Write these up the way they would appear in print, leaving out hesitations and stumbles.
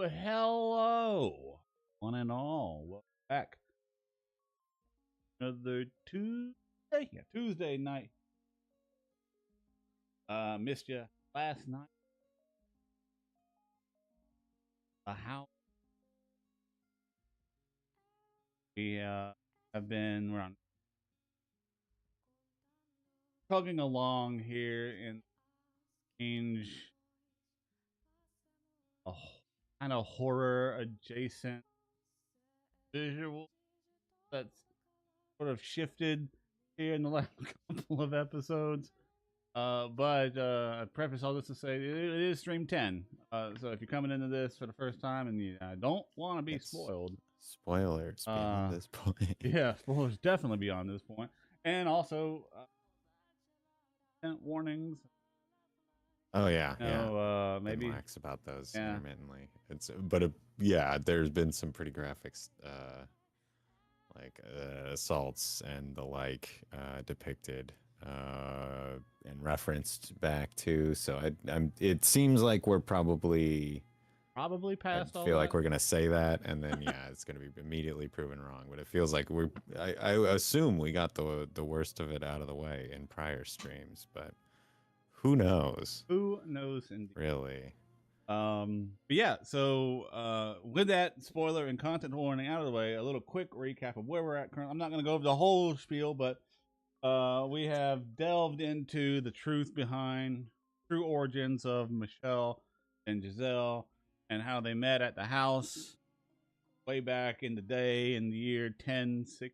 Hello, one and all. Welcome back. Another Tuesday. Yeah, Tuesday night. Missed you last night. How we have been we're on plugging along here in strange, a kind of horror adjacent visual that's sort of shifted here in the last couple of episodes. But I preface all this to say it is stream 10. So if you're coming into this for the first time and you don't want to be spoiled, spoilers beyond this point. Yeah, spoilers definitely beyond this point, and also warnings. Oh yeah, maybe lax about those intermittently. There's been some pretty graphics, like assaults and the like, depicted and referenced back to. So it seems like we're probably past. I feel like we're gonna say that, and then it's gonna be immediately proven wrong. But it feels like I assume we got the worst of it out of the way in prior streams, but who knows? Who knows? Indeed. Really. But yeah. So with that spoiler and content warning out of the way, a little quick recap of where we're at currently. I'm not gonna go over the whole spiel, but we have delved into the true origins of Michel and Giselle, and how they met at the house way back in the day in the year 1060,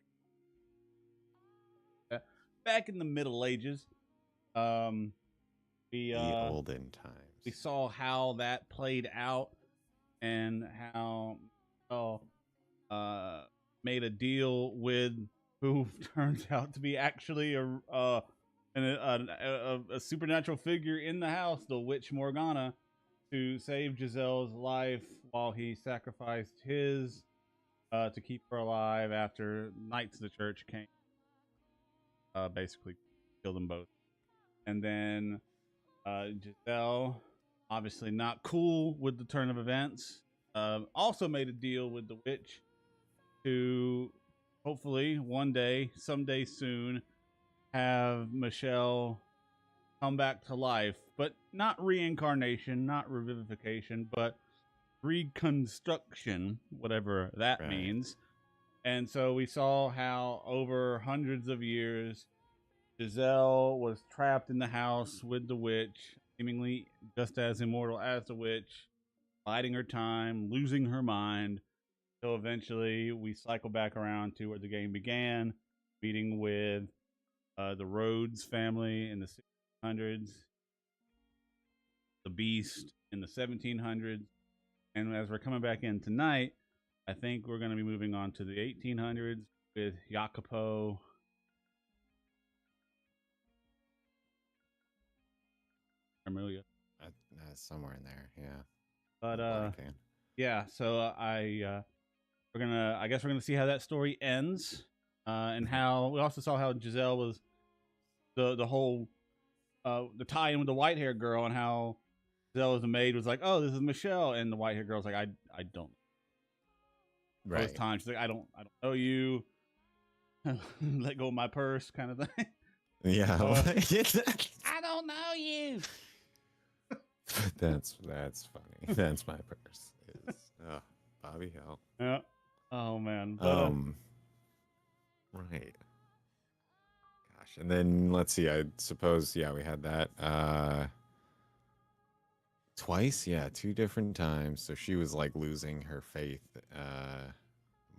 back in the Middle Ages. The olden times. We saw how that played out and how made a deal with who turns out to be actually a supernatural figure in the house, the witch Morgana, to save Giselle's life while he sacrificed his to keep her alive after knights of the church came. Basically killed them both. And then Giselle, obviously not cool with the turn of events, also made a deal with the witch to hopefully one day, someday soon, have Michel come back to life, but not reincarnation, not revivification, but reconstruction, whatever that means. And so we saw how over hundreds of years, Giselle was trapped in the house with the witch, seemingly just as immortal as the witch, biding her time, losing her mind. So eventually we cycle back around to where the game began, meeting with the Rhodes family in the 1600s, the Beast in the 1700s, and as we're coming back in tonight, I think we're going to be moving on to the 1800s with Jacopo. Amelia. Somewhere in there, yeah. But yeah, so I guess we're gonna see how that story ends, and how we also saw how Giselle was the whole the tie-in with the white-haired girl, and how Giselle as a maid was like, "Oh, this is Michelle," and the white-haired girl's like, "I don't." Right. Those times she's like, "I don't know you." Let go of my purse, kind of thing. Yeah. I don't know you. That's funny. That's my purse. Bobby Hill. Yeah. Oh man. Right. Gosh. And then let's see. I suppose we had that twice. Yeah, 2 different times. So she was like losing her faith,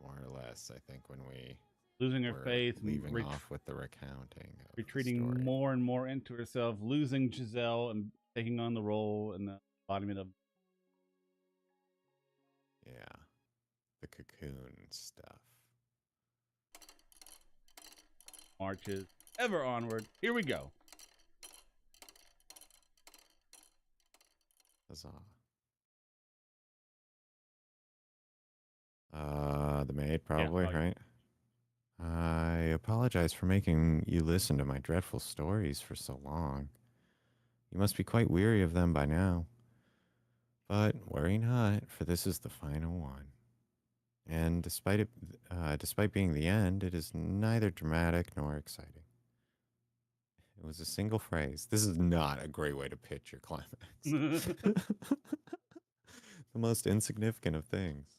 more or less. I think when we losing her faith, leaving off with the recounting, retreating more and more into herself, losing Giselle and taking on the role and the embodiment of the cocoon stuff. Marches ever onward. Here we go. Huzzah. The maid, probably, right? I apologize for making you listen to my dreadful stories for so long. You must be quite weary of them by now. But worry not, for this is the final one. And despite being the end, it is neither dramatic nor exciting. It was a single phrase. This is not a great way to pitch your climax. The most insignificant of things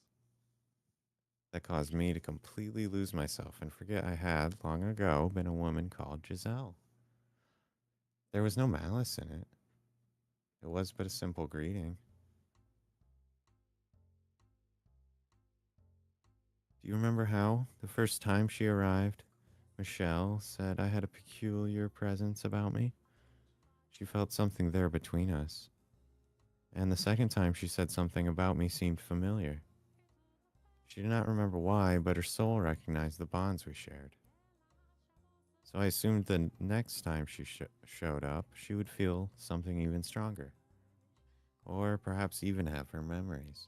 that caused me to completely lose myself and forget I had, long ago, been a woman called Giselle. There was no malice in it. It was but a simple greeting. Do you remember how, the first time she arrived, Michel said I had a peculiar presence about me? She felt something there between us. And the second time she said something about me seemed familiar. She did not remember why, but her soul recognized the bonds we shared. So I assumed the next time she showed up, she would feel something even stronger. Or perhaps even have her memories.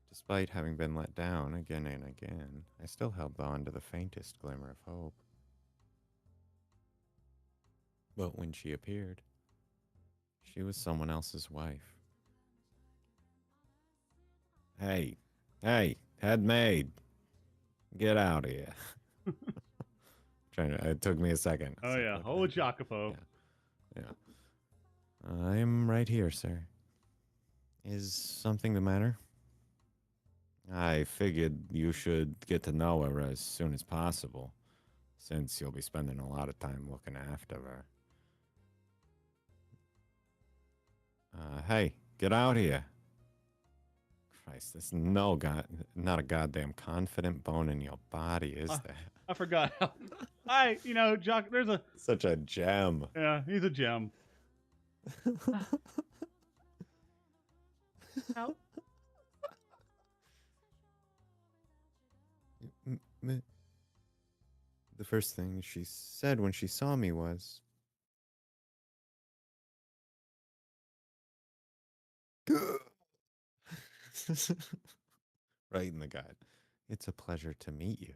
Despite having been let down again and again, I still held on to the faintest glimmer of hope. But when she appeared, she was someone else's wife. Hey, hey, head maid, get out of here. It took me a second. Oh Like, yeah, what hold did I do? Jacopo. Yeah, yeah. I'm right here, sir. Is something the matter? I figured you should get to know her as soon as possible, since you'll be spending a lot of time looking after her. Hey, get out here. Christ, there's not a goddamn confident bone in your body, is there? I forgot. Jock. There's a Such a gem. yeah. He's a gem. How? The first thing she said when she saw me was, right in the gut. It's a pleasure to meet you.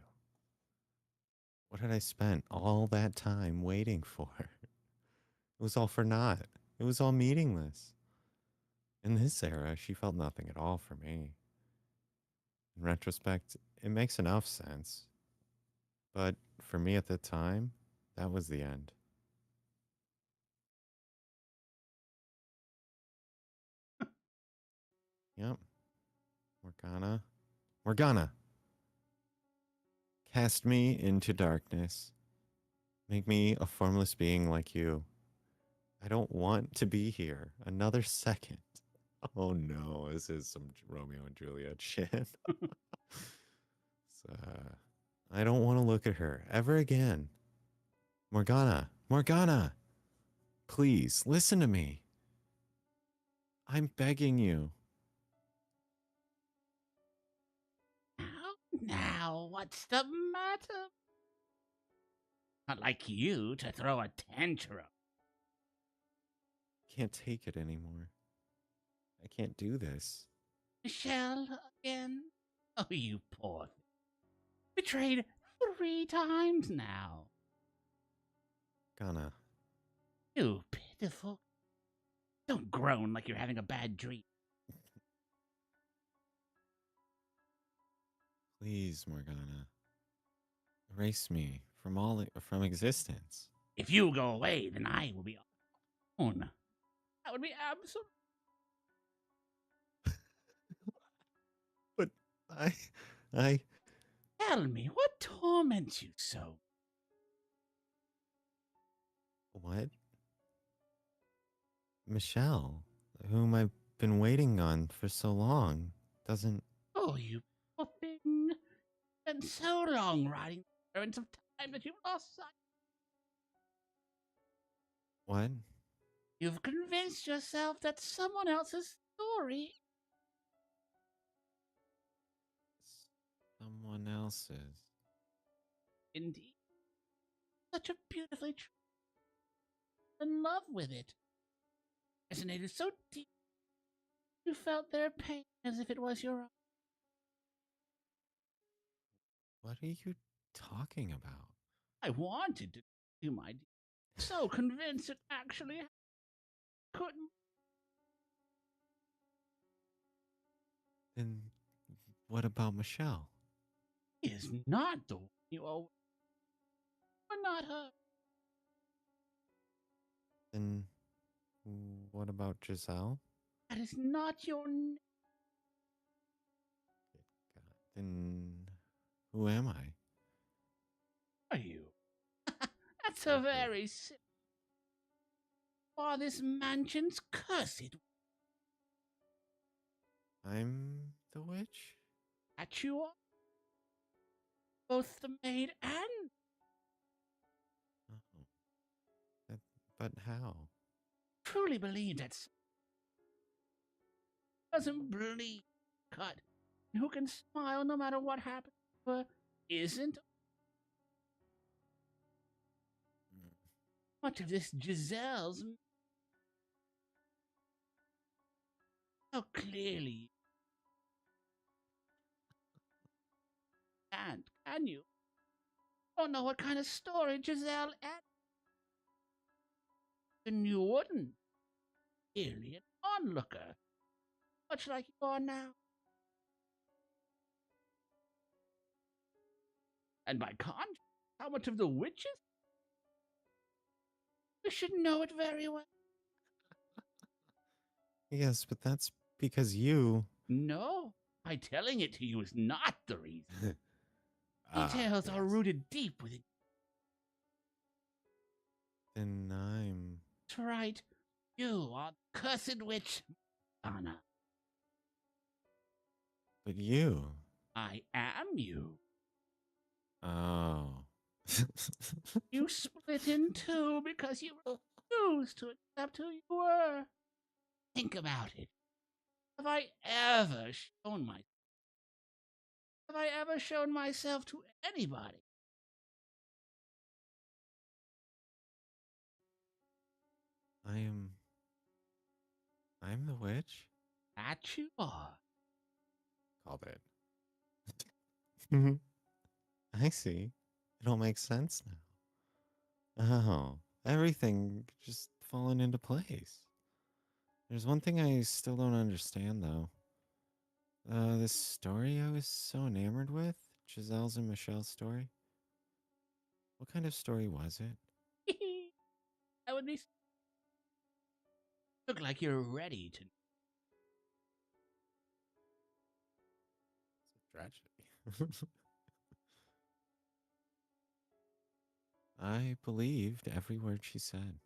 What had I spent all that time waiting for? It was all for naught. It was all meaningless. In this era, she felt nothing at all for me. In retrospect, it makes enough sense. But for me at the time, that was the end. Yep. Morgana. Morgana! Cast me into darkness. Make me a formless being like you. I don't want to be here another second. Oh no, this is some Romeo and Juliet shit. I don't want to look at her ever again. Morgana, Morgana, please listen to me. I'm begging you. Now, what's the matter? Not like you to throw a tantrum. Can't take it anymore. I can't do this. Michel again? Oh, you poor thing. Betrayed 3 times now. Gonna. You pitiful. Don't groan like you're having a bad dream. Please, Morgana. Erase me from existence. If you go away, then I will be alone. That would be absolute. But I I Tell me, what torments you so? what? Michelle, whom I've been waiting on for so long, doesn't. Oh, you poor thing. Spent so long riding the currents of time that you've lost sight. What? You've convinced yourself that someone else's story. Someone else's. Indeed, such a beautifully true in love with it. Resonated so deep you felt their pain as if it was your own. What are you talking about? I wanted to do my deed. So convinced it actually couldn't. Then what about Michelle? He is not the one you are. Or not her. Then what about Giselle? That is not your name. God, then who am I? Are you? That's a Exactly. very simple. For this mansion's cursed. I'm the witch? That you are. Both the maid and Oh, that, but how? truly believe that doesn't bleed cut. And who can smile no matter what happens to her isn't Mm. much of this Giselle's. How clearly can you? Don't know what kind of story Giselle had. Then you wouldn't. Merely an onlooker, much like you are now. And by contrast, how much of the witches? You should know it very well. Yes, but that's because you. No, my telling it to you is not the reason. Details are Yes. rooted deep within. Then I'm. That's right. You are the cursed witch, Morgana. But you. I am you. Oh. You split in two because you refused to accept who you were. Think about it. Have I ever shown my have I ever shown myself to anybody? I am. I'm the witch? That you are. Called it. Mhm. I see. It all makes sense now. Oh, everything just falling into place. There's one thing I still don't understand, though. This story I was so enamored with, Giselle's and Michelle's story. What kind of story was it? I would be look like you're ready to. It's a tragedy. I believed every word she said.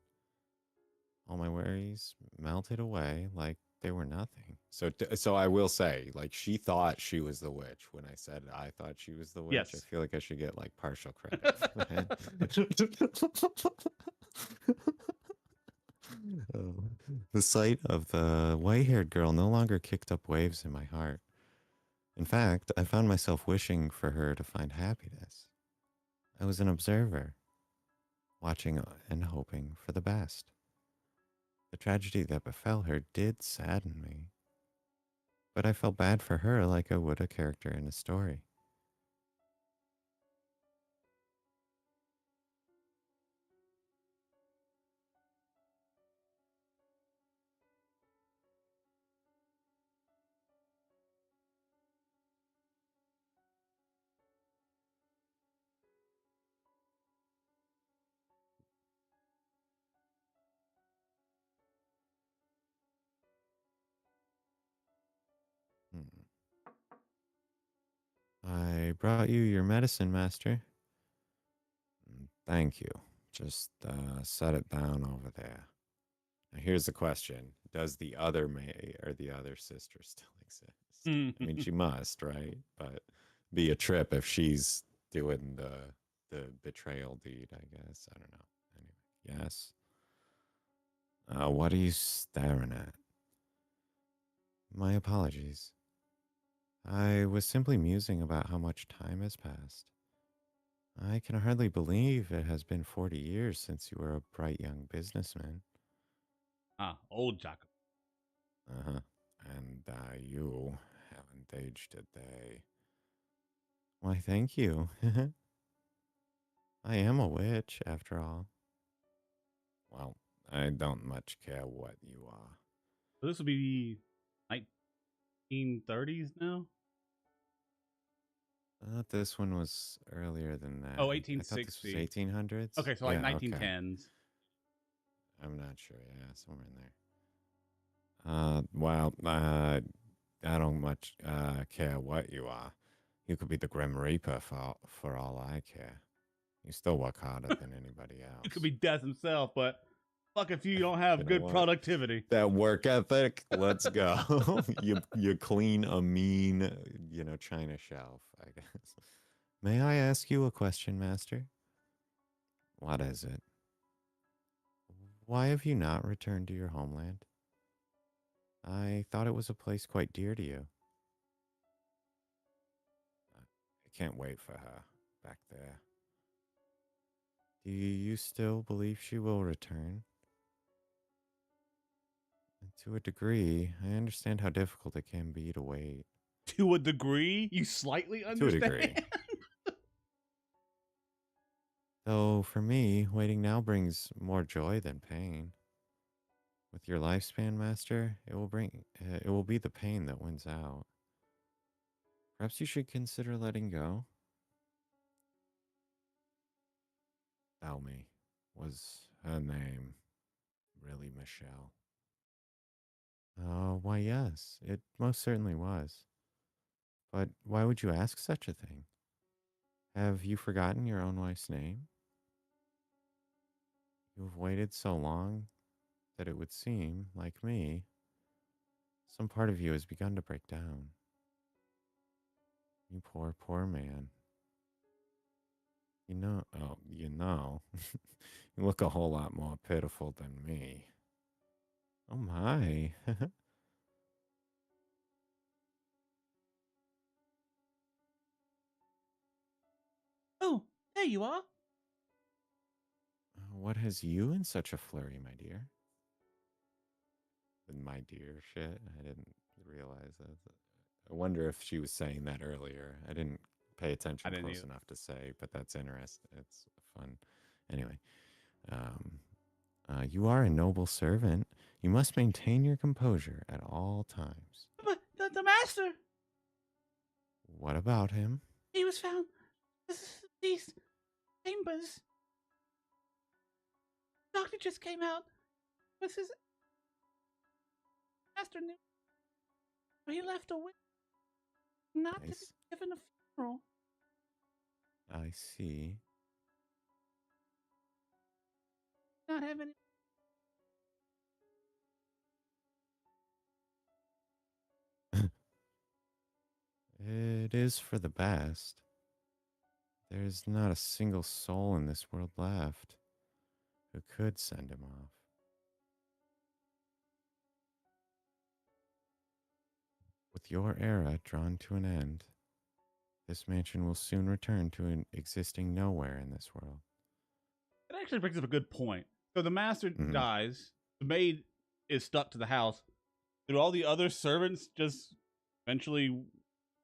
All my worries melted away like they were nothing. So I will say, like, she thought she was the witch when I said I thought she was the witch. I Yes. feel like I should get like partial credit for that. Oh. The sight of the white-haired girl no longer kicked up waves in my heart. In fact, I found myself wishing for her to find happiness. I was an observer, watching and hoping for the best. The tragedy that befell her did sadden me, but I felt bad for her like I would a character in a story. Hmm. I brought you your medicine, Master. Thank you. Just set it down over there. Now, here's the question: does the other May or the other sister still exist? I mean, she must, right? But be a trip if she's doing the betrayal deed. I guess I don't know. Anyway, yes. What are you staring at? My apologies. I was simply musing about how much time has passed. I can hardly believe it has been 40 years since you were a bright young businessman. Old Jacob. Uh-huh. And you haven't aged a day. Why, thank you. I am a witch, after all. Well, I don't much care what you are. So this will be night 1830s now. I thought this one was earlier than that. Oh, I thought this was 1860. 1800s. Okay, so like Yeah, okay. 1910s. I'm not sure. Yeah, somewhere in there. Well, I don't much care what you are. You could be the Grim Reaper for all I care. You still work harder than anybody You could else. be death himself, but fuck if you don't have You know good what? productivity. That work ethic, let's go. You clean a mean, china shelf, I guess. May I ask you a question, Master? What is it? Why have you not returned to your homeland? I thought it was a place quite dear to you. I can't wait for her back there. Do you still believe she will return? And to a degree, I understand how difficult it can be to wait. To a degree, you slightly To a degree. understand. Though for me, waiting now brings more joy than pain. With your lifespan, Master, it will be the pain that wins out. Perhaps you should consider letting go. Tell me, was her name really Michelle? Oh, why, yes, it most certainly was. But why would you ask such a thing? Have you forgotten your own wife's name? You have waited so long that it would seem, like me, some part of you has begun to break down. You poor, poor man. You look a whole lot more pitiful than me. Oh my. Oh, there you are. What has you in such a flurry, my dear? My dear shit. I didn't realize that. I wonder if she was saying that earlier. I didn't pay I attention didn't close either. enough to say, but that's interesting. It's fun. Anyway, um, you are a noble servant. You must maintain your composure at all times. But the master, What about him? he was found. These chambers. Doctor just came out with his master knew. He left a will not to be Nice. given a funeral. I see. Not have any. It is for the best. There's not a single soul in this world left who could send him off. With your era drawn to an end, this mansion will soon return to an existing nowhere in this world. It actually brings up a good point. So the master Mhm. dies. The maid is stuck to the house. Do all the other servants just eventually,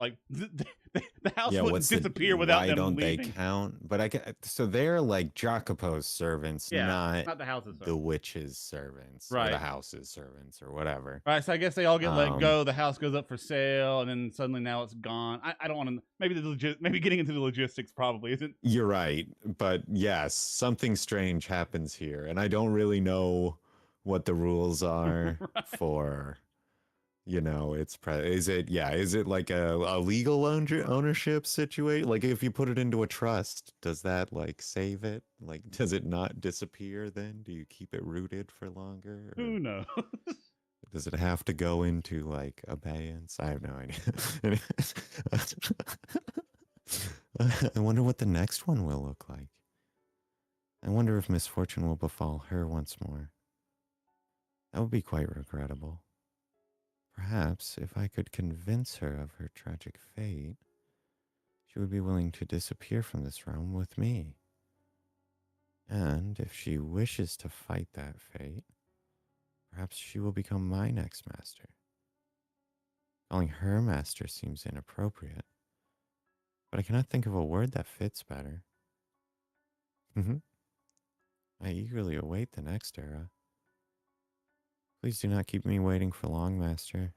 like, the house wouldn't disappear without why them don't leaving? they count? But I get so they're like Jacopo's servants, Yeah, not not the house's the servants. witch's servants or Right. the house's servants or whatever. Right, so I guess they all get let Um, go. The house goes up for sale, and then suddenly now it's gone. I don't want to. Maybe getting into the logistics probably isn't. You're right, but yes, something strange happens here, and I don't really know what the rules are Right. for. Is it like a legal ownership situation? Like if you put it into a trust, does that like save it? Like, does it not disappear then? Do you keep it rooted for longer, or Who knows? does it have to go into like abeyance? I have no idea. I wonder what the next one will look like. I wonder if misfortune will befall her once more. That would be quite regrettable. Perhaps if I could convince her of her tragic fate, she would be willing to disappear from this realm with me. And if she wishes to fight that fate, perhaps she will become my next master. Calling her master seems inappropriate, but I cannot think of a word that fits better. I eagerly await the next era. Please do not keep me waiting for long, master.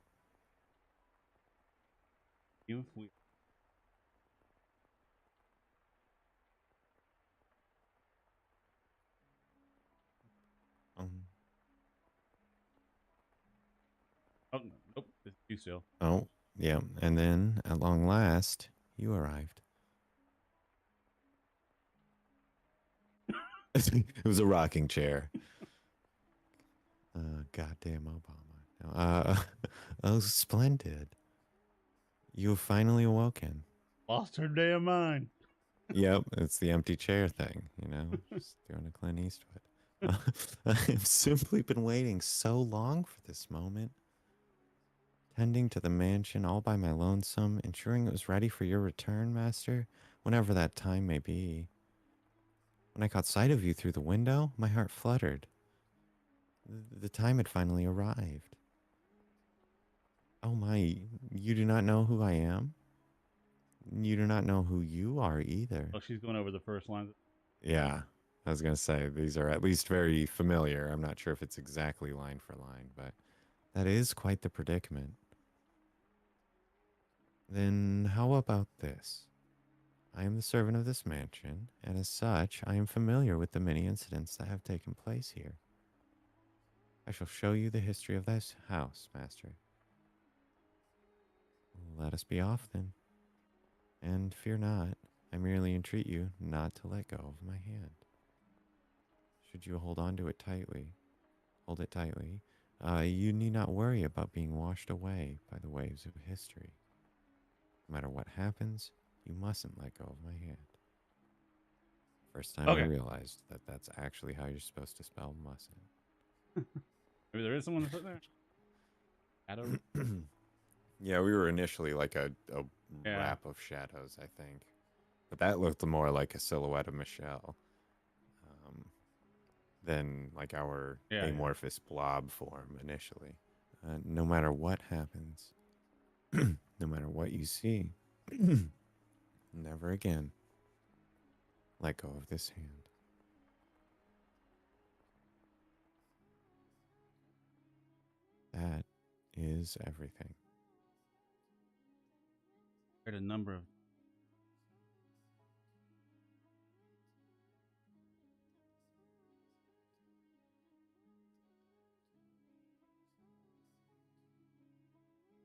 Even if we Um, oh no, nope, it's you still. oh, yeah. And then, at long last, you arrived. It was a rocking chair. Goddamn Obama. Oh, splendid. You have finally awoken. Lost her damn mind. Yep, it's the empty chair thing, just doing a Clint Eastwood. I've simply been waiting so long for this moment, tending to the mansion all by my lonesome, ensuring it was ready for your return, master, whenever that time may be. When I caught sight of you through the window, my heart fluttered. The time had finally arrived. Oh my, you do not know who I am? You do not know who you are either. Oh, she's going over the first line. Yeah, I was going to say, these are at least very familiar. I'm not sure if it's exactly line for line, but that is quite the predicament. Then how about this? I am the servant of this mansion, and as such, I am familiar with the many incidents that have taken place here. I shall show you the history of this house, master. Let us be off then. And fear not, I merely entreat you not to let go of my hand. Should you hold on to it tightly, you need not worry about being washed away by the waves of history. No matter what happens, you mustn't let go of my hand. First time I Okay. realized that that's actually how you're supposed to spell mustn't. Maybe there is someone sitting there. Shadow. Yeah, we were initially like a Yeah. wrap of shadows, I think. But that looked more like a silhouette of Michel than like our amorphous blob form initially. No matter what happens, no matter what you see, never again let go of this hand. That is everything. Heard a number of.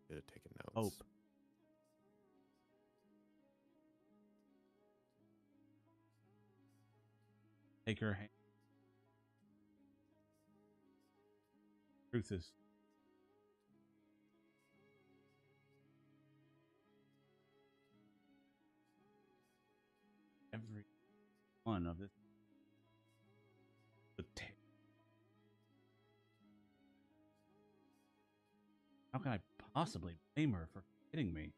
Should have taken notes. Hope. Take her hand. Truth is, every one of this. How can I possibly blame her for hitting me?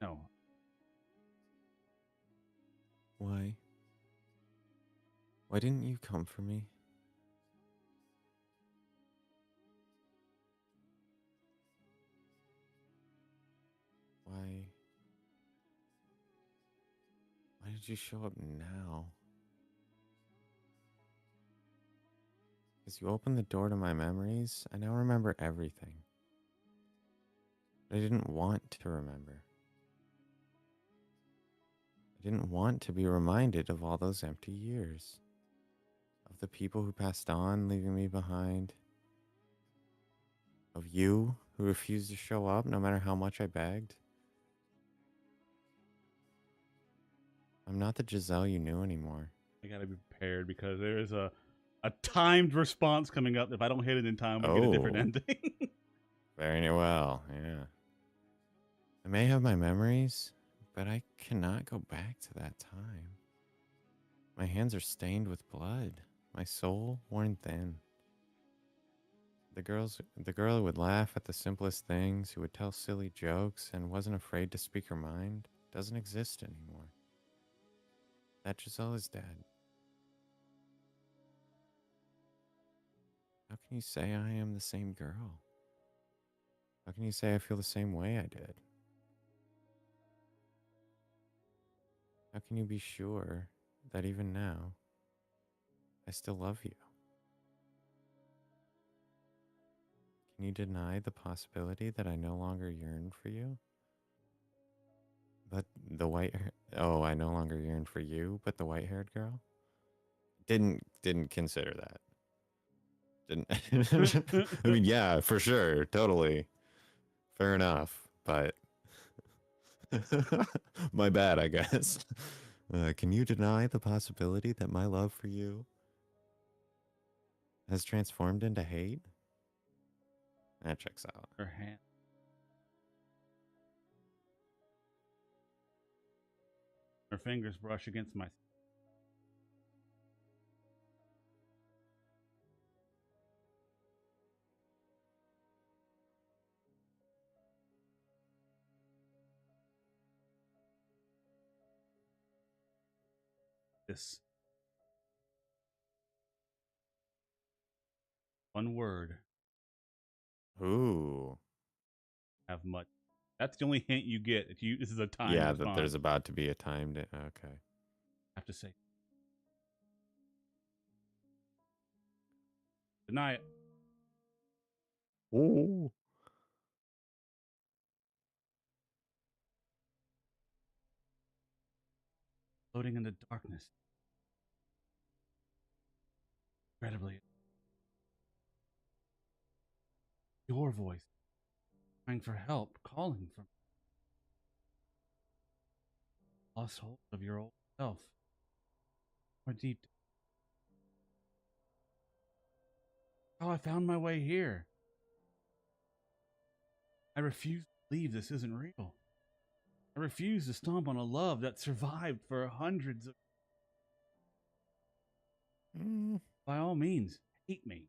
No. Why? Why didn't you come for me? Why? Why did you show up now? As you opened the door to my memories, I now remember everything. But I didn't want to remember. I didn't want to be reminded of all those empty years. Of the people who passed on, leaving me behind. Of you, who refused to show up no matter how much I begged. I'm not the Giselle you knew anymore. I gotta be prepared because there is a timed response coming up. If I don't hit it in time, we'll get a different ending. Very well, yeah. I may have my memories, but I cannot go back to that time. My hands are stained with blood, my soul worn thin. The girl who would laugh at the simplest things, who would tell silly jokes and wasn't afraid to speak her mind, doesn't exist anymore. That Giselle is dead. How can you say I am the same girl? How can you say I feel the same way I did? How can you be sure that even now, I still love you? Can you deny the possibility that I no longer yearn for you? But the white hair. Oh, I no longer yearn for you, but the white-haired girl? Didn't consider that. Didn't. I mean, yeah, for sure, totally. Fair enough, but my bad, I guess. Can you deny the possibility that my love for you has transformed into hate? That checks out. Her hand. Her fingers brush against my. This one word. Ooh. Have much. That's the only hint you get. If you, this is a time Yeah, response. that there's about to be a time to. Okay. Have to say. Deny it. Ooh. Floating in the darkness. Incredibly. Your voice. Crying for help. Calling for. Lost hold of your old self. More deep. How I found my way here. I refuse to believe this isn't real. I refuse to stomp on a love that survived for hundreds of. Mm. By all means, hate me.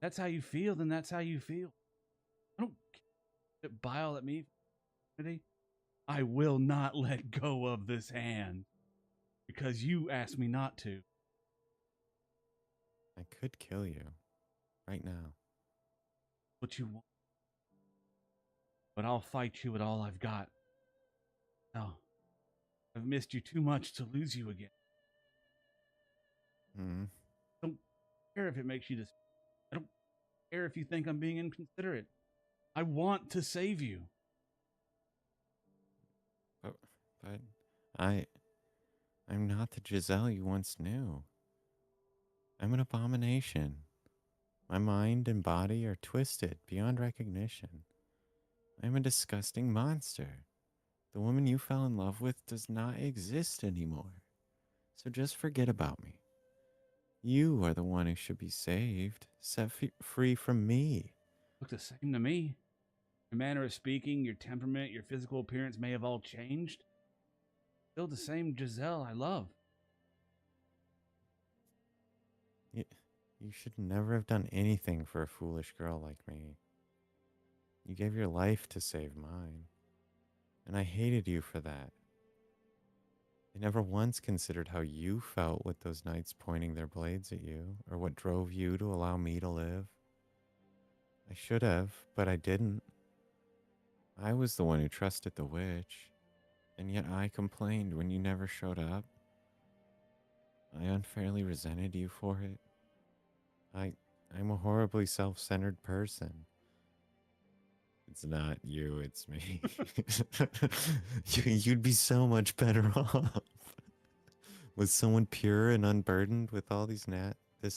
That's how you feel, then that's how you feel. I don't get bile at me. I will not let go of this hand because you asked me not to. I could kill you right now. What you want. But I'll fight you with all I've got. No. I've missed you too much to lose you again. Mm. I don't care if it makes you this. I don't care if you think I'm being inconsiderate. I want to save you. But I'm not the Giselle you once knew. I'm an abomination. My mind and body are twisted beyond recognition. I'm a disgusting monster. The woman you fell in love with does not exist anymore. So just forget about me. You are the one who should be saved, set free from me. Look the same to me. Your manner of speaking, your temperament, your physical appearance may have all changed. Still the same Giselle I love. You should never have done anything for a foolish girl like me. You gave your life to save mine, and I hated you for that. I never once considered how you felt with those knights pointing their blades at you, or what drove you to allow me to live. I should have, but I didn't. I was the one who trusted the witch, and yet I complained when you never showed up. I unfairly resented you for it. I'm a horribly self-centered person. It's not you, it's me. You'd be so much better off with someone pure and unburdened with all this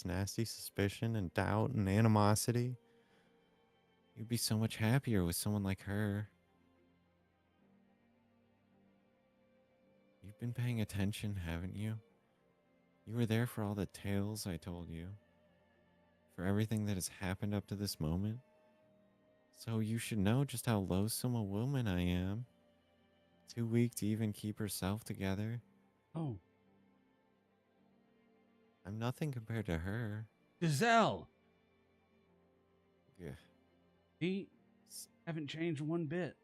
nasty suspicion and doubt and animosity. You'd be so much happier with someone like her. You've been paying attention, haven't you? You were there for all the tales I told you, for everything that has happened up to this moment. So you should know just how loathsome a woman I am. Too weak to even keep herself together. Oh. I'm nothing compared to her. Giselle! Yeah. He haven't changed one bit.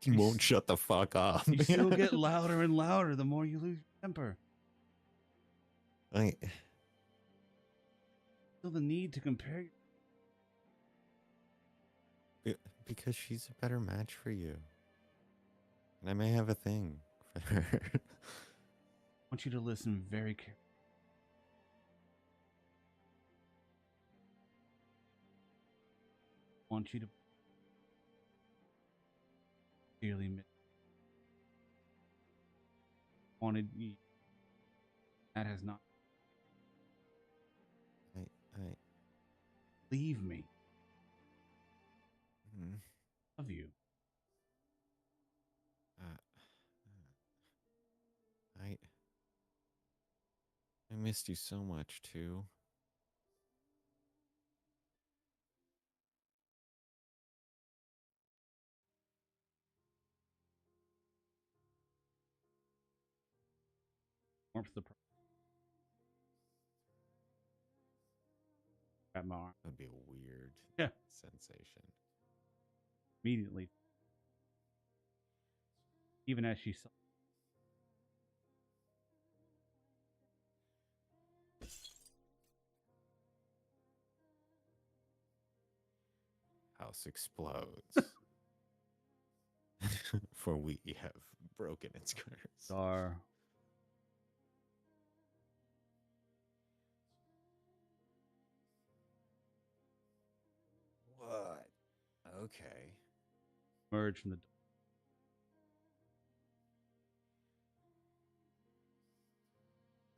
You won't shut the fuck up. You still get louder and louder the more you lose your temper. Feel the need to compare. Because she's a better match for you. And I may have a thing for her. I want you to listen very carefully. want you to dearly miss. Wanted you. That has not. I, Leave me. mm, Love you. uh, I, I missed you so much too. Warmth the grab my arm. That'd be a weird Yeah. sensation. Immediately. Even as she saw. House explodes. For we have broken its curse. Star. What? Okay. Emerge from the door.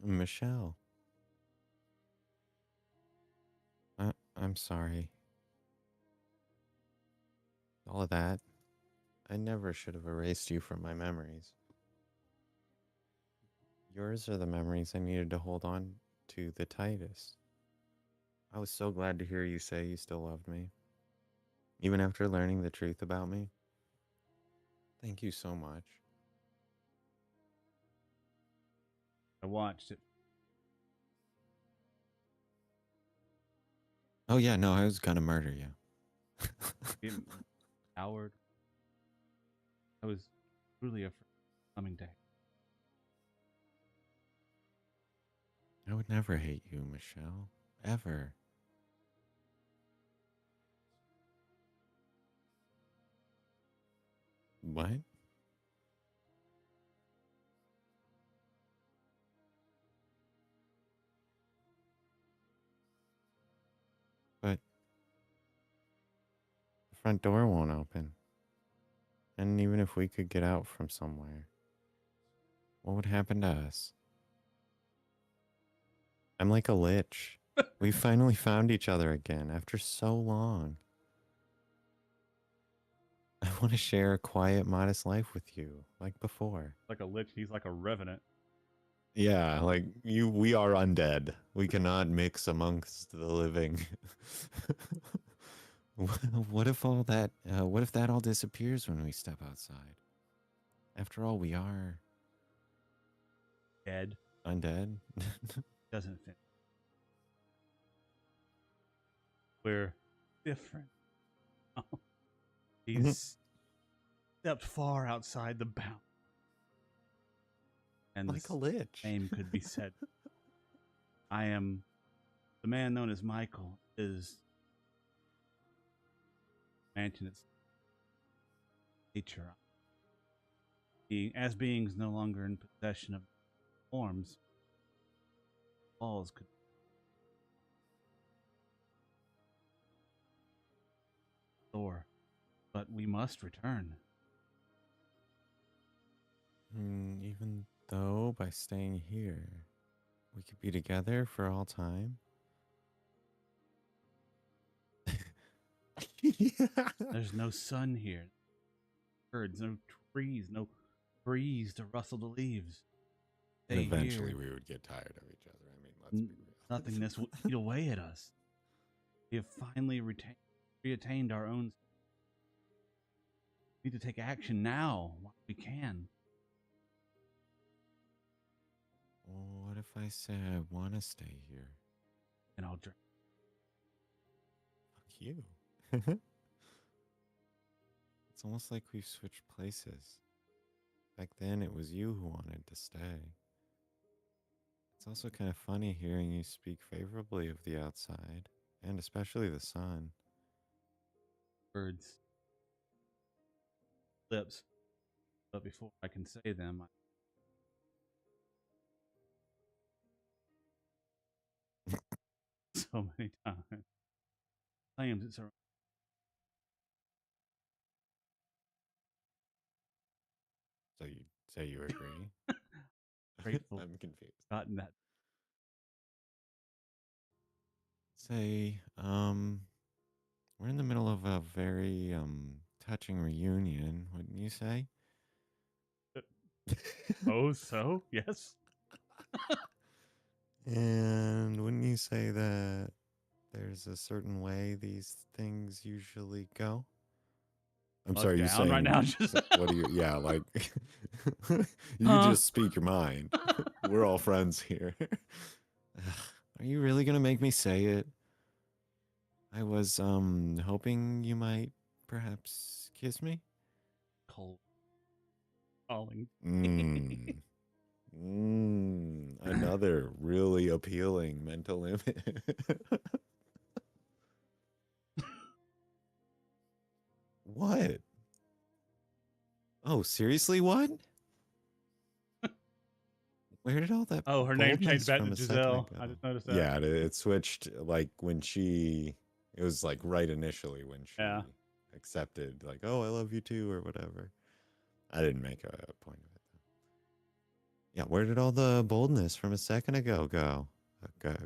Michelle. I'm sorry. All of that. I never should have erased you from my memories. Yours are the memories I needed to hold on to the tightest. I was so glad to hear you say you still loved me, even after learning the truth about me. Thank you so much. I watched it. Oh, yeah, no, I was gonna murder you. Coward. I was truly afraid of coming to. I would never hate you, Michelle. Ever. What? But the front door won't open. And even if we could get out from somewhere, what would happen to us? I'm like a lich. We finally found each other again after so long. I want to share a quiet, modest life with you, like before. Like a lich, he's like a revenant. Yeah, like we are undead. We cannot mix amongst the living. What if all that? What if that all disappears when we step outside? After all, we are Dead. undead. Doesn't fit. We're different. He's stepped far outside the bound. And Like a lich. same could be said. I am the man known as Michael. Is mansion its nature. As beings no longer in possession of forms, walls could soar, but we must return. Even though by staying here, we could be together for all time. There's no sun here. Birds, no trees, no breeze to rustle the leaves. And Stay eventually here. we would get tired of each other. I mean, let's be real. Nothingness will eat away at us. We have finally reattained our own. We need to take action now while we can. Well, what if I say I want to stay here? And I'll drink. Fuck you. It's almost like we've switched places. Back then, it was you who wanted to stay. It's also kind of funny hearing you speak favorably of the outside, and especially the sun. Birds, lips, but before I can say them, so many times claims it's our So you agree? Grateful I'm confused. gotten that. Say, we're in the middle of a very touching reunion, wouldn't you say? Oh, so yes. And wouldn't you say that there's a certain way these things usually go? I'm sorry, you're Down right saying, now. Just what are you, yeah, like, you huh? just speak your mind. We're all friends here. Are you really gonna make me say it? I was, hoping you might perhaps kiss me? Cold calling. Mmm. Another really appealing mental image. What? Oh, seriously, what? Where did all that Oh, her name changed boldness back to from a second Giselle. ago? I just noticed that. Yeah, it switched like when it was like right initially when she Yeah. accepted, like, oh, I love you too, or whatever. I didn't make a point of it though. Yeah, where did all the boldness from a second ago go? Go.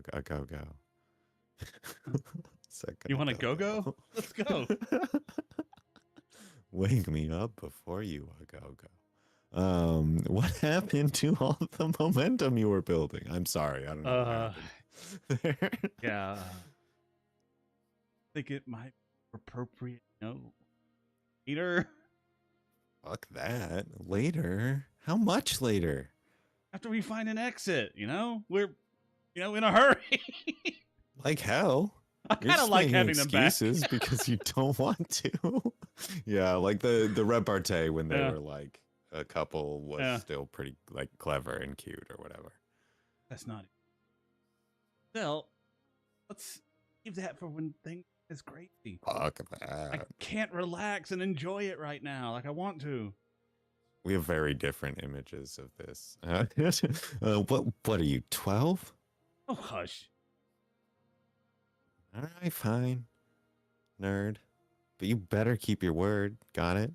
Second You want to ago. go? Let's go. Wake me up before you go. What happened to all the momentum you were building? I'm sorry, I don't know what happened there. Yeah. I think it might be appropriate. No. Later. Fuck that. Later? How much later? After we find an exit, we're, in a hurry. Like hell. I You're kind of just like making having them back. excuses because you don't want to. Yeah, like the repartee when they Yeah. were like a couple was Yeah. still pretty like clever and cute or whatever. That's not it. Still, let's leave that for when things is crazy. Fuck I that. can't relax and enjoy it right now like I want to. We have very different images of this. What are you, 12? Oh, hush. All right, fine. Nerd. But you better keep your word. Got it?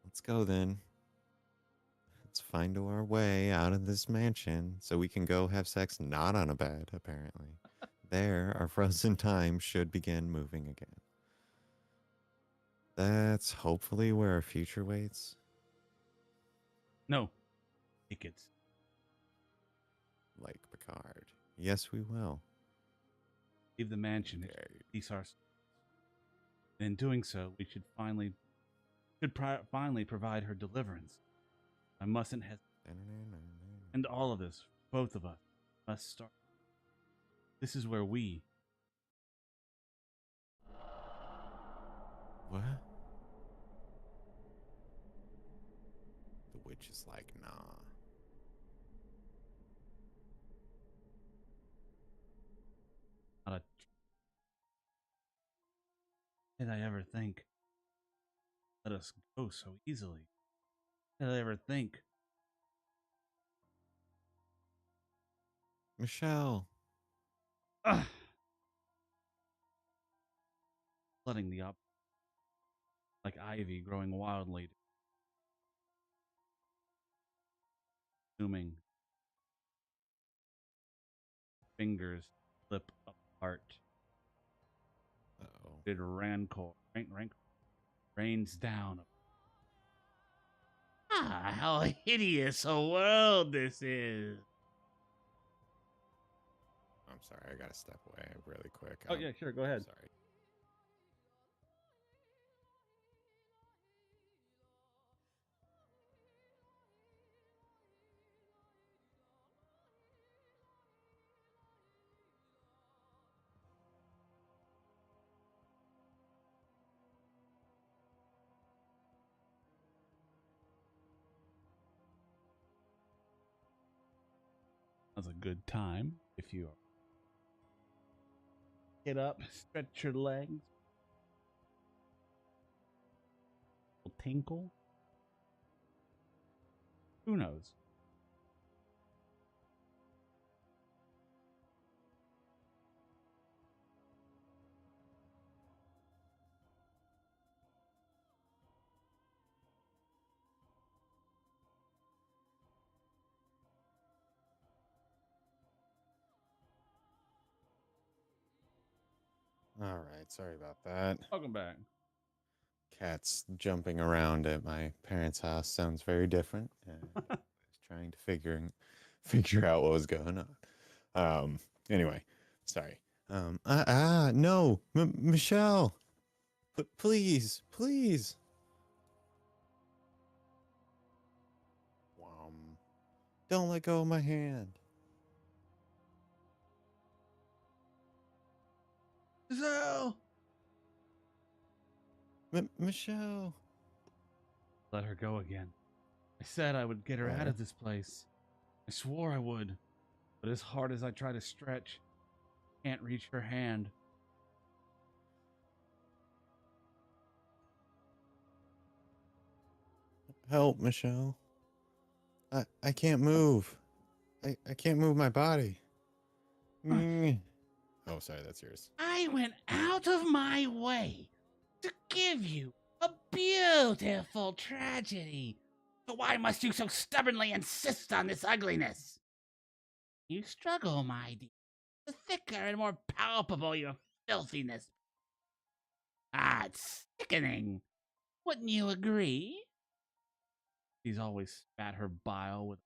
Let's go then. Let's find our way out of this mansion so we can go have sex not on a bed, apparently. There, our frozen time should begin moving again. That's hopefully where our future waits. No. Tickets. Like Picard. Yes, we will. Leave the mansion. Okay. Peace our. And in doing so, we should finally provide her deliverance. I mustn't hesitate. And all of this, both of us, must start. This is where we. What? The witch is like, nah. Not a. Did I ever think? Let us go so easily. Did I ever think? Michel. Ugh. Letting the like ivy growing wildly, assuming fingers slip apart. Uh-oh. Did rancor rains down. Ah, how hideous a world this is! I'm sorry, I gotta step away really quick. Oh yeah, sure, go ahead. Sorry. That's a good time if you are. Get up, stretch your legs, tinkle. Who knows? All right, sorry about that. Welcome back. Cats jumping around at my parents' house sounds very different. I was trying to figure out what was going on. Anyway, sorry. No, Michelle, please, please. Don't let go of my hand. Giselle! Michelle. Let her go again. I said I would get her out What? of this place. I swore I would. But as hard as I try to stretch, I can't reach her hand. Help, Michelle. I can't move. I can't move my body. Oh, sorry, that's yours. I went out of my way to give you a beautiful tragedy. So why must you so stubbornly insist on this ugliness? You struggle, my dear. The thicker and more palpable your filthiness. Ah, it's sickening. Wouldn't you agree? She's always spat her bile with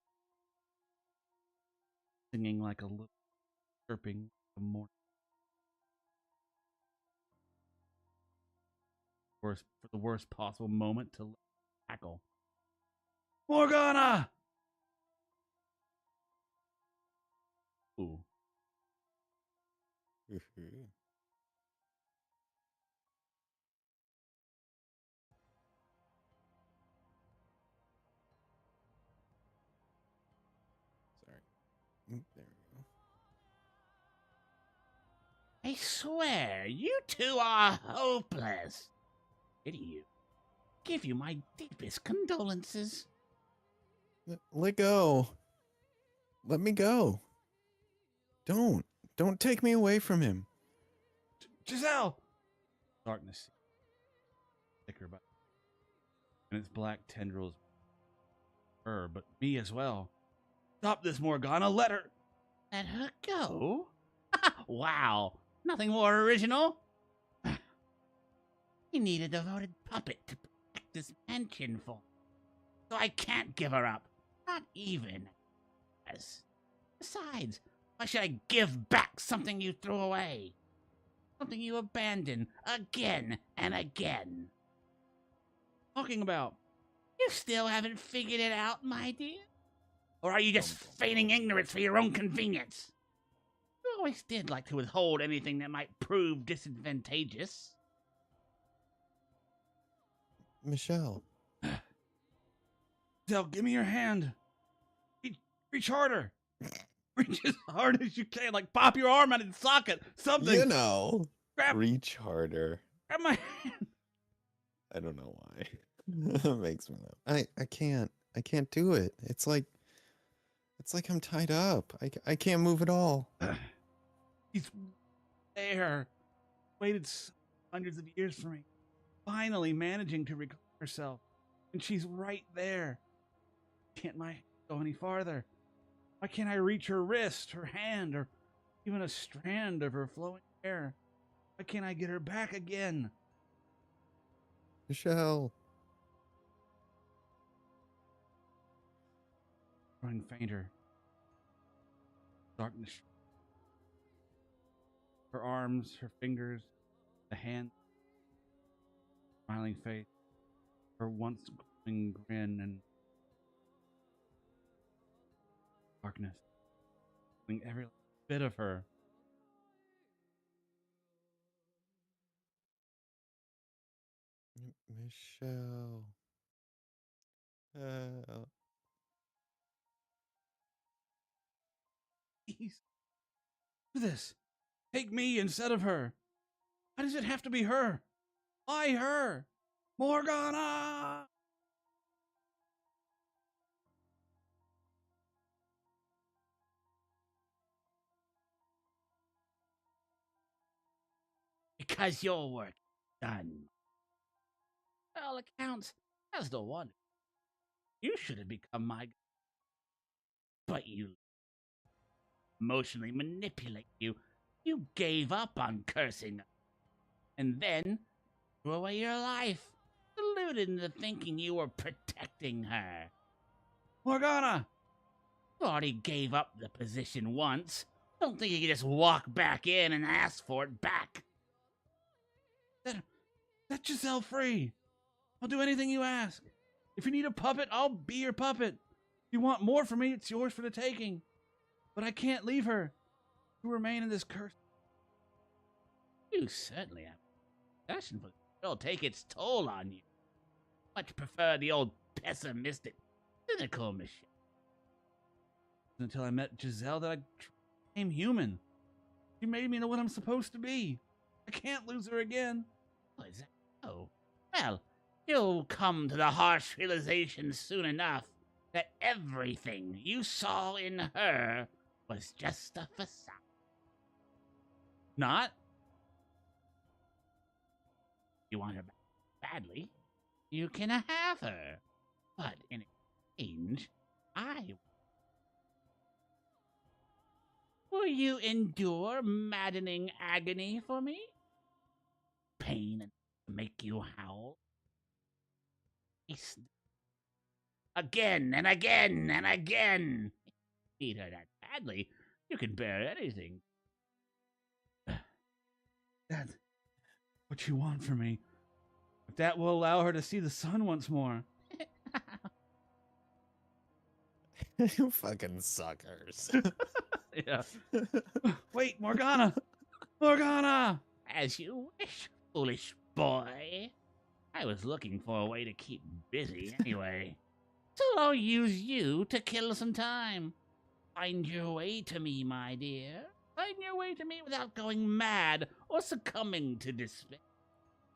singing like a little chirping the morning. For the worst possible moment to tackle. Morgana! Ooh. Sorry. There we go. I swear, you two are hopeless. Pity you. Give you my deepest condolences. Let go. Let me go. Don't take me away from him. Giselle! Darkness. Thicker, but and its black tendrils. Her, but me as well. Stop this, Morgana. Let her. Let her go? Wow. Nothing more original. I need a devoted puppet to protect this mansion for me. So I can't give her up. Not even as. Besides, why should I give back something you threw away? Something you abandon again and again. Talking about. You still haven't figured it out, my dear? Or are you just feigning ignorance for your own convenience? You always did like to withhold anything that might prove disadvantageous. Michelle. Giselle, give me your hand. Reach harder. Reach as hard as you can. Like pop your arm out of the socket. Something. You know. Grab, Reach harder. grab my hand. I don't know why. That makes me laugh. I can't do it. It's like I'm tied up. I can't move at all. He's there. Waited hundreds of years for me. Finally managing to recover herself. And she's right there. Can't my hand go any farther? Why can't I reach her wrist, her hand, or even a strand of her flowing hair? Why can't I get her back again? Michelle. Growing fainter. Darkness. Her arms, her fingers, the hand, smiling face, her once glowing grin, and darkness. Every bit of her. Michelle. Please do this. Take me instead of her. Why does it have to be her? Why her? Morgana! Because your work is done. By all accounts, as the one, you should have become my. But you emotionally manipulate you. You gave up on cursing. and then threw away your life, deluded into thinking you were protecting her. Morgana! You already gave up the position once. Don't think you can just walk back in and ask for it back. Set Giselle free. I'll do anything you ask. If you need a puppet, I'll be your puppet. If you want more from me, it's yours for the taking. But I can't leave her to remain in this curse. You certainly have passion for it'll take its toll on you. Much prefer the old pessimistic, cynical Michel. Until I met Giselle that I became human. She made me know what I'm supposed to be. I can't lose her again. Oh, is that so? Well, you'll come to the harsh realization soon enough that everything you saw in her was just a facade. Not? You want her back badly? You can have her. But in exchange, will you endure maddening agony for me? Pain and make you howl? Again and again and again. If you need her that badly, you can bear anything. That's what you want from me. If that will allow her to see the sun once more. You fucking suckers. Yeah. Wait, Morgana! Morgana! As you wish, foolish boy. I was looking for a way to keep busy anyway. So I'll use you to kill some time. Find your way to me, my dear. Find your way to me without going mad or succumbing to despair.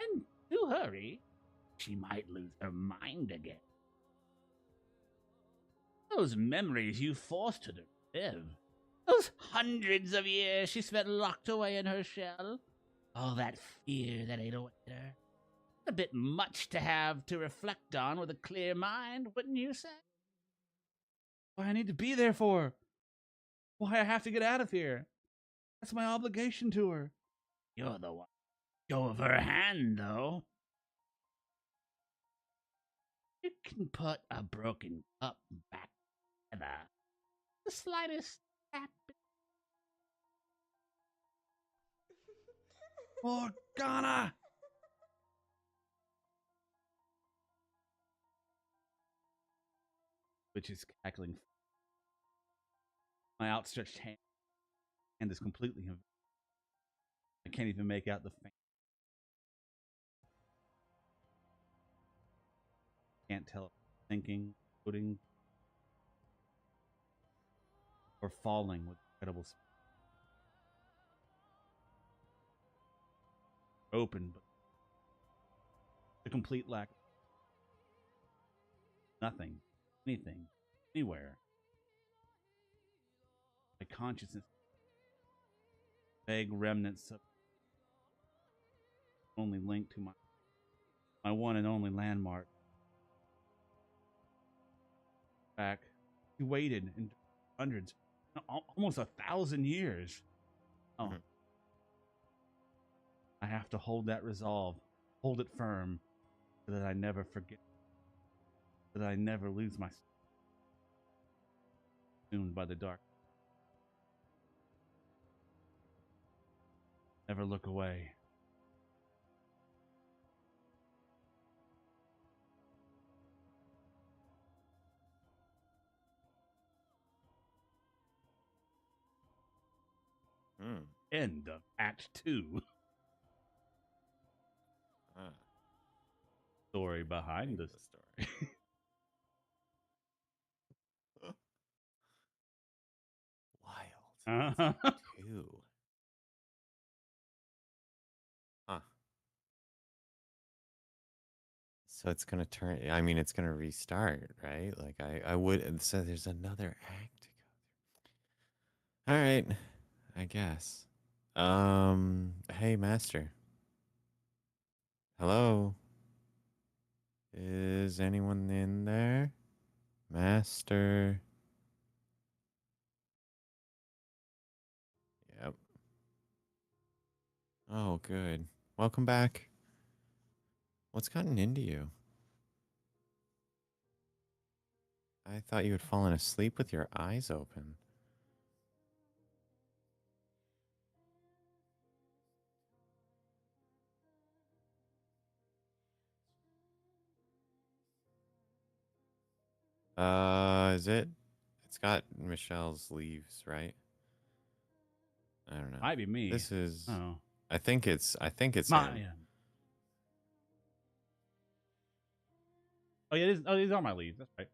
And do hurry. She might lose her mind again. Those memories you forced her to live. Those hundreds of years she spent locked away in her shell. All that fear that ate away at her. A bit much to have to reflect on with a clear mind, wouldn't you say? Why I need to be there for? Why I have to get out of here? That's my obligation to her. You're the one. Go of her hand, though. You can put a broken cup back together. The slightest tap. Morgana! Which is cackling. My outstretched hand is completely invisible. I can't even make out the faint. Can't tell if it's thinking, floating, or falling with incredible speed. Open, but a complete lack of nothing, anything, anywhere. My consciousness, vague remnants of only link to my one and only landmark. Back, he waited in hundreds, almost 1,000 years. Oh, Mhm. I have to hold that resolve, hold it firm, so that I never forget, so that I never lose myself. Consumed by the dark. Never look away. End of Act 2. Story behind the story. Wild. Uh-huh. Two. Huh. So it's gonna turn. I mean, it's gonna restart, right? Like I would. So there's another act to go through. All right, I guess. Hey, Master. Hello. Is anyone in there? Master. Yep. Oh, good. Welcome back. What's gotten into you? I thought you had fallen asleep with your eyes open. Is it? It's got Michelle's leaves, right? I don't know. Might be me. This is. Oh, I think it's my him. yeah. Oh yeah, these are my leaves. That's right.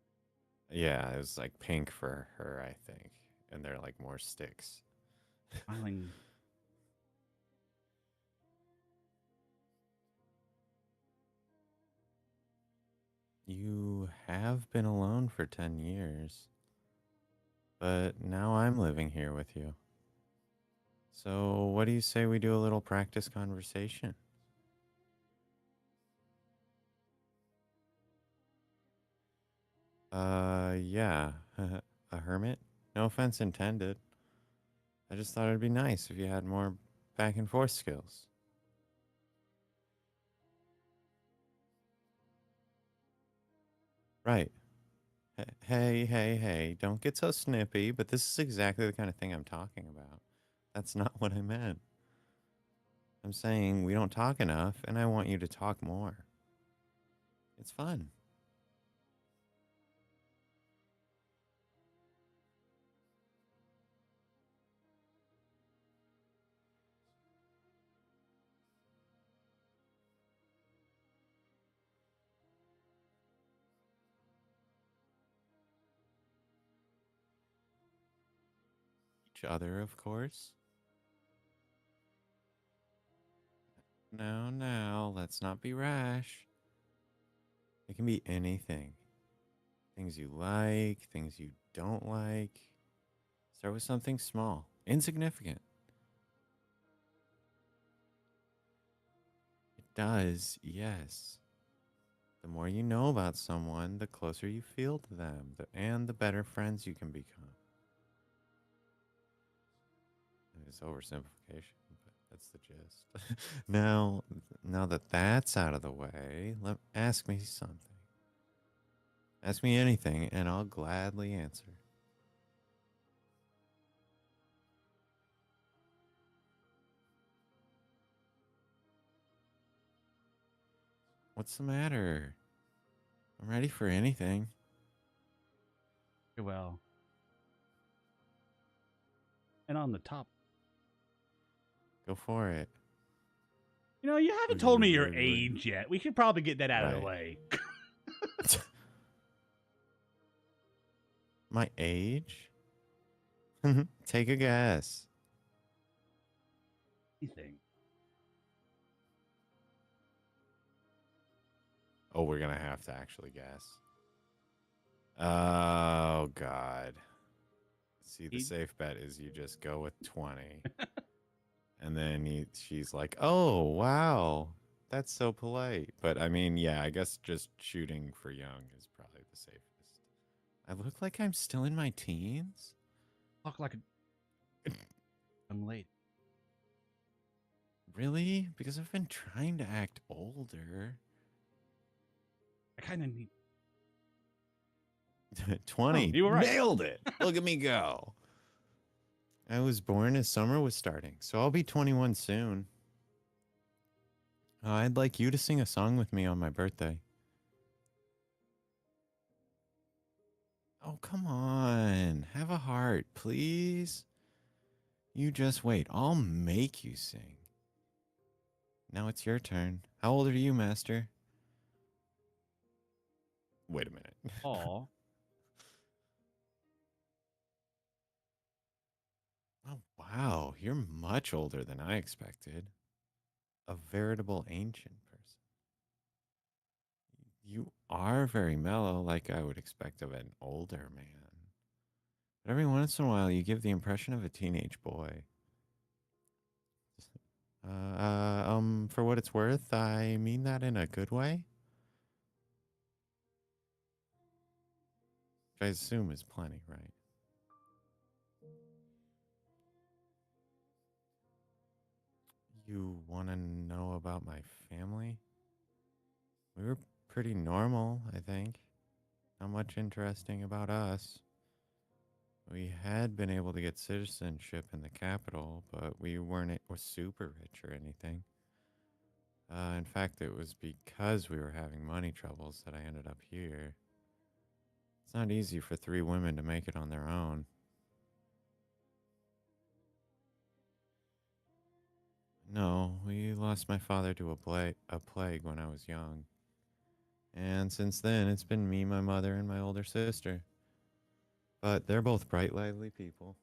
Yeah, it was like pink for her, I think, and they're like more sticks. Smiling. You have been alone for 10 years, but now I'm living here with you. So, what do you say we do a little practice conversation? Yeah. A hermit? No offense intended. I just thought it'd be nice if you had more back and forth skills. Right. Hey, don't get so snippy, but this is exactly the kind of thing I'm talking about. That's not what I meant. I'm saying we don't talk enough, and I want you to talk more. It's fun. Each other, of course. Now, let's not be rash. It can be anything. Things you like, things you don't like. Start with something small, insignificant. It does, yes. The more you know about someone, the closer you feel to them, and the better friends you can become. It's oversimplification, but that's the gist. now that that's out of the way, ask me something. Ask me anything, and I'll gladly answer. What's the matter? I'm ready for anything. Well, and on the top. Go for it. You know, you haven't told me your age yet. We should probably get that out of the Right. way. My age? Take a guess. Anything. Oh, we're going to have to actually guess. Oh, God. See, the safe bet is you just go with 20. And then she's like, oh, wow. That's so polite. But I mean, yeah, I guess just shooting for young is probably the safest. I look like I'm still in my teens? Talk like a young lady. Really? Because I've been trying to act older. I kind of need 20. You were right. Nailed it. Look at me go. I was born as summer was starting, so I'll be 21 soon. I'd like you to sing a song with me on my birthday. Oh, come on. Have a heart, please. You just wait. I'll make you sing. Now it's your turn. How old are you, Master? Wait a minute. Aw. Oh, wow. You're much older than I expected. A veritable ancient person. You are very mellow, like I would expect of an older man. But every once in a while, you give the impression of a teenage boy. For what it's worth, I mean that in a good way. Which I assume is plenty, right? You want to know about my family? We were pretty normal, I think. Not much interesting about us. We had been able to get citizenship in the capital, but we weren't super rich or anything. In fact, it was because we were having money troubles that I ended up here. It's not easy for 3 women to make it on their own. No, we lost my father to a plague when I was young. And since then, it's been me, my mother, and my older sister. But they're both bright, lively people.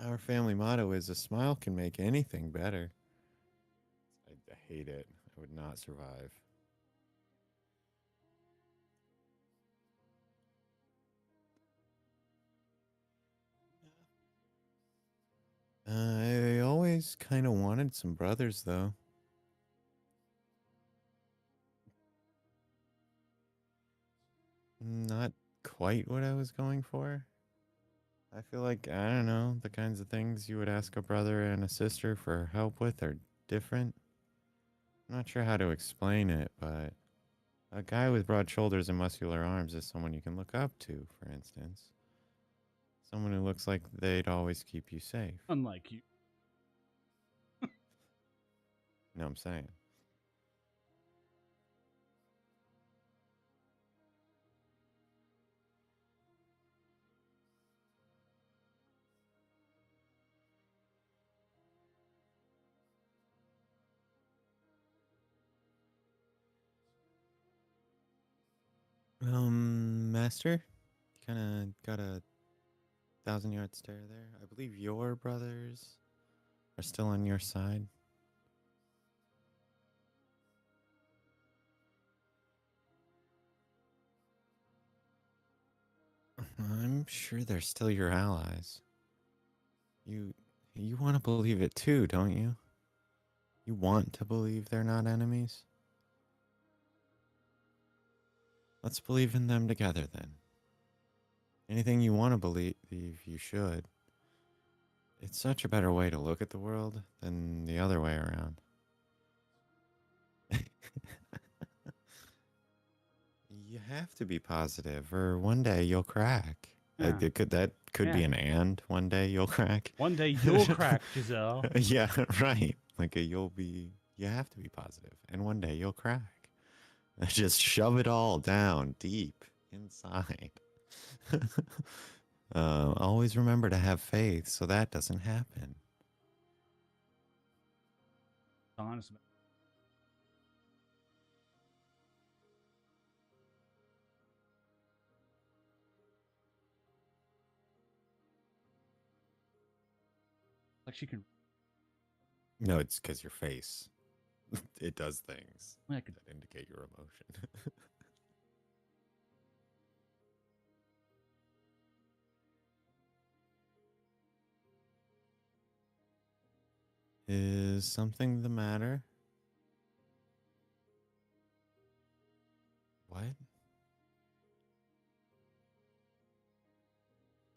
Our family motto is a smile can make anything better. I hate it. I would not survive. I always kind of wanted some brothers, though. Not quite what I was going for. I feel like, I don't know, the kinds of things you would ask a brother and a sister for help with are different. I'm not sure how to explain it, but a guy with broad shoulders and muscular arms is someone you can look up to, for instance. Someone who looks like they'd always keep you safe. Unlike you. You know what I'm saying? Master? Kind of got a 1,000-yard stare there. I believe your brothers are still on your side. I'm sure they're still your allies. You want to believe it too, don't you? You want to believe they're not enemies? Let's believe in them together then. Anything you want to believe, you should. It's such a better way to look at the world than the other way around. You have to be positive, or one day you'll crack. Yeah. That could be an and. One day you'll crack. One day you'll crack, Giselle. Yeah, right. Like you have to be positive, and one day you'll crack. Just shove it all down deep inside. Always remember to have faith so that doesn't happen. Honest. Like she can. No, it's because your face. It does things I that could. indicate your emotion. Is something the matter? What?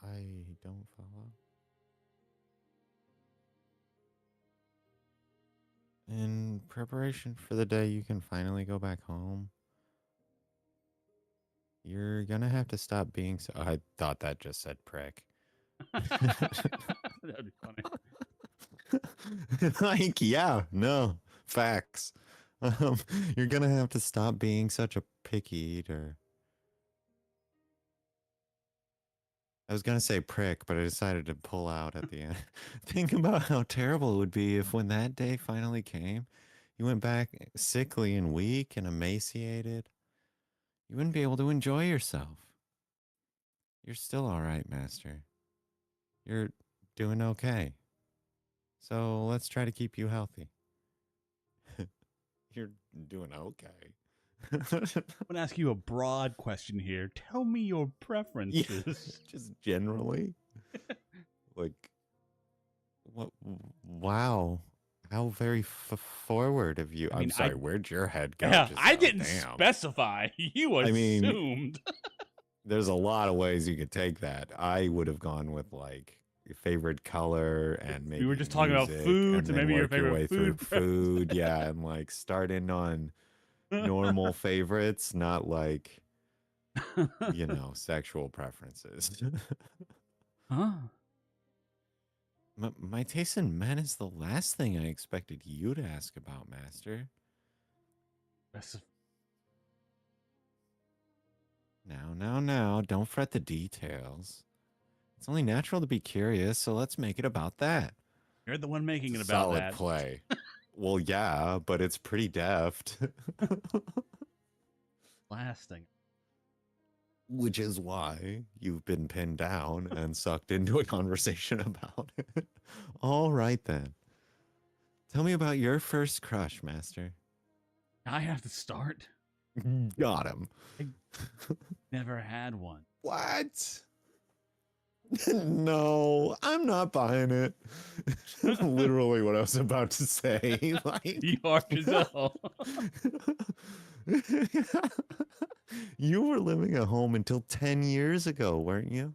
I don't follow. In preparation for the day you can finally go back home, you're gonna have to stop being so. I thought that just said prick. That'd be funny. Like, yeah, no, facts. You're gonna have to stop being such a picky eater. I was gonna say prick, but I decided to pull out at the end. Think about how terrible it would be if, when that day finally came, you went back sickly and weak and emaciated. You wouldn't be able to enjoy yourself. You're still all right, Master. You're doing okay. So let's try to keep you healthy. You're doing okay. I'm gonna ask you a broad question here. Tell me your preferences. Yeah, just generally. Like, what? Wow. How very forward of you. I'm sorry, where'd your head go? Yeah, I Giselle? didn't Damn. specify. You assumed. I mean, there's a lot of ways you could take that. I would have gone with, like, favorite color and maybe We were just talking about music, foods and and then maybe your work your favorite way through food. food. Yeah, and like starting on normal favorites, not like, you know, sexual preferences. Huh? My taste in men is the last thing I expected you to ask about, Master. Now, don't fret the details. It's only natural to be curious, so let's make it about that. You're the one making it It's a about solid that. play. Well, yeah, but it's pretty deft. Last thing. Which is why you've been pinned down and sucked into a conversation about it. All right, then. Tell me about your first crush, Master. I have to start. Got him. I never had one. What? No, I'm not buying it. Literally what I was about to say. Like, You are Giselle. you were living at home until 10 years ago, weren't you?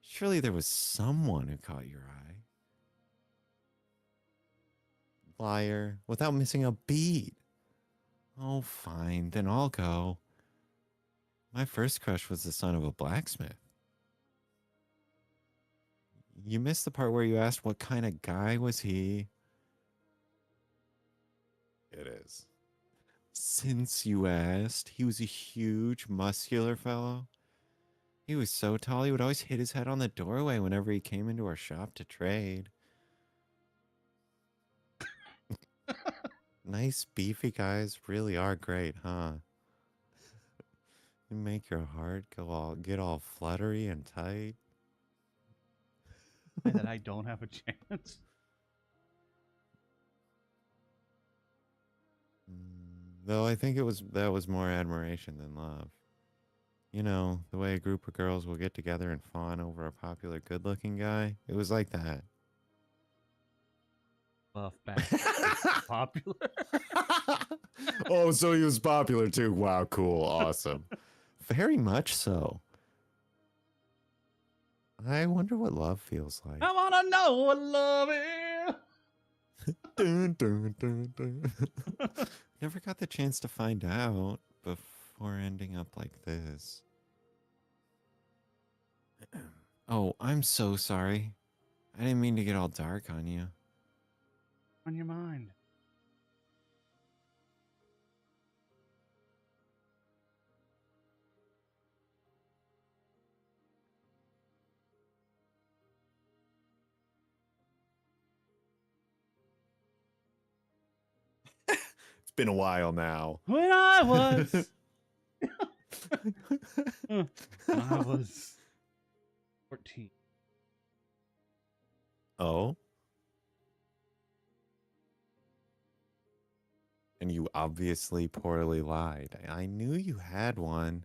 Surely there was someone who caught your eye. Liar, without missing a beat. Oh, fine, then I'll go. My first crush was the son of a blacksmith. You missed the part where you asked what kind of guy was he. It is. Since you asked, he was a huge, muscular fellow. He was so tall he would always hit his head on the doorway whenever he came into our shop to trade. Nice, beefy guys really are great, huh? They make your heart get all fluttery and tight. That I don't have a chance. Though I think that was more admiration than love. You know, the way a group of girls will get together and fawn over a popular good-looking guy. It was like that. Buff back. Popular. Oh, so he was popular too. Wow, cool, awesome. Very much so. I wonder what love feels like. I wanna know what love is. Dun, dun, dun, dun. Never got the chance to find out before ending up like this. Oh, I'm so sorry. I didn't mean to get all dark on you. On your mind. It's been a while now. When I was when I was 14. Oh? And you obviously poorly lied. I knew you had one.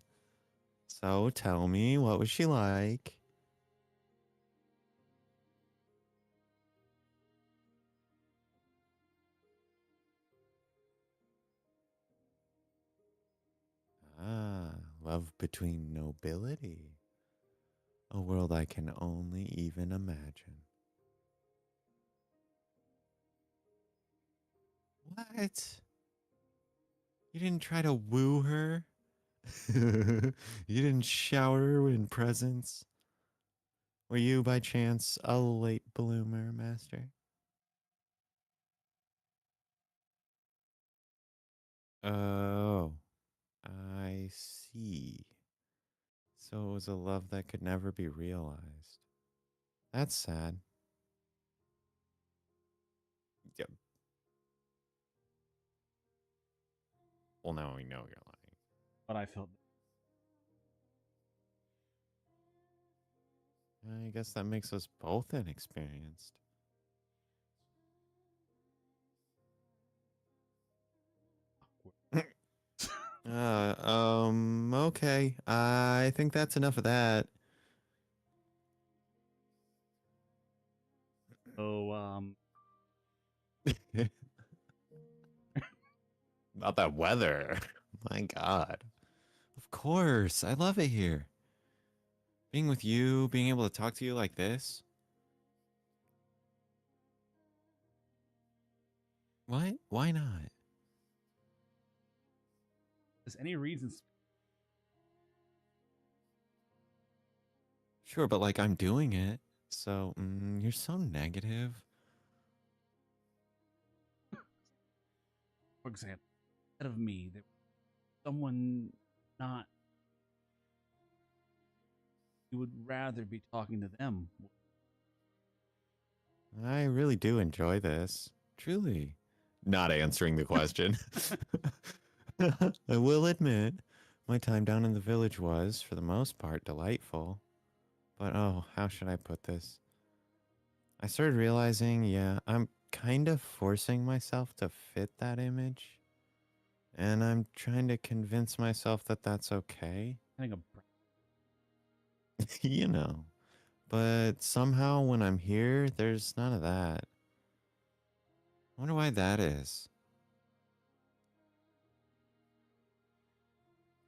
So tell me, what was she like? Ah, love between nobility. A world I can only even imagine. What? You didn't try to woo her? You didn't shower her in presents? Were you, by chance, a late bloomer, Master? Oh, I see. So it was a love that could never be realized. That's sad. Yep. Well, now we know you're lying. But I felt I guess that makes us both inexperienced. Okay. I think that's enough of that. so About that weather. My God. Of course. I love it here. Being with you, being able to talk to you like this. What? Why not? Is any reason? Sure, but like I'm doing it. So you're so negative. For example, instead of me, that someone not you would rather be talking to them. I really do enjoy this. Truly. Not answering the question. I will admit, my time down in the village was, for the most part, delightful. But oh, how should I put this? I started realizing, yeah, I'm kind of forcing myself to fit that image. And I'm trying to convince myself that that's okay. Having a You know. But somehow when I'm here, there's none of that. I wonder why that is.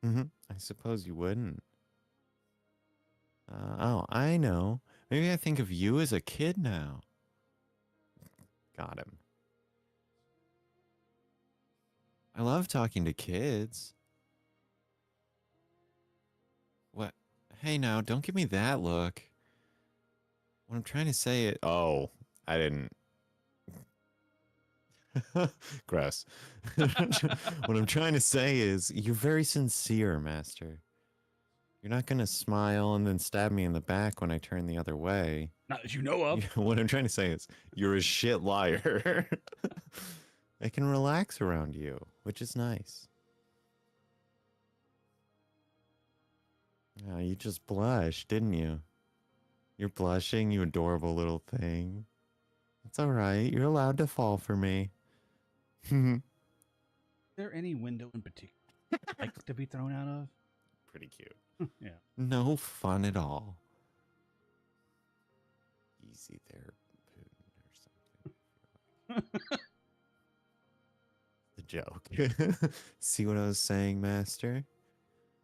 I suppose you wouldn't. Oh, I know. Maybe I think of you as a kid now. Got him. I love talking to kids. What? Hey, now, don't give me that look. What I'm trying to say it. Oh, I didn't. Gross. What I'm trying to say is, you're very sincere, Master. You're not going to smile and then stab me in the back when I turn the other way. not that you know of. What I'm trying to say is, you're a shit liar. I can relax around you, which is nice. Oh, you just blushed, didn't you? You're blushing, you adorable little thing. It's all right. You're allowed to fall for me. Is there any window in particular like to be thrown out of? Pretty cute. Yeah. No fun at all. Easy there, Putin or something. The joke. See what I was saying, Master?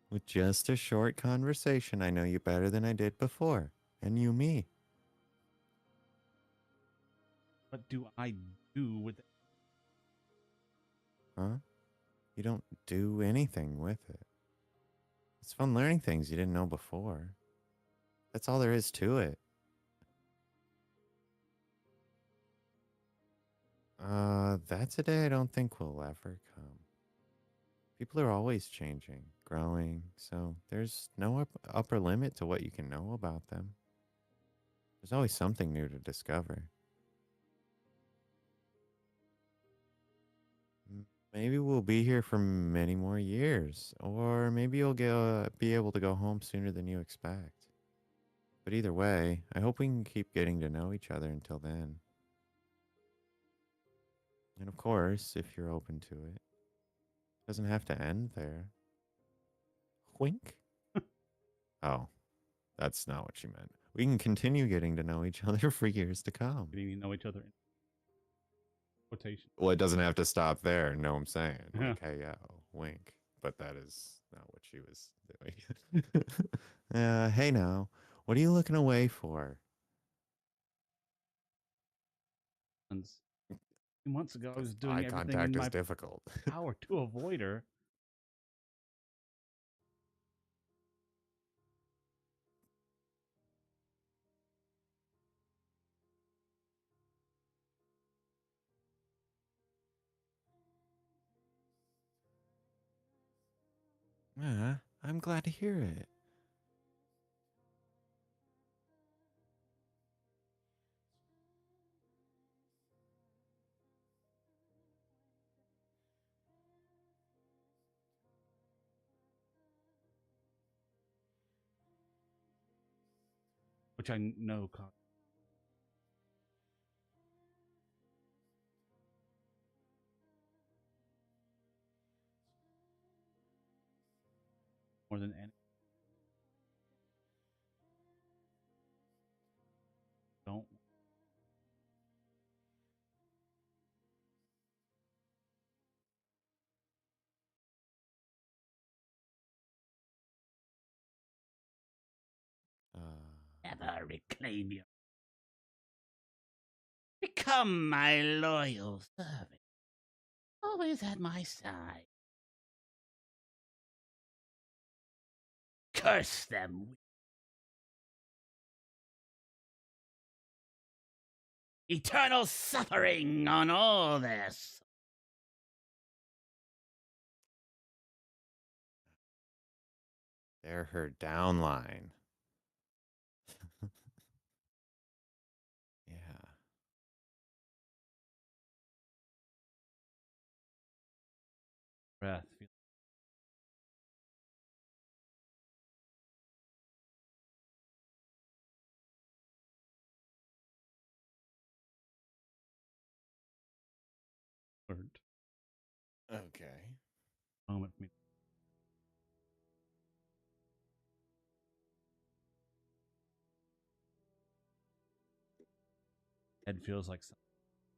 With just a short conversation, I know you better than I did before. And you me. What do I do with it? Huh? You don't do anything with it. It's fun learning things you didn't know before. That's all there is to it. That's a day I don't think will ever come. People are always changing, growing, so there's no upper limit to what you can know about them. There's always something new to discover. Maybe we'll be here for many more years, or maybe you'll be able to go home sooner than you expect. But either way, I hope we can keep getting to know each other until then. And of course, if you're open to it, it doesn't have to end there. Wink? Oh, that's not what she meant. We can continue getting to know each other for years to come. Getting to know each other in quotation. Well, it doesn't have to stop there. Know what I'm saying? Yeah. Like, hey, yo, wink. But that is not what she was doing. Hey, now, what are you looking away for? And a few months ago, I was Eye doing everything in contact is my difficult. power to avoid her. I'm glad to hear it. Which I know caused more than any. Don't. Never reclaim you. Become my loyal servant. Always at my side. Curse them. Eternal suffering on all this. They're her downline. Yeah. Breath. Okay. Moment for me. Head feels like something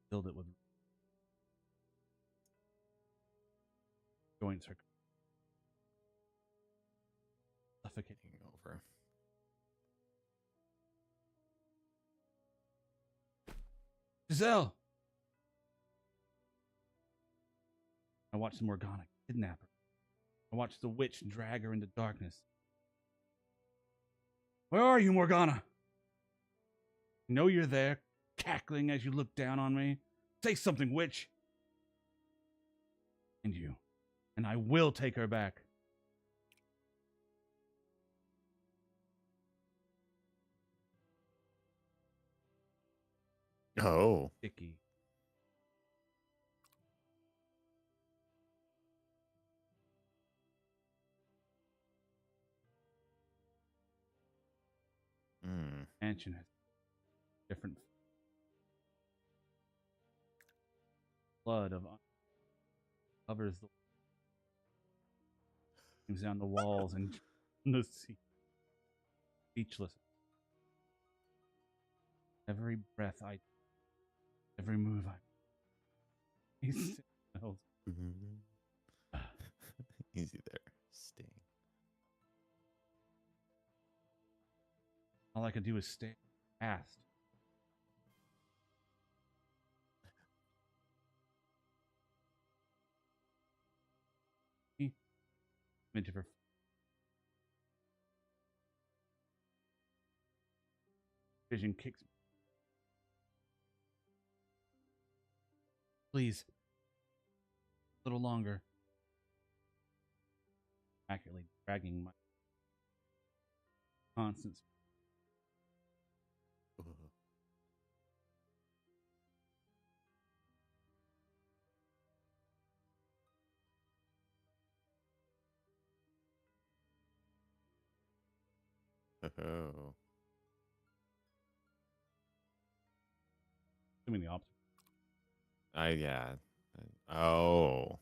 filled it with joints are suffocating. Over. Giselle! I watched the Morgana kidnap her. I watched the witch drag her into darkness. Where are you, Morgana? I know you're there, cackling as you look down on me. Say something, witch. And I will take her back. Oh. Icky. Mansion has different blood of covers the things down the walls and the sea. Speechless. Every breath I, every move I. He smells. Easy there. Sting. All I could do is stay fast. Image of her. Vision kicks me. Please. A little longer. Accurately dragging my constant. Oh. Doing the opposite. Yeah. Oh.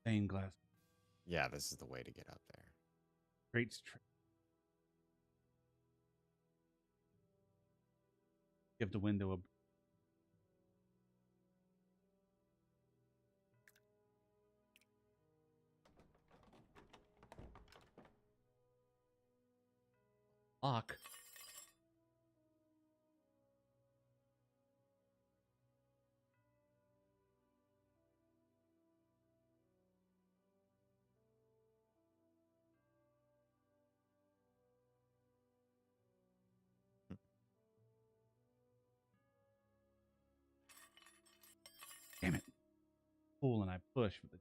Stained glass. Yeah, this is the way to get up there. Great. Give the window a. Lock. Damn it. Pull and I push with the.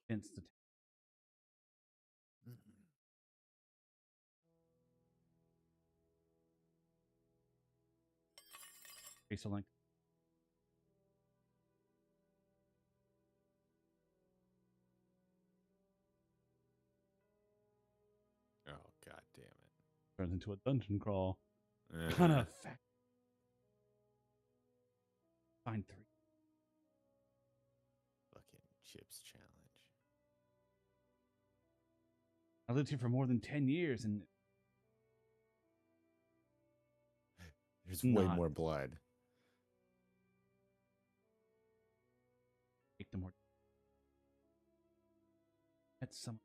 Against the. Trace a length. Oh, god damn it. Turns into a dungeon crawl. Uh, Kind of fact. Find 3. Fucking chips challenge. I lived here for more than 10 years and There's way Not. more blood. take them more. That's some.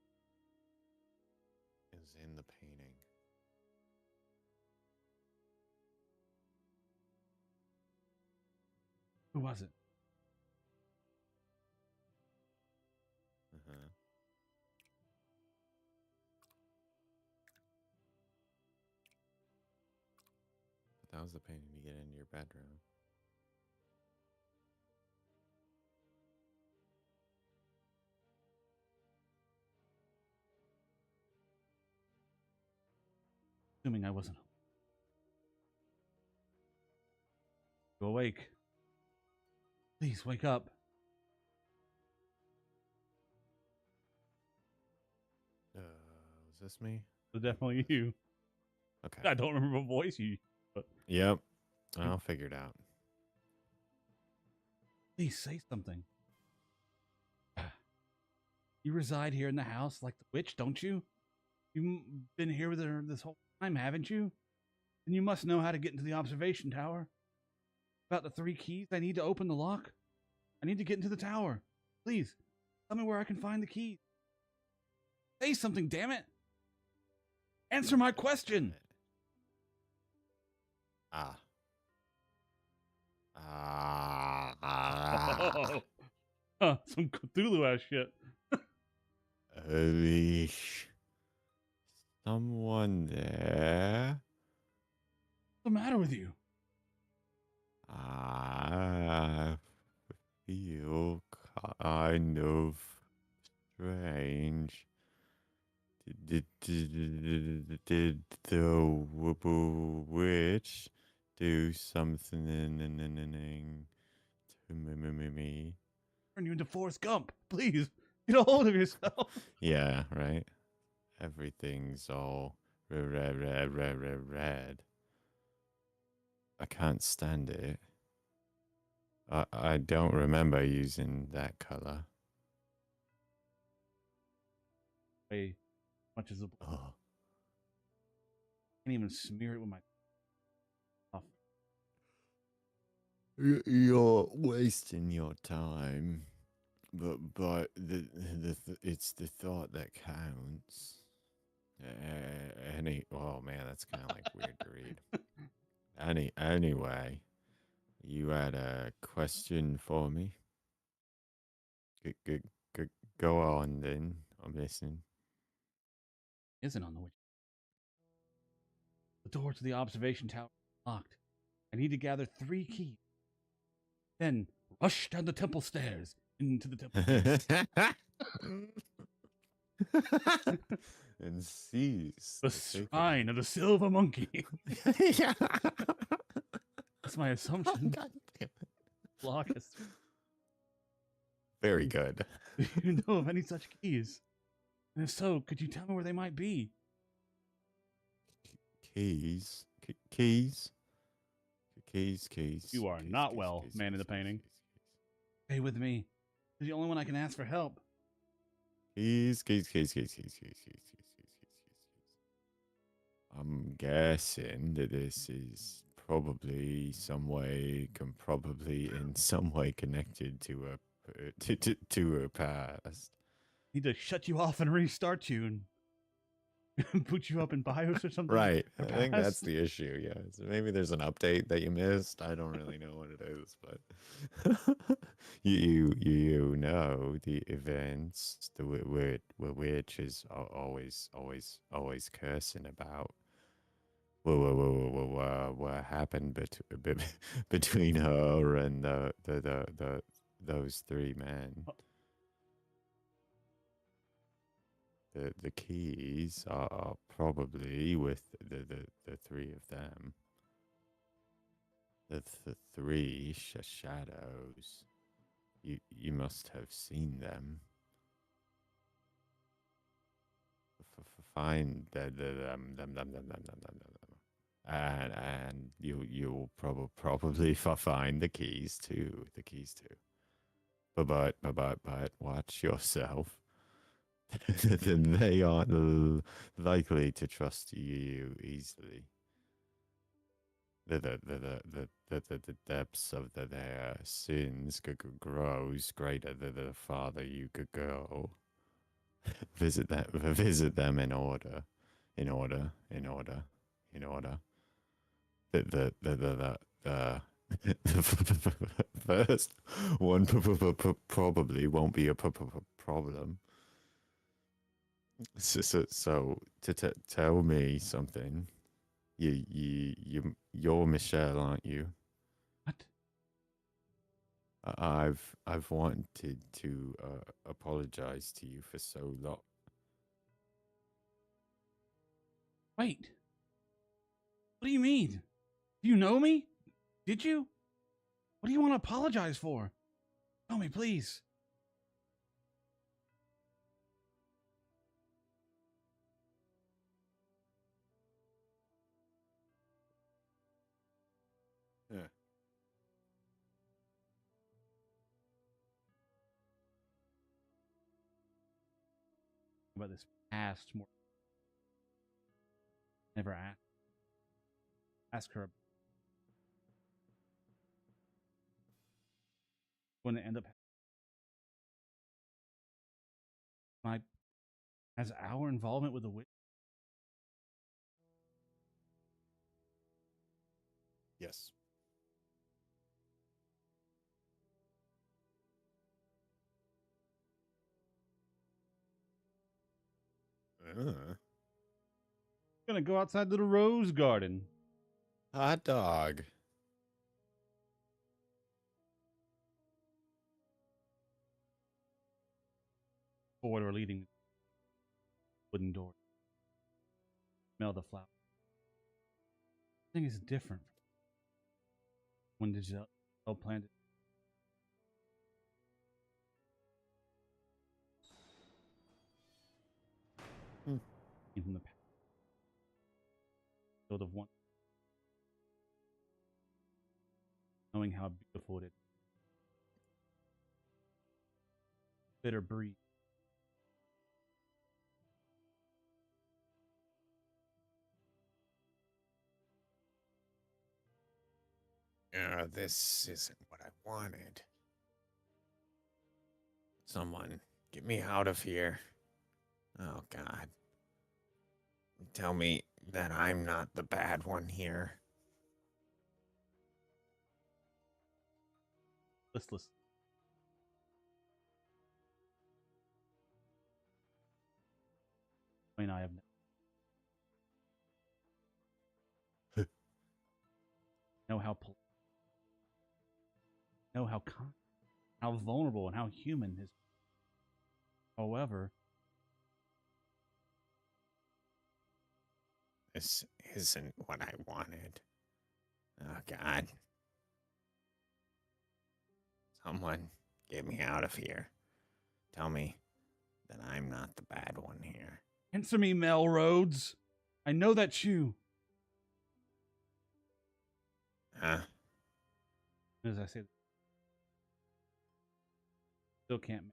was in the painting? Who was it? Uh-huh. That was the painting to get into your bedroom. Assuming I wasn't. You awake? Please wake up. Was this me? It's definitely you. Okay. I don't remember what voice you. But Yep. I'll figure it out. please say something. You reside here in the house like the witch, don't you? You've been here with her this whole time, haven't you? And you must know how to get into the observation tower. About the 3 keys I need to open the lock. I need to get into the tower. Please, tell me where I can find the keys. Say something, damn it! Answer my question! Ah. Some Cthulhu ass shit. Someone there? What's the matter with you? I feel kind of strange. Did the witch do something to me? Turn you into Forrest Gump. Please, get a hold of yourself. Yeah, right. Everything's all red. I can't stand it. I don't remember using that color. Way much as a Oh. can't even smear it with my stuff. You're wasting your time, but it's the thought that counts. Oh man, that's kind of like weird to read. Anyway, you had a question for me. Go on then. I'm listening. Isn't on the witch. The door to the observation tower is locked. I need to gather 3 keys. Then rush down the temple stairs into the temple. And seize The shrine of the silver monkey. Yeah. That's my assumption. God damn it. Lock us. Very good. Do you know of any such keys? And if so, could you tell me where they might be? Keys. You are not well, man in the painting. Stay with me. You're the only one I can ask for help. Keys. I'm guessing that this is probably in some way connected to her past. Need to shut you off and restart you and put you up in BIOS or something. Right. I think that's the issue. Yeah. So maybe there's an update that you missed. I don't really know what it is, but you know the events the witch is always cursing about. What happened between her and those 3 men? The keys are probably with the 3 of them. The 3 shadows. You must have seen them. Find and you'll probably find the keys too. But watch yourself. They aren't likely to trust you easily. The depths of their sins grows greater the farther you could go. Visit them in order. in order, in order, in order. The first one probably won't be a problem. So to tell me something, you're Michelle, aren't you? What? I've wanted to apologize to you for so long. Wait. What do you mean? Do you know me? Did you? What do you want to apologize for? Tell me, please. Yeah. About this past more. Never ask her. When it end up my as our involvement with the witch. Yes. Gonna go outside to the rose garden. Hot dog. Corridor leading wooden door. Smell the flower. Thing is different. When did you plant it? From the past. Field of one. Knowing how beautiful it is. Bitter breeze. This isn't what I wanted. Someone, get me out of here. Oh, God. Tell me that I'm not the bad one here. Listless. I mean, I have know how know how kind, how vulnerable, and how human his. However, This isn't what I wanted. Oh, God. Someone, get me out of here. Tell me that I'm not the bad one here. answer me, Mel Rhodes. I know that's you. Huh? As I say, still can't.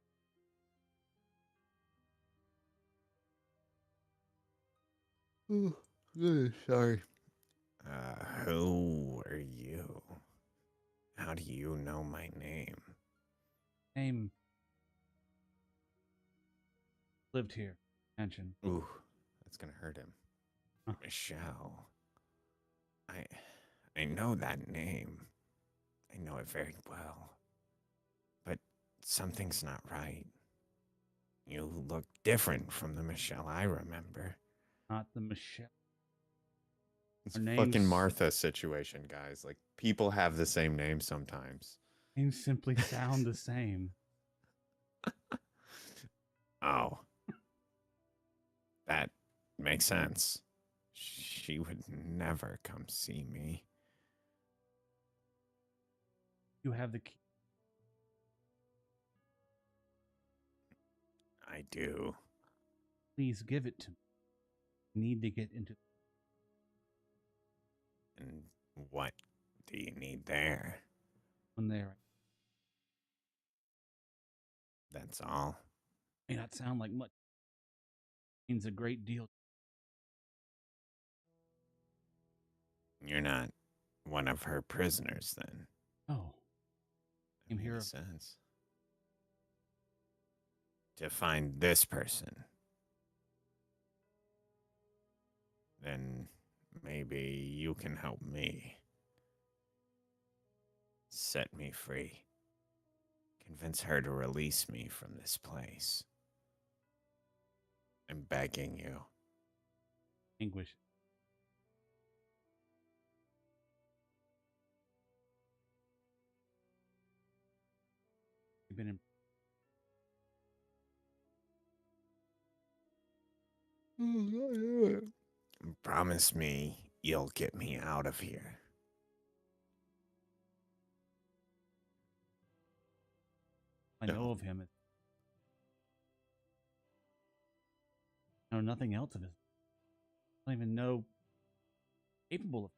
Sorry. Who are you? How do you know my name? Name lived here. Mansion. Ooh, that's gonna hurt him. Huh. Michelle. I know that name. I know it very well. But something's not right. You look different from the Michelle I remember. Not the Michelle. It's Our a names, fucking Martha situation, guys. Like, people have the same name sometimes. names simply sound the same. Oh. That makes sense. She would never come see me. You have the key. I do. Please give it to me. I need to get into. And what do you need there? When there That's all. may not sound like much. It means a great deal. You're not one of her prisoners, then. Oh, came here. Makes sense. To find this person. then maybe you can help me. Set me free. Convince her to release me from this place. I'm begging you. Anguish. You've been in. Promise me you'll get me out of here. I know of him. I know nothing else of his. I don't even know capable of.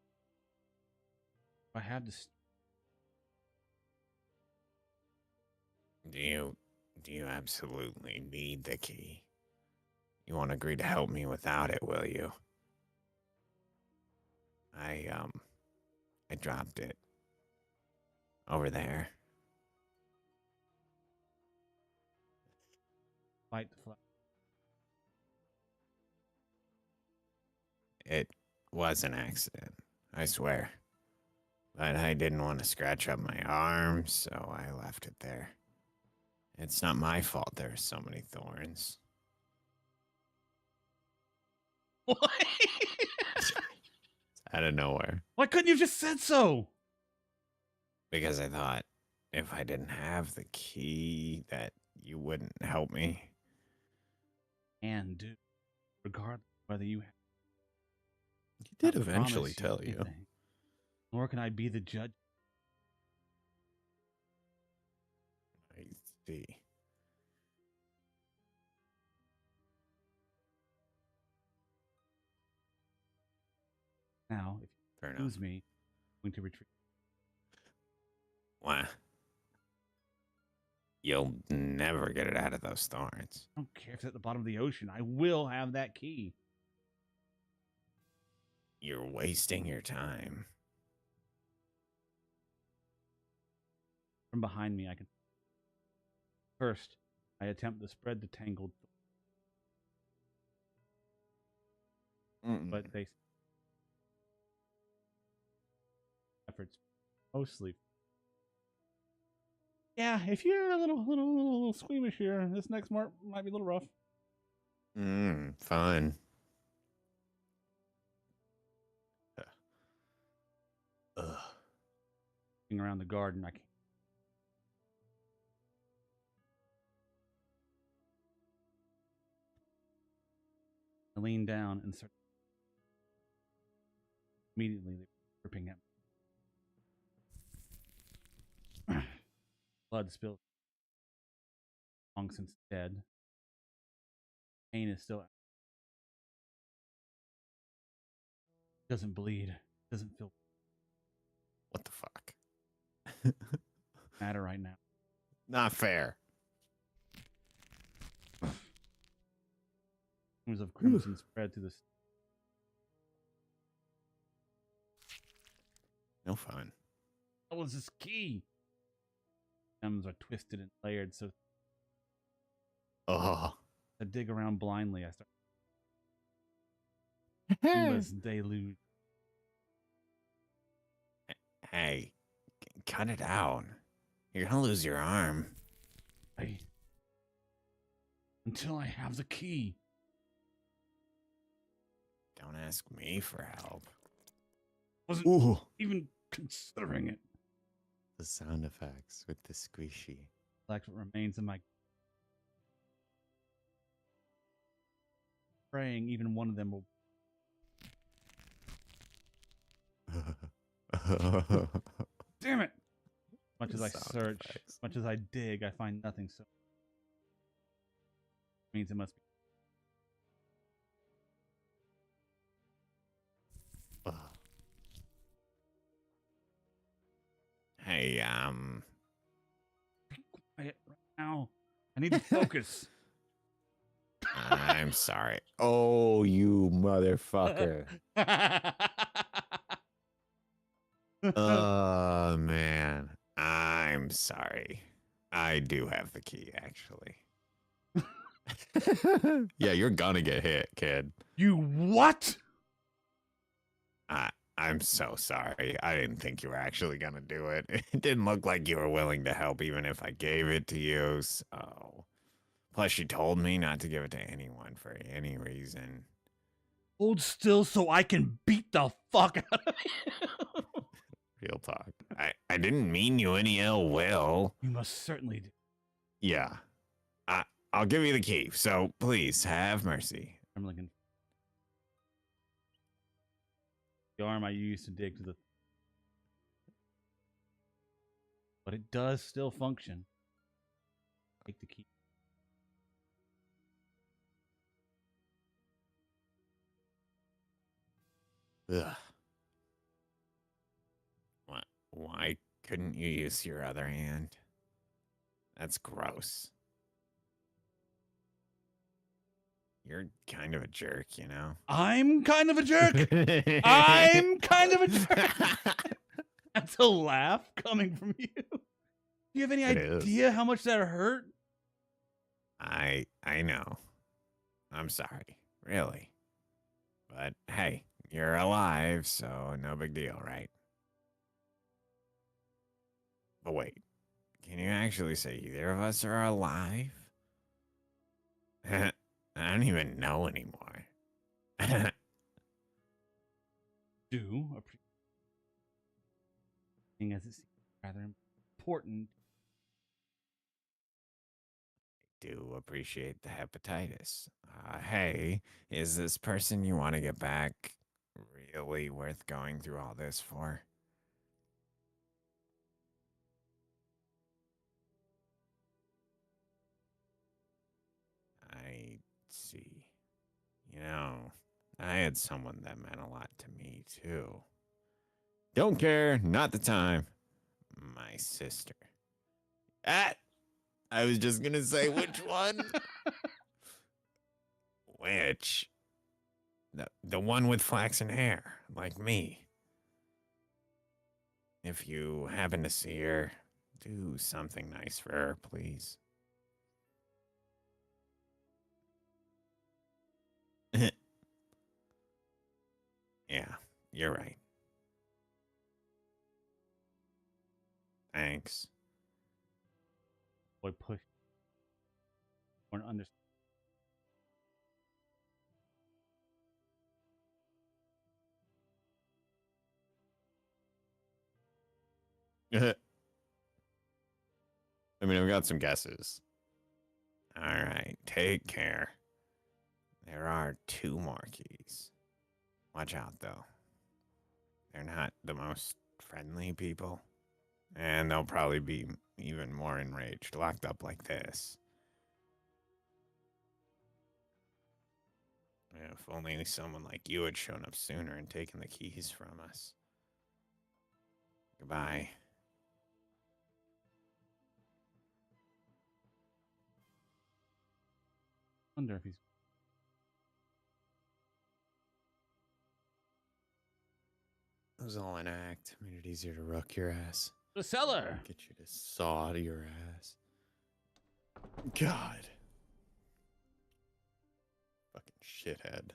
I have this. Do you absolutely need the key? You won't agree to help me without it, will you? I dropped it over there. Fight the flag. It was an accident, I swear. But I didn't want to scratch up my arm, so I left it there. It's not my fault there are so many thorns. What? Out of nowhere. Why couldn't you have just said so? Because I thought if I didn't have the key that you wouldn't help me. And do, regardless of whether you have. He did eventually tell you. Nor can I be the judge. I see. Now, if you lose me, I'm going to retreat. Why? You'll never get it out of those thorns. I don't care if it's at the bottom of the ocean. I will have that key. You're wasting your time. From behind me, I can. First, I attempt to spread the tangled. But they. Efforts mostly. Yeah, if you're a little squeamish here, this next part might be a little rough. Fine. Around the garden, I can't. I lean down and start. Immediately, they were dripping at me. Blood spilled. Long since dead. Pain is still. Doesn't bleed. Doesn't feel. What the fuck? Matter right now. Not fair. Fumes of crimson spread through the. No fun. What was this key? Stems are twisted and layered, so. I dig around blindly. I start. Endless deluge. Hey, cut it out. You're gonna lose your arm. Until I have the key. Don't ask me for help. Wasn't even considering it. The sound effects with the squishy. Like what remains of my. Praying even one of them will. Damn it! Much as I search, much as I dig, I find nothing. So means it must be. Hey, Be quiet right now. I need to focus. I'm sorry. Oh, you motherfucker. Oh, man. I'm sorry. I do have the key, actually. Yeah, you're gonna get hit, kid. You what? I'm so sorry. I didn't think you were actually gonna do it. It didn't look like you were willing to help even if I gave it to you, so. Plus, you told me not to give it to anyone for any reason. Hold still so I can beat the fuck out of you. Real talk. I didn't mean you any ill will. You must certainly do. Yeah. I'll give you the key, so please have mercy. I'm looking. The arm I used to dig to the. But it does still function. Take the key. Ugh. Why couldn't you use your other hand? That's gross. You're kind of a jerk, you know? I'm kind of a jerk. I'm kind of a jerk. That's a laugh coming from you. Do you have any idea how much that hurt? I know. I'm sorry. Really. But hey, you're alive, so no big deal, right? But wait, can you actually say either of us are alive? I don't even know anymore. Do appreciate as it seems rather important. Do appreciate the hepatitis. Hey, is this person you want to get back really worth going through all this for? I see. You know, I had someone that meant a lot to me, too. Don't care, not the time. My sister. Ah! I was just gonna say which one. Which? The one with flaxen hair, like me. If you happen to see her, do something nice for her, please. Yeah, you're right. Thanks. Boy, push. Or understand. I mean, I've got some guesses. All right, take care. There are 2 more keys. Watch out, though. They're not the most friendly people. And they'll probably be even more enraged, locked up like this. If only someone like you had shown up sooner and taken the keys from us. Goodbye. Wonder if he's. It was all an act. Made it easier to ruck your ass. The cellar. Get you to saw to your ass. God. Fucking shithead.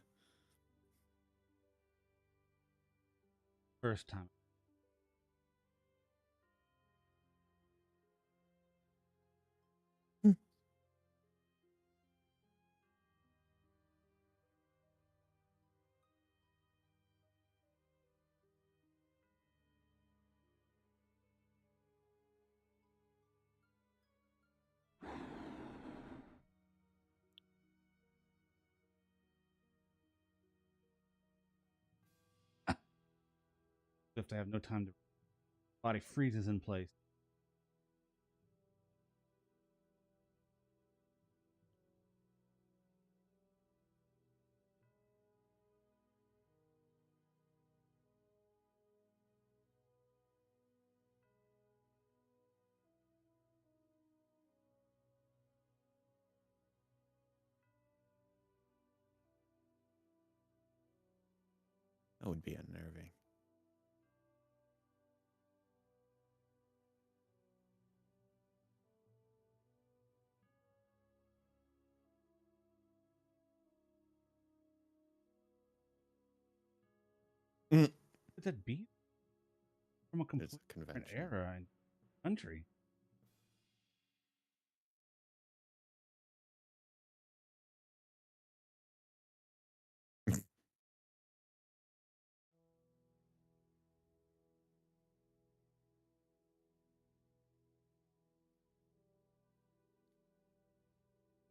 First time. You have to have no time to. Body freezes in place. That would be unnerving. It's a beat from a It's completely a different convention. era and country.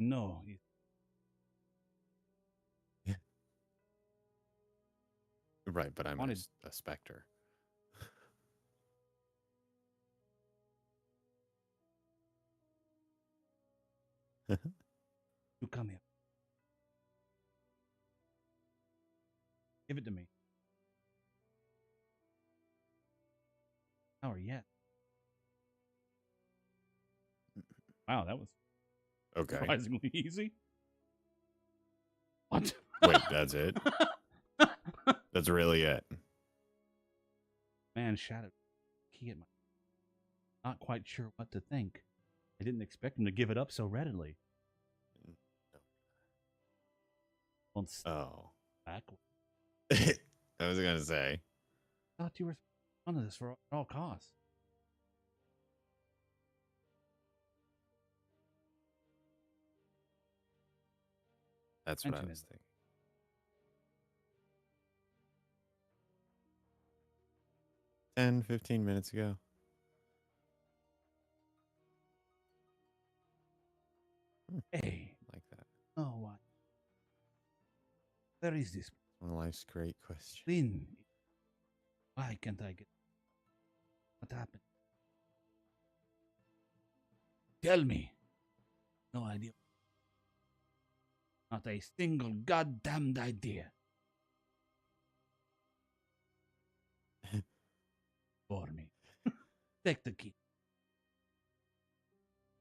No, Yeah. Right, but I'm wanted a specter. to come here. Give it to me. Power yet. Wow, that was Okay. surprisingly easy. What? Wait, that's it? That's really it. Man, Shadow key at my. Not quite sure what to think. I didn't expect him to give it up so readily. On Oh. backwards. I was gonna say. I thought you were on this for all costs. That's what I Mention was it. thinking. 10, 15 minutes ago. Hey, Like that. oh what? Where is this One of life's great questions. Lynn? Why can't I get? What happened? Tell me. No idea. Not a single goddamned idea. For me. Take the key.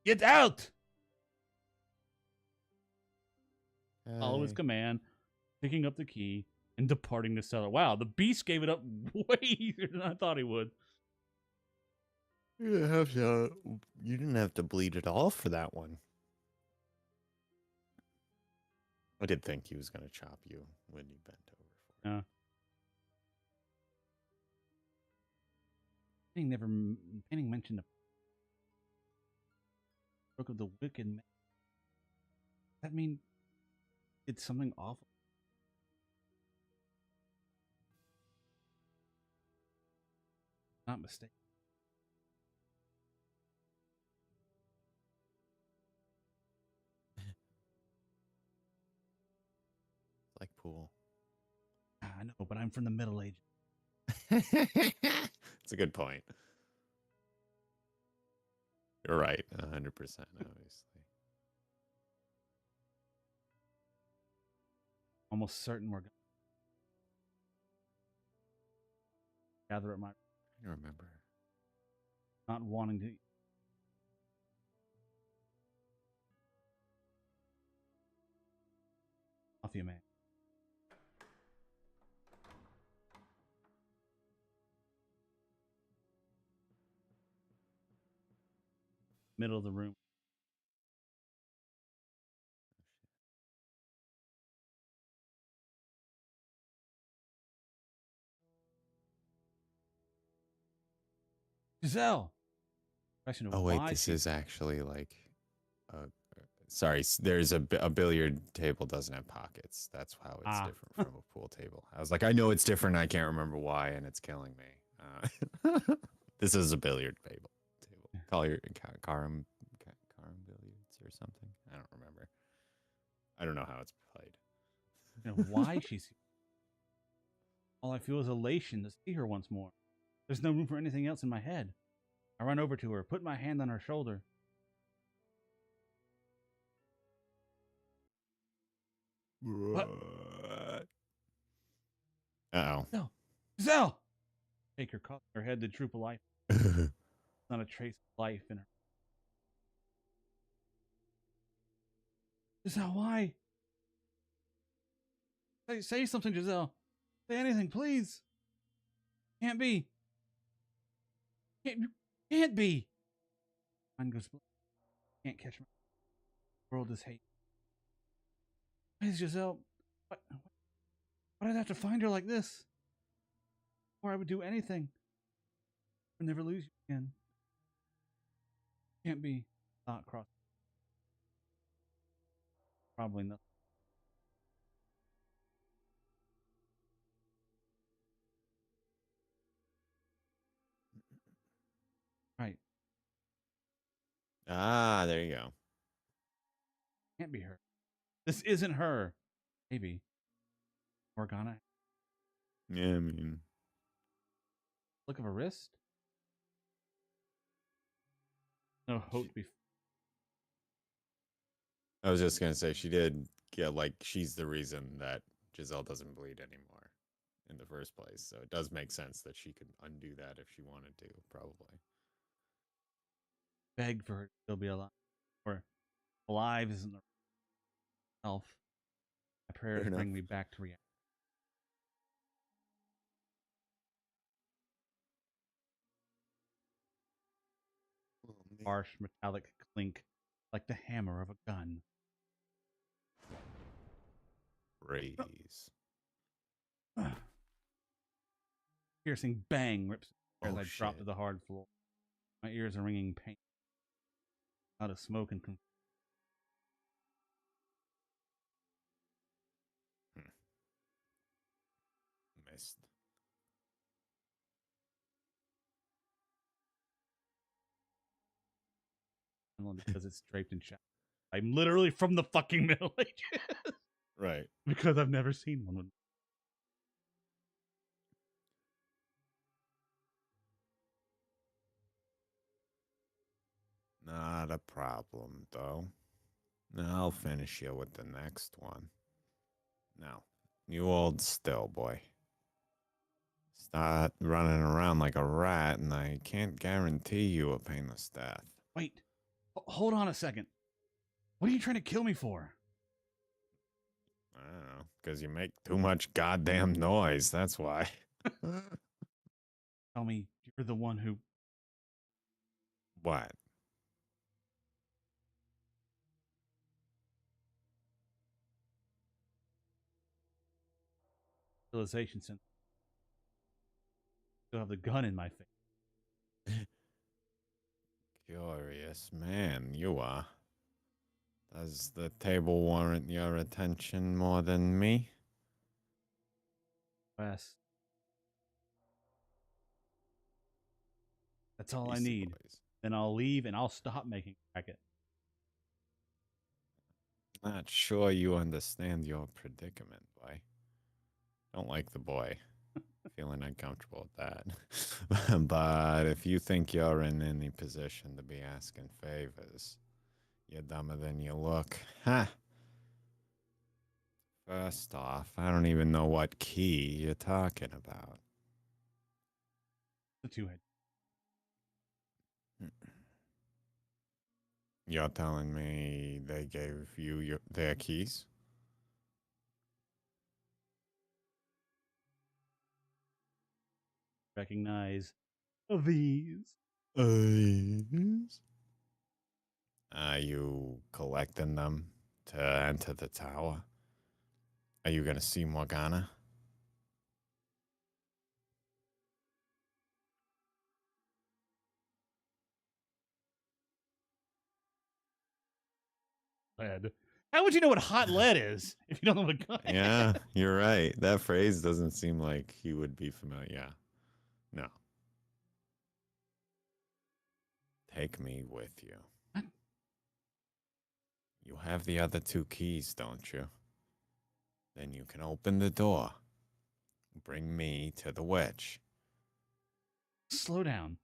Get out! Follow his command, picking up the key and departing the cellar. Wow, the beast gave it up way easier than I thought he would. You didn't have to bleed at all for that one. I did think he was going to chop you when you bent over for it. Painting mentioned the book of the wicked man. Does that mean it's something awful? Not mistaken. It's like pool. I know, but I'm from the Middle Ages. It's a good point. You're right, 100%, obviously. Almost certain we're going to gather at my. I don't remember. Not wanting to. Off you, man. Middle of the room. Giselle. Question of Oh wait, why this she. is actually like, sorry. There's a billiard table doesn't have pockets. That's how it's different from a pool table. I was like, I know it's different. I can't remember why, and it's killing me. This is a billiard table. Call your Karam billiards or something. I don't remember. I don't know how it's played. You know, why she's here. All I feel is elation to see her once more. There's no room for anything else in my head. I run over to her, put my hand on her shoulder. What? Uh-oh. No. Giselle! Take her head to droop a life. Not a trace of life in her. Giselle, why? Say something, Giselle. Say anything, please. Can't be. Can't be. Mine goes black. Can't catch my world is hate. Why is Giselle? Why did I have to find her like this? or I would do anything. I'd never lose you again. Can't be. Not cross. Probably not. Right. Ah, there you go. Can't be her. This isn't her. Maybe. Morgana. Yeah, I mean, Look of a wrist. No hope to be. I was just gonna say she did get like she's the reason that Giselle doesn't bleed anymore in the first place. So it does make sense that she could undo that if she wanted to, probably. Beg for her to still be alive. Or alive isn't the self. My prayers Fair enough. bring me back to reality. Harsh metallic clink like the hammer of a gun. Raise. Piercing bang rips as Oh I drop to shit. the hard floor. My ears are ringing pain. Out of smoke and Missed. because it's draped in shadow. I'm literally from the fucking Middle Ages. Right. Because I've never seen one with. Not a problem, though. I'll finish you with the next one. Now, you hold still, boy. Start running around like a rat, and I can't guarantee you a painless death. Wait, hold on a second. What are you trying to kill me for? I don't know, because you make too much goddamn noise. That's why. Tell me you're the one who. What? Civilization since still have the gun in my face. Curious man, you are. Does the table warrant your attention more than me? Wes. That's all I Beastie need. Boys. Then I'll leave and I'll stop making a racket. Not sure you understand your predicament, boy. Don't like the boy. Feeling uncomfortable with that. But if you think you're in any position to be asking favors, you're dumber than you look. Ha! First off, I don't even know what key you're talking about. The two head. You're telling me they gave you their keys? Recognize these. Are you collecting them to enter the tower? Are you gonna see Morgana? Lead. How would you know what hot lead is if you don't know what a gun is? Yeah, you're right. That phrase doesn't seem like he would be familiar. Yeah. No. Take me with you. What? You have the other two keys, don't you? Then you can open the door. Bring me to the witch. Slow down.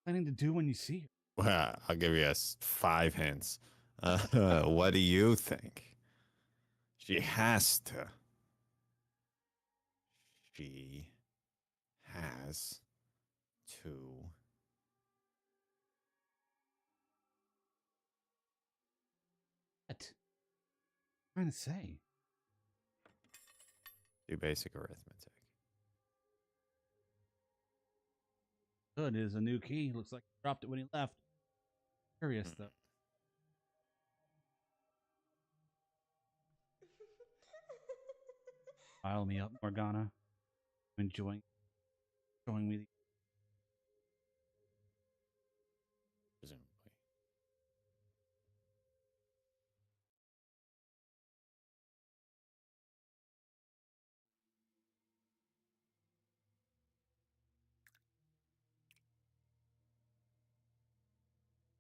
Planning to do when you see her. Well, I'll give you 5 hints. What do you think? She has to. She has to. What? What am I trying to say? Do basic arithmetic. Good is a new key. Looks like he dropped it when he left. Curious though. File me up, Morgana. I'm enjoying. showing me the Presumably.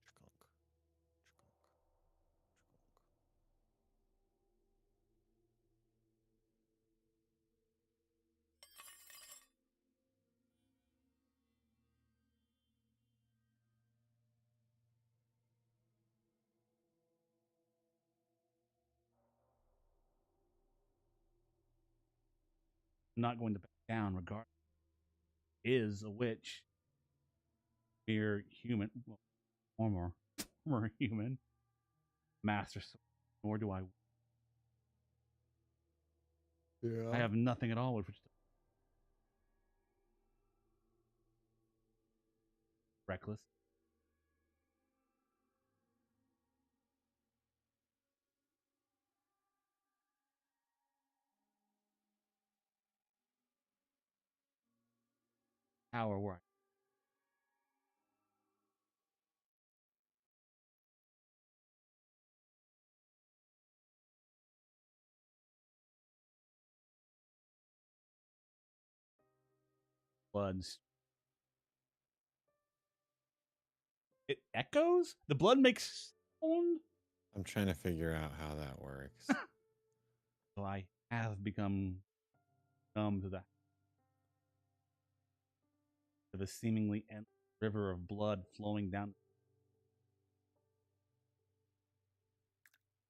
Chkunk, chkunk, chkunk. I'm not going to back down regardless. Is a witch. Mere human, well, former human, master sword, nor do I. Yeah. I have nothing at all with which to. Reckless. Power where I bloods. It echoes? The blood makes sound? I'm trying to figure out how that works. So I have become numb to the seemingly endless river of blood flowing down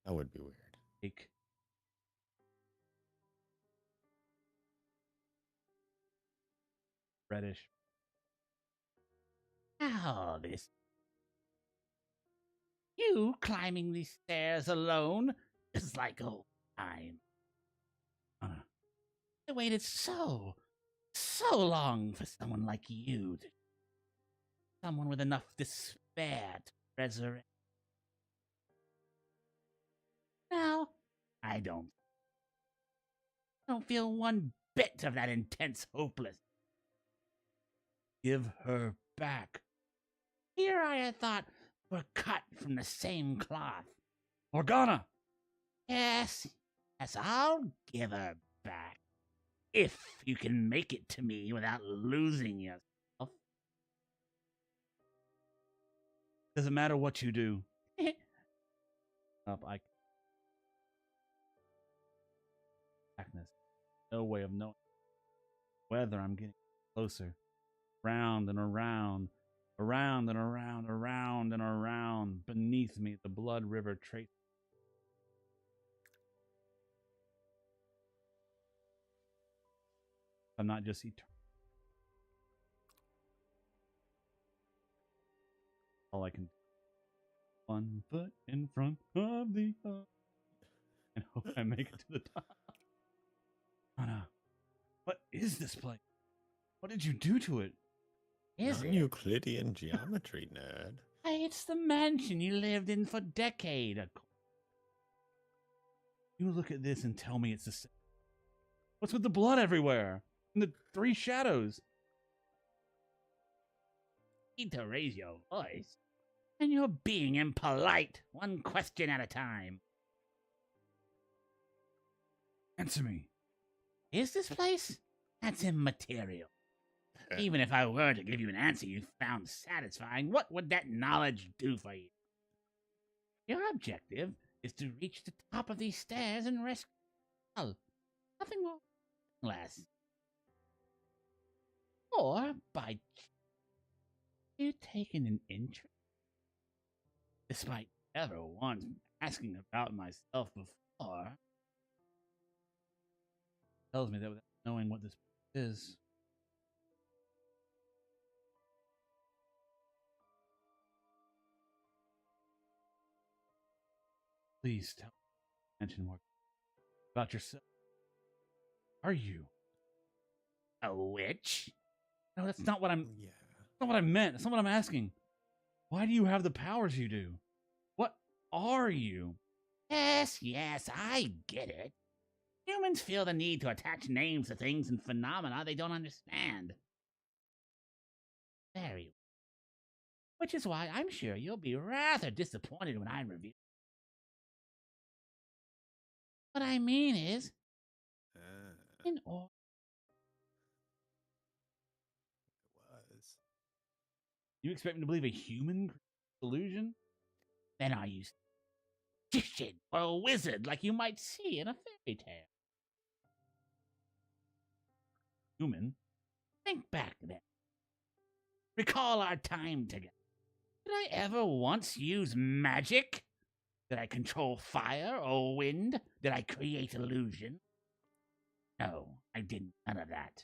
That would be weird. the lake. Reddish. Now this. You climbing these stairs alone is like old time. I waited so long for someone like you to. Someone with enough despair to resurrect. Now, I don't feel one bit of that intense hopeless. Give her back. Here I had thought we're cut from the same cloth. Morgana! Yes, I'll give her back. If you can make it to me without losing yourself. Doesn't matter what you do. Up, I. Darkness. No way of knowing whether I'm getting closer. Round and around. Around and around, around and around. Beneath me, the blood river traces. I'm not just eternal. All I can do. One foot in front of the other. And hope I make it to the top. Anna, what is this place? What did you do to it? Is it? Non-Euclidean geometry, nerd. It's the mansion you lived in for decades. You look at this and tell me it's the same. What's with the blood everywhere? And the three shadows? Need to raise your voice. And you're being impolite. One question at a time. Answer me. Is this place? That's immaterial. Even if I were to give you an answer you found satisfying, what would that knowledge do for you? Your objective is to reach the top of these stairs and rescue. Well, nothing more, less. Or by you taking an interest, despite never once asking about myself before. Tells me that without knowing what this is. Please tell me. Mention more about yourself. Are you? A witch? No, that's not what I'm. Yeah. That's not what I meant. That's not what I'm asking. Why do you have the powers you do? What are you? Yes, I get it. Humans feel the need to attach names to things and phenomena they don't understand. very well. Which is why I'm sure you'll be rather disappointed when I review. What I mean is, in order was. You expect me to believe a human illusion? then are you magician or a wizard like you might see in a fairy tale? Human? Think back then. Recall our time together. Did I ever once use magic? Did I control fire or wind? Did I create illusion? No, I didn't. None of that.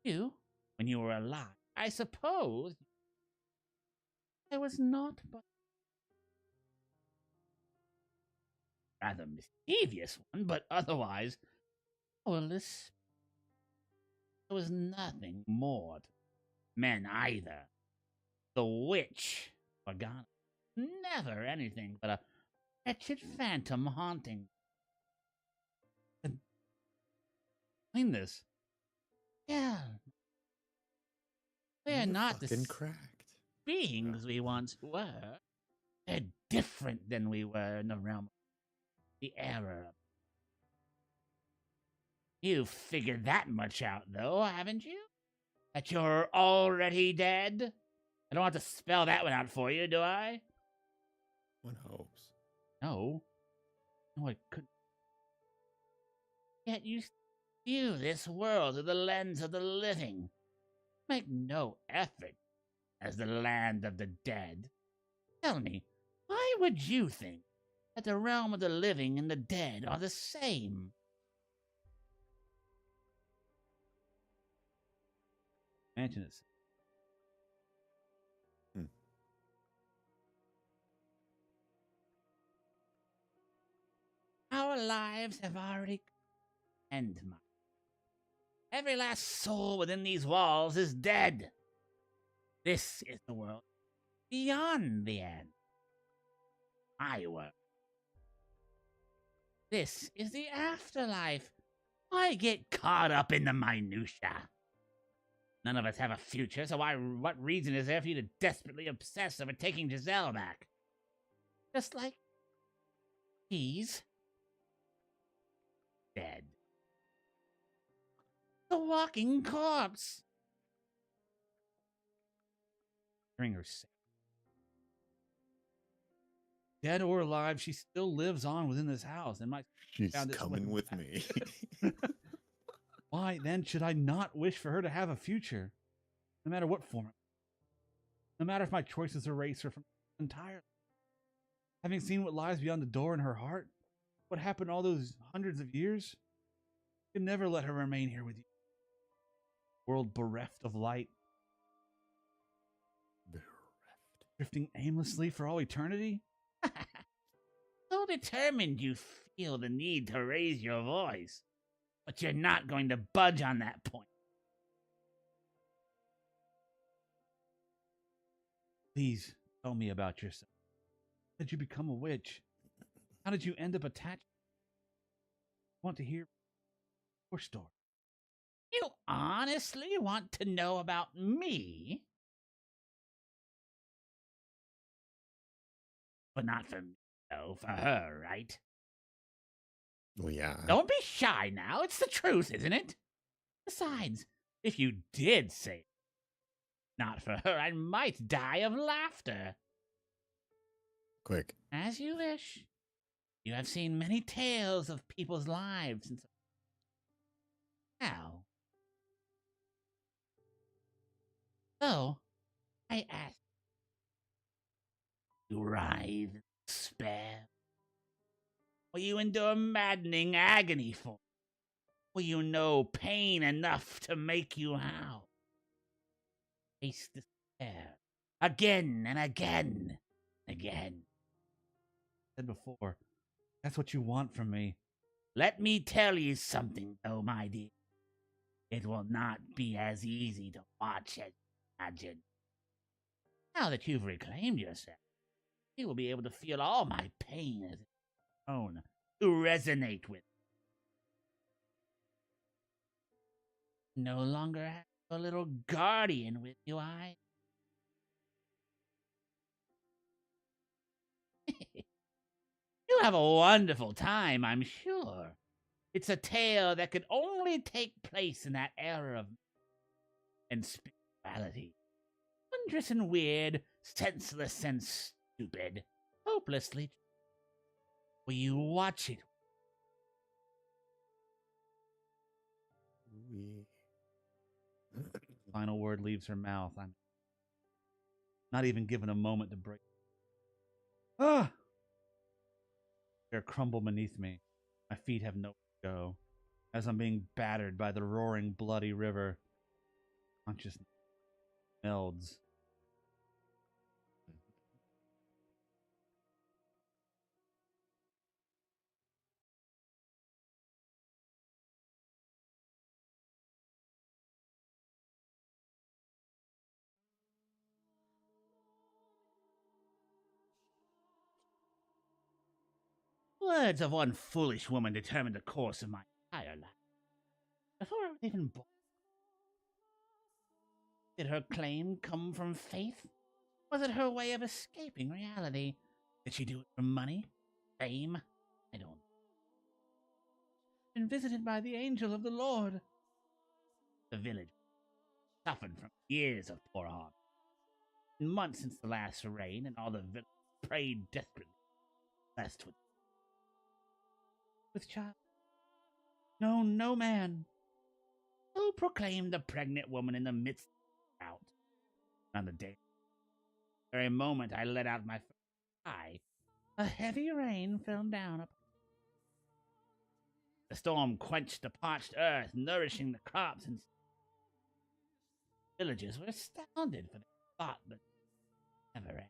You, when you were alive, I suppose I was not but rather mischievous one, but otherwise powerless. There was nothing more to men either. The witch, Morgana, never anything but a wretched phantom haunting. Explain this. Yeah. We're You're not the fucking cracked. beings we once were. They're different than we were in the realm of the error. You've figured that much out, though, haven't you? That you're already dead? I don't have to spell that one out for you, do I? One hopes. No. No, I couldn't. Yet you view this world through the lens of the living. Make no effort as the land of the dead. Tell me, why would you think that the realm of the living and the dead are the same? Imagine it. Our lives have already ended. Every last soul within these walls is dead. This is the world beyond the end. My world. This is the afterlife. Why get caught up in the minutia? None of us have a future, so what reason is there for you to desperately obsess over taking Giselle back? Just like he's dead. The walking corpse. Hearing her say, dead or alive, she still lives on within this house. And She's found its coming way with back. me. Why then should I not wish for her to have a future, no matter what form? No matter if my choices erase her from entirely. Having seen what lies beyond the door in her heart, what happened all those hundreds of years, you can never let her remain here with you. World bereft of light, drifting aimlessly for all eternity. So determined you feel the need to raise your voice, but you're not going to budge on that point. Please tell me about yourself. How did you become a witch? How did you end up attached? I want to hear your story. You honestly want to know about me? But not for me, though, for her, right? Well, yeah. Don't be shy now. It's the truth, isn't it? Besides, if you did say it, not for her, I might die of laughter. Quick. As you wish. You have seen many tales of people's lives and so. Now, so I ask you, writhe in despair? Will you endure maddening agony for? Will you know pain enough to make you howl? Face despair again and again and again. I said before, that's what you want from me. Let me tell you something, though, my dear. It will not be as easy to watch as you imagine. Now that you've reclaimed yourself, you will be able to feel all my pain as its own, to resonate with. No longer have a little guardian with you, You'll have a wonderful time, I'm sure. It's a tale that could only take place in that era of and spirituality. Wondrous and weird, senseless and stupid, hopelessly. Will you watch it? Final word leaves her mouth. I'm not even given a moment to break. Ah! Air crumble beneath me. My feet have nowhere to go. As I'm being battered by the roaring, bloody river, consciousness melds. Words of one foolish woman determined the course of my entire life. Before I was even born. Did her claim come from faith? Was it her way of escaping reality? Did she do it for money? Fame? I don't know. Been visited by the angel of the Lord. The village suffered from years of poor harvest. Months since the last rain, and all the village prayed desperately, blessed with child. No, no man. So proclaimed the pregnant woman in the midst of the drought. On the day, very moment I let out my first cry, a heavy rain fell down. The storm quenched the parched earth, nourishing the crops, and villagers were astounded, for they thought that it never ended.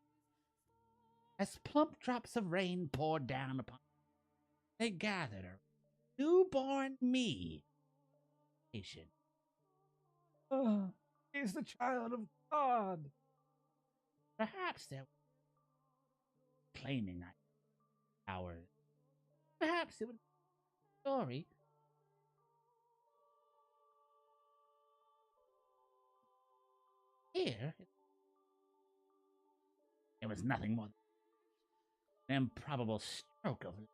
As plump drops of rain poured down upon them, they gathered around newborn me. Patient. Oh, he's the child of God. Perhaps they were claiming ours. Perhaps it was a story. Here, it was nothing more than an improbable stroke of luck,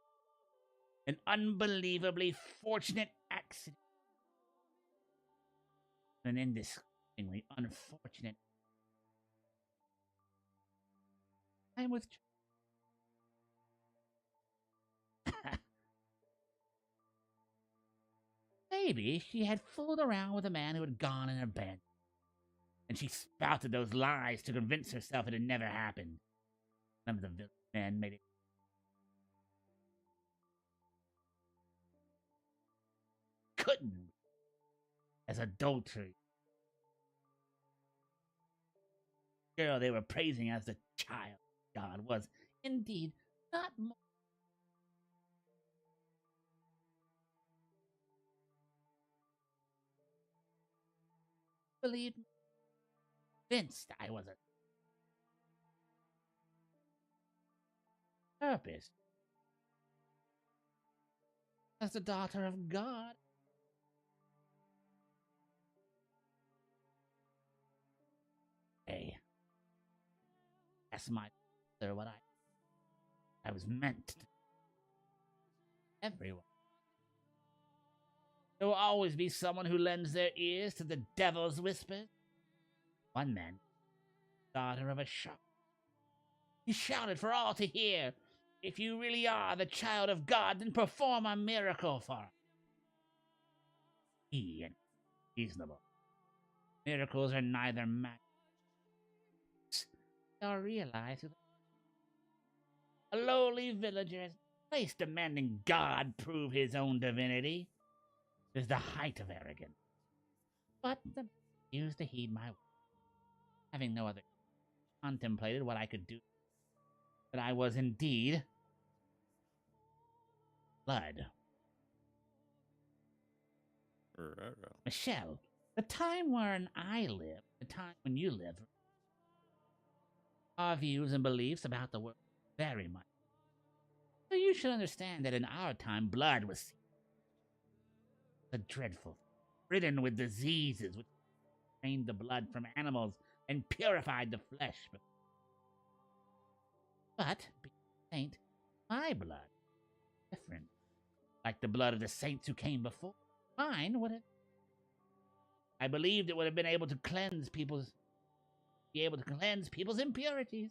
an unbelievably fortunate accident, an indescribably unfortunate. I was. Maybe she had fooled around with a man who had gone and abandoned, and she spouted those lies to convince herself it had never happened. None of the village men made it. Couldn't as adultery. The girl they were praising as the child of God was indeed not more. Believed me, convinced I was a purpose as the daughter of God. Hey, that's my father, what I was meant to. Everyone. There will always be someone who lends their ears to the devil's whispers. One man, daughter of a shop. He shouted for all to hear, "If you really are the child of God, then perform a miracle for us." He and reasonable. Miracles are neither magic nor realized. A lowly villager has place demanding God prove his own divinity. It is the height of arrogance. But the man refused to heed my word. Having no other contemplated what I could do, that I was indeed blood. Michel, the time when I live, the time when you live, our views and beliefs about the world vary much. So you should understand that in our time, blood was a dreadful, ridden with diseases, which drained the blood from animals and purified the flesh. But, being a saint, my blood is different. Like the blood of the saints who came before, mine would have. I believed it would have been able to be able to cleanse people's impurities.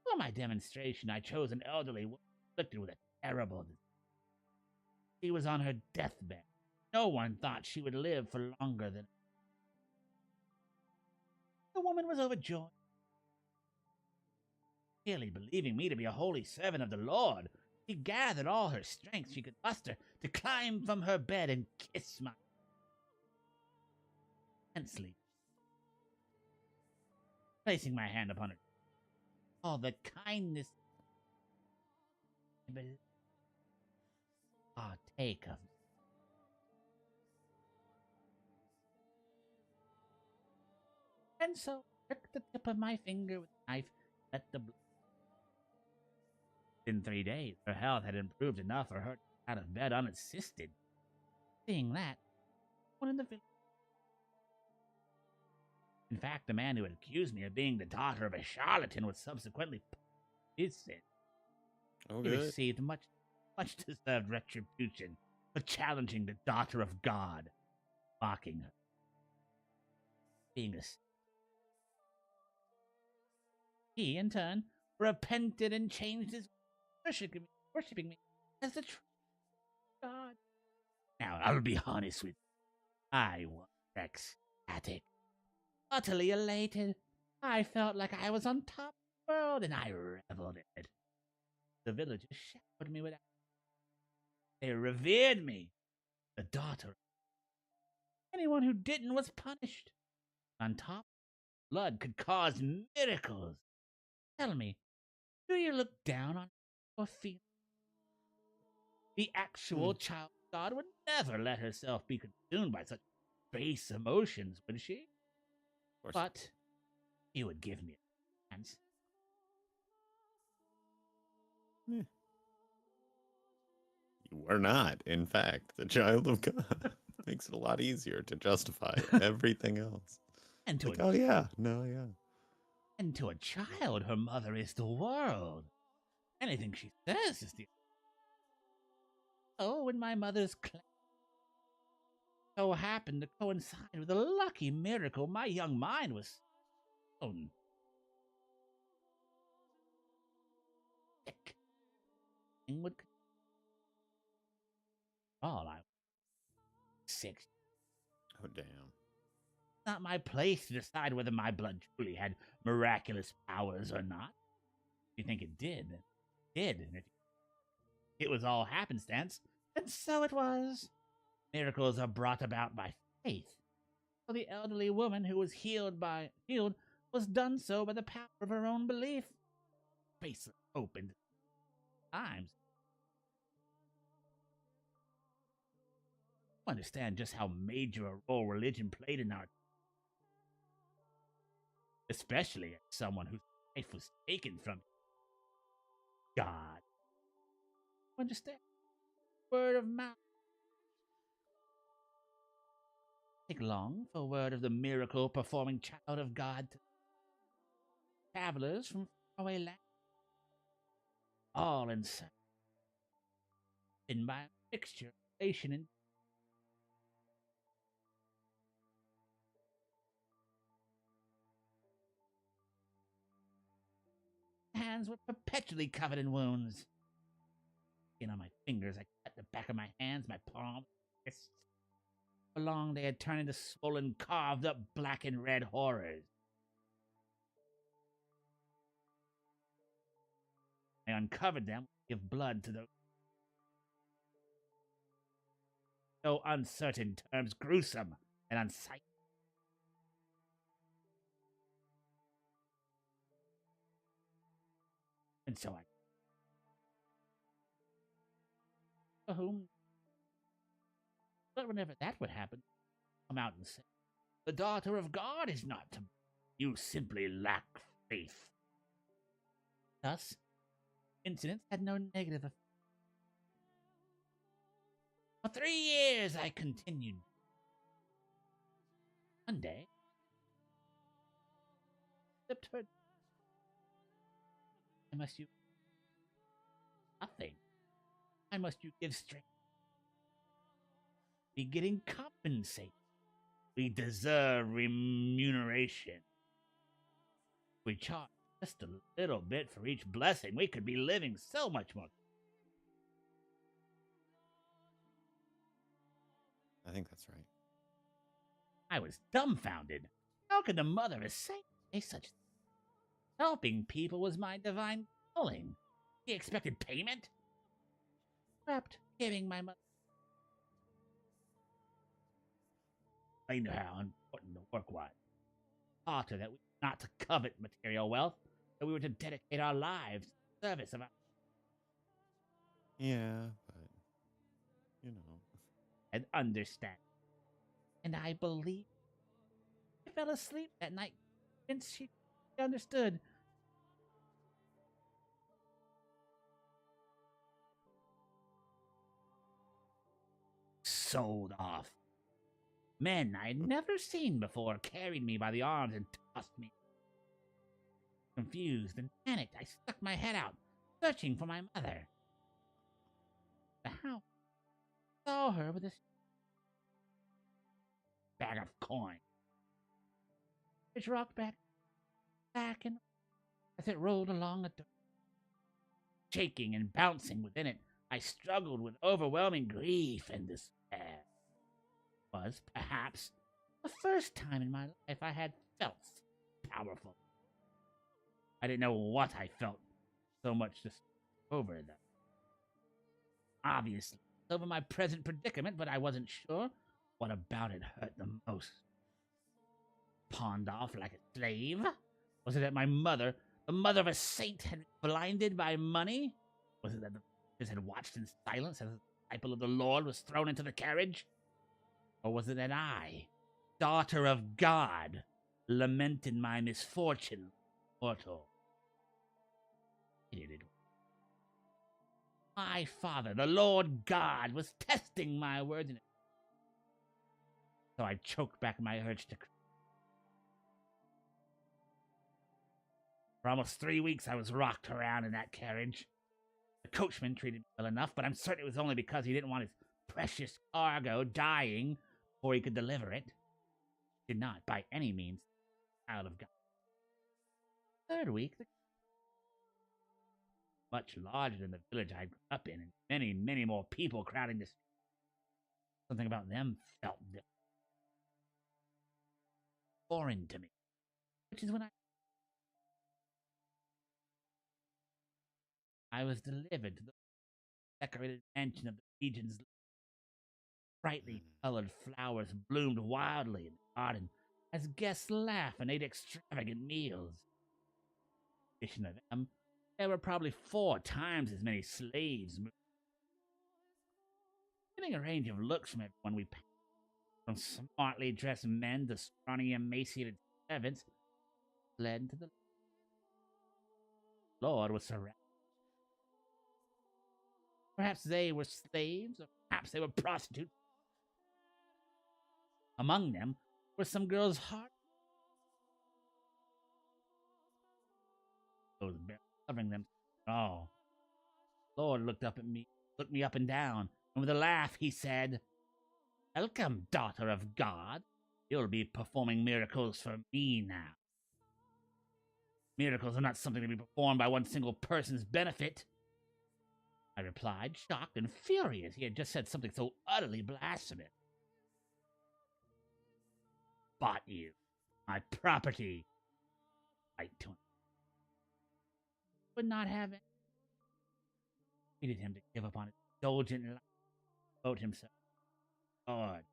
For my demonstration, I chose an elderly woman afflicted with a terrible disease. She was on her deathbed. No one thought she would live for longer than. The woman was overjoyed, clearly believing me to be a holy servant of the Lord. She gathered all her strength she could muster to climb from her bed and kiss my intensely, placing my hand upon her. All the kindness partake of. And so I took the tip of my finger with a knife, let the blood. In 3 days, her health had improved enough for her to get out of bed unassisted. Seeing that, one in the village. In fact, the man who had accused me of being the daughter of a charlatan was subsequently his sin. Oh, He good. received much deserved retribution for challenging the daughter of God, mocking her, being a. He, in turn, repented and changed his worshiping me as the true God. Now, I'll be honest with you. I was ecstatic, utterly elated. I felt like I was on top of the world, and I reveled in it. The villagers showered me with. They revered me, the daughter. Anyone who didn't was punished. On top, blood could cause miracles. Tell me, do you look down on or feel? The actual child of God would never let herself be consumed by such base emotions, would she? But you would give me a chance. You were not, in fact, the child of God. Makes it a lot easier to justify everything else. And to like, oh yeah, no, yeah. And to a child, her mother is the world. Anything she says is the. Oh, when my mother's so happened to coincide with a lucky miracle, my young mind was sown. Sick. Would all I 6. Oh damn. It's not my place to decide whether my blood truly had miraculous powers or not. If you think it did, it did. And if it was all happenstance, and so it was. Miracles are brought about by faith. So the elderly woman who was healed was done so by the power of her own belief. Face opened times. I understand just how major a role religion played in our, especially as someone whose life was taken from God. Understand? Word of mouth. Take long for word of the miracle performing child of God to travelers from faraway lands, all in search, in by a mixture of relation and hands were perpetually covered in wounds. Skin on my fingers, I cut the back of my hands, my palms, wrists. For long they had turned into swollen, carved up black and red horrors. I uncovered them to give blood to those so uncertain terms, gruesome and unsightly. And so I. For whom? But whenever that would happen, come out and say, the daughter of God is not to. You simply lack faith. Thus, incidents had no negative effect. For 3 years I continued. One day, stripped her. Why must you? Nothing. Why must you give strength? Be getting compensated. We deserve remuneration. We charge just a little bit for each blessing. We could be living so much more. I think that's right. I was dumbfounded. How could the mother of a saint say such things? Helping people was my divine calling. He expected payment? Except giving my mother. I knew how important the work was. Taught her that we were not to covet material wealth, that we were to dedicate our lives to the service of our. Yeah, but you know. And understand. And I believe. I fell asleep that night since she understood. Sold off. Men I had never seen before carried me by the arms and tossed me. Confused and panicked, I stuck my head out, searching for my mother. The house saw her with a bag of coin. It rocked back and as it rolled along a dirt. Shaking and bouncing within it, I struggled with overwhelming grief and despair. It was, perhaps, the first time in my life I had felt powerful. I didn't know what I felt so much just over them. Obviously, over my present predicament, but I wasn't sure what about it hurt the most. Pawned off like a slave? Was it that my mother, the mother of a saint, had been blinded by money? Was it that the witches had watched in silence as the disciple of the Lord was thrown into the carriage? Or was it that I, daughter of God, lamented my misfortune, mortal? My Father, the Lord God, was testing my worthiness. So I choked back my urge to cry. For almost 3 weeks I was rocked around in that carriage. The coachman treated me well enough, but I'm certain it was only because he didn't want his precious cargo dying before he could deliver it. He did not, by any means, child of God. Third week, much larger than the village I'd grown up in, and many, many more people crowding the street. Something about them felt different. Foreign to me. Which is when I was delivered to the decorated mansion of the region's brightly colored flowers bloomed wildly in the garden as guests laughed and ate extravagant meals. In addition to them, there were probably 4 times as many slaves. Getting a range of looks from everyone we passed, from smartly dressed men to scrawny, emaciated servants, led to the Lord was surrounded. Perhaps they were slaves, or perhaps they were prostitutes. Among them were some girls' hearts. Those barely covering them all. Lord looked me up and down, and with a laugh he said, "Welcome, daughter of God. You'll be performing miracles for me now." Miracles are not something to be performed by one single person's benefit, I replied, shocked and furious. He had just said something so utterly blasphemous. Bought you, my property. I would not have it. Needed him to give up on his indulgent life, devote himself. Lord.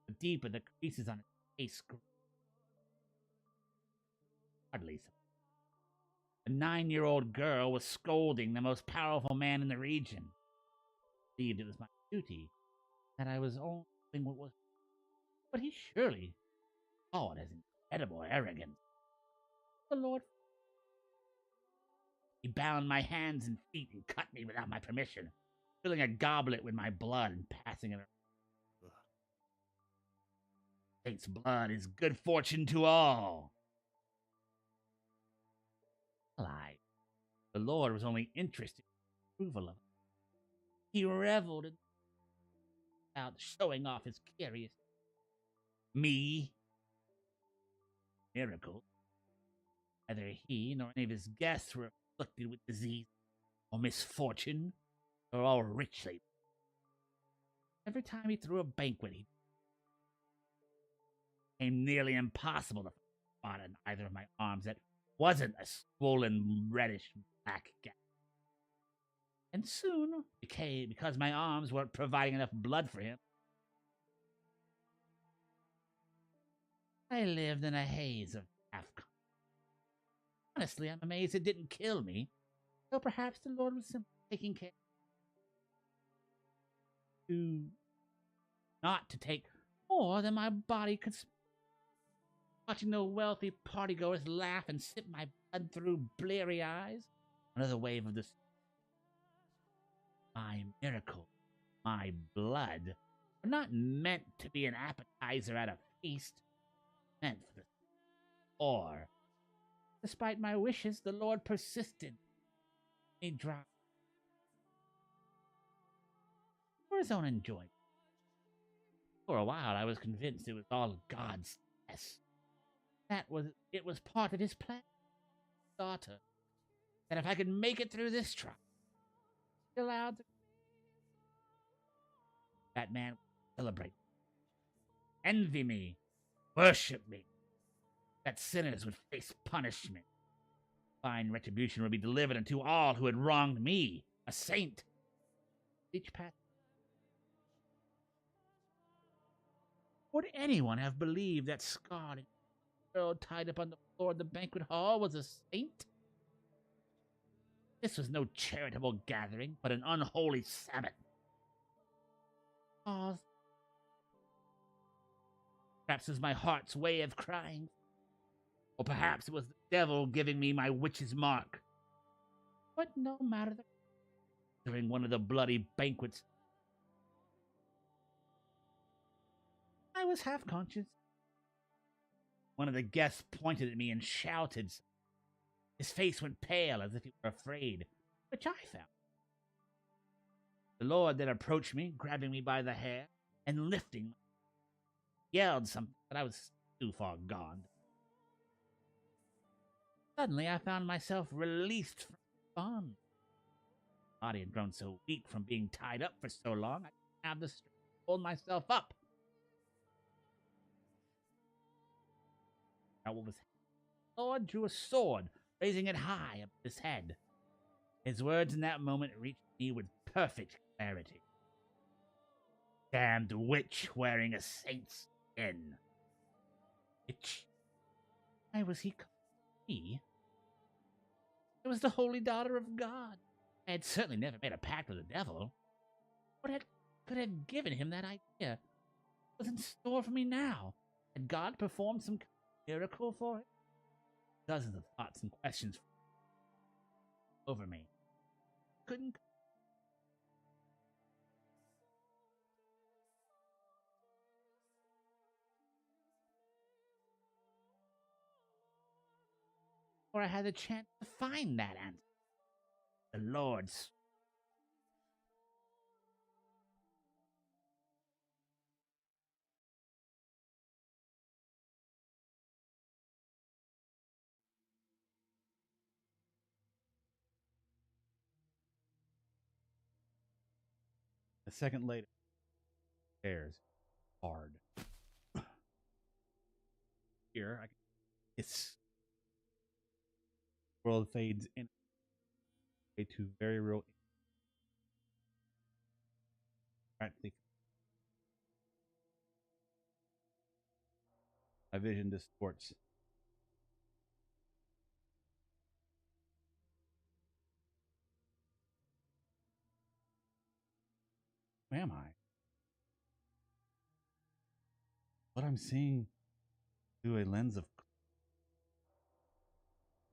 The deeper the creases on his face grew. Hardly so. A 9-year-old girl was scolding the most powerful man in the region. I believed it was my duty, that I was only doing what was. But he surely saw it as incredible arrogance. The Lord. He bound my hands and feet and cut me without my permission, filling a goblet with my blood and passing it around. Saint's blood is good fortune to all. realized the Lord was only interested in approval of it. He reveled in out showing off his curious me miracle. Neither he nor any of his guests were afflicted with disease or misfortune, or all richly. Every time he threw a banquet, it became nearly impossible to find a spot on either of my arms that wasn't a swollen reddish black gap. And soon, because my arms weren't providing enough blood for him, I lived in a haze of half. Honestly, I'm amazed it didn't kill me. So perhaps the Lord was simply taking care to not to take more than my body could. Watching the wealthy partygoers laugh and sip my blood through bleary eyes. Another wave of this. My miracle, my blood, were not meant to be an appetizer at a feast. Meant for the or. Despite my wishes, the Lord persisted. He dropped for his own enjoyment. For a while, I was convinced it was all God's test. It was part of his plan. Daughter, that if I could make it through this trial, he allowed that man would celebrate, envy me, worship me. That sinners would face punishment. Fine retribution would be delivered unto all who had wronged me, a saint. Each path. Would anyone have believed that scarred girl tied up on the floor of the banquet hall was a saint? This was no charitable gathering, but an unholy Sabbath. Pause. Perhaps it was my heart's way of crying. Or perhaps it was the devil giving me my witch's mark. But no matter. During one of the bloody banquets, I was half conscious. One of the guests pointed at me and shouted. His face went pale as if he were afraid, which I felt. The Lord then approached me, grabbing me by the hair and lifting me. Yelled something, but I was too far gone. Suddenly, I found myself released from the bond. My body had grown so weak from being tied up for so long, I didn't have the strength to hold myself up. Now, what was happening? The Lord drew a sword, raising it high above his head. His words in that moment reached me with perfect clarity. Damned witch wearing a saint's skin. Witch? Why was he calling me? It was the holy daughter of God. I had certainly never made a pact with the devil. What could have given him that idea? What was in store for me now? Had God performed some miracle for it? Dozens of thoughts and questions over me. Couldn't. Or I had the chance to find that answer. The Lord's. A second later, stairs hard. Here, I can hiss. The world fades in to very real. Practically, my vision distorts. Who am I? What I'm seeing through a lens of.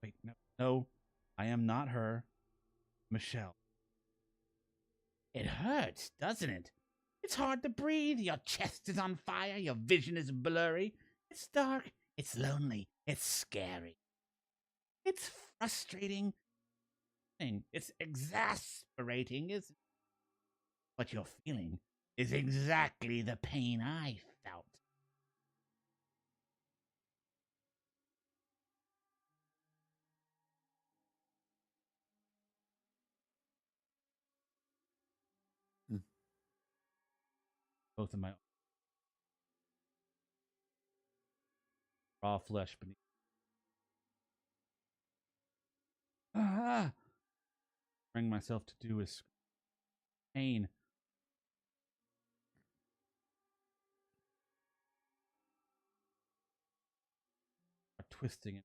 Wait, no, I am not her. Michel. It hurts, doesn't it? It's hard to breathe. Your chest is on fire. Your vision is blurry. It's dark. It's lonely. It's scary. It's frustrating. It's exasperating, isn't it? What you're feeling is exactly the pain I felt. Mm. Both of my raw flesh beneath. Ah! Bring myself to do is pain. Twisting it.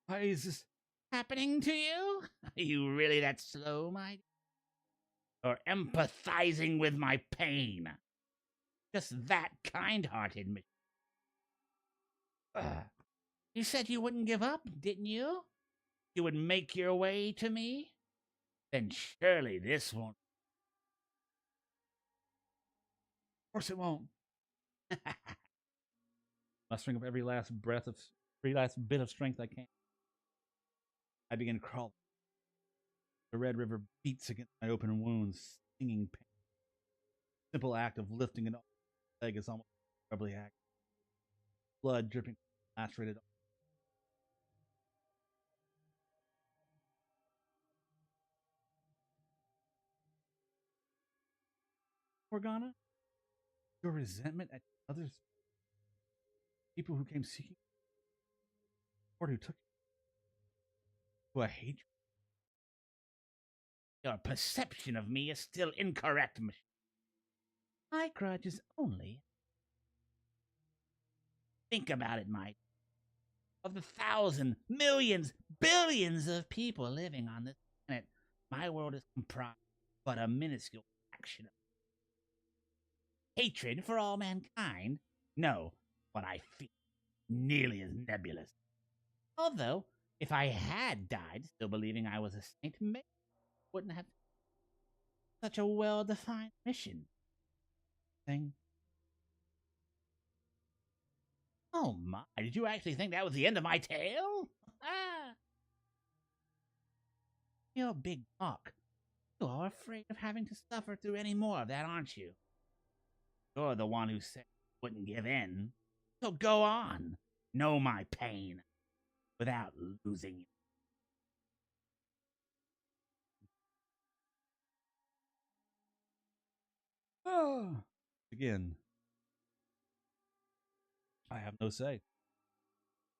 Why is this Happening to you? Are you really that slow, my dear? Or empathizing with my pain? Just that kind-hearted, Michel. You said you wouldn't give up, didn't you? You would make your way to me? Then surely this won't. Of course it won't. Mustering up every last bit of strength I can. I begin crawling. The red river beats against my open wounds, stinging pain. Simple act of lifting an leg is almost terribly active. Blood dripping, lacerated. Morgana, your resentment at others, people who came seeking, or who took you to a hatred. Your perception of me is still incorrect, Michel. My grudge is only. Think about it, my. Of the thousands, millions, billions of people living on this planet, my world is comprised but a minuscule fraction of hatred for all mankind. No, what I feel nearly as nebulous. Although, if I had died still believing I was a saint, maybe I wouldn't have such a well-defined mission. Thing. Oh my, did you actually think that was the end of my tale? Ah! You're big talk. You are afraid of having to suffer through any more of that, aren't you? You're the one who said you wouldn't give in. So go on. Know my pain without losing you. Oh. Again, I have no say.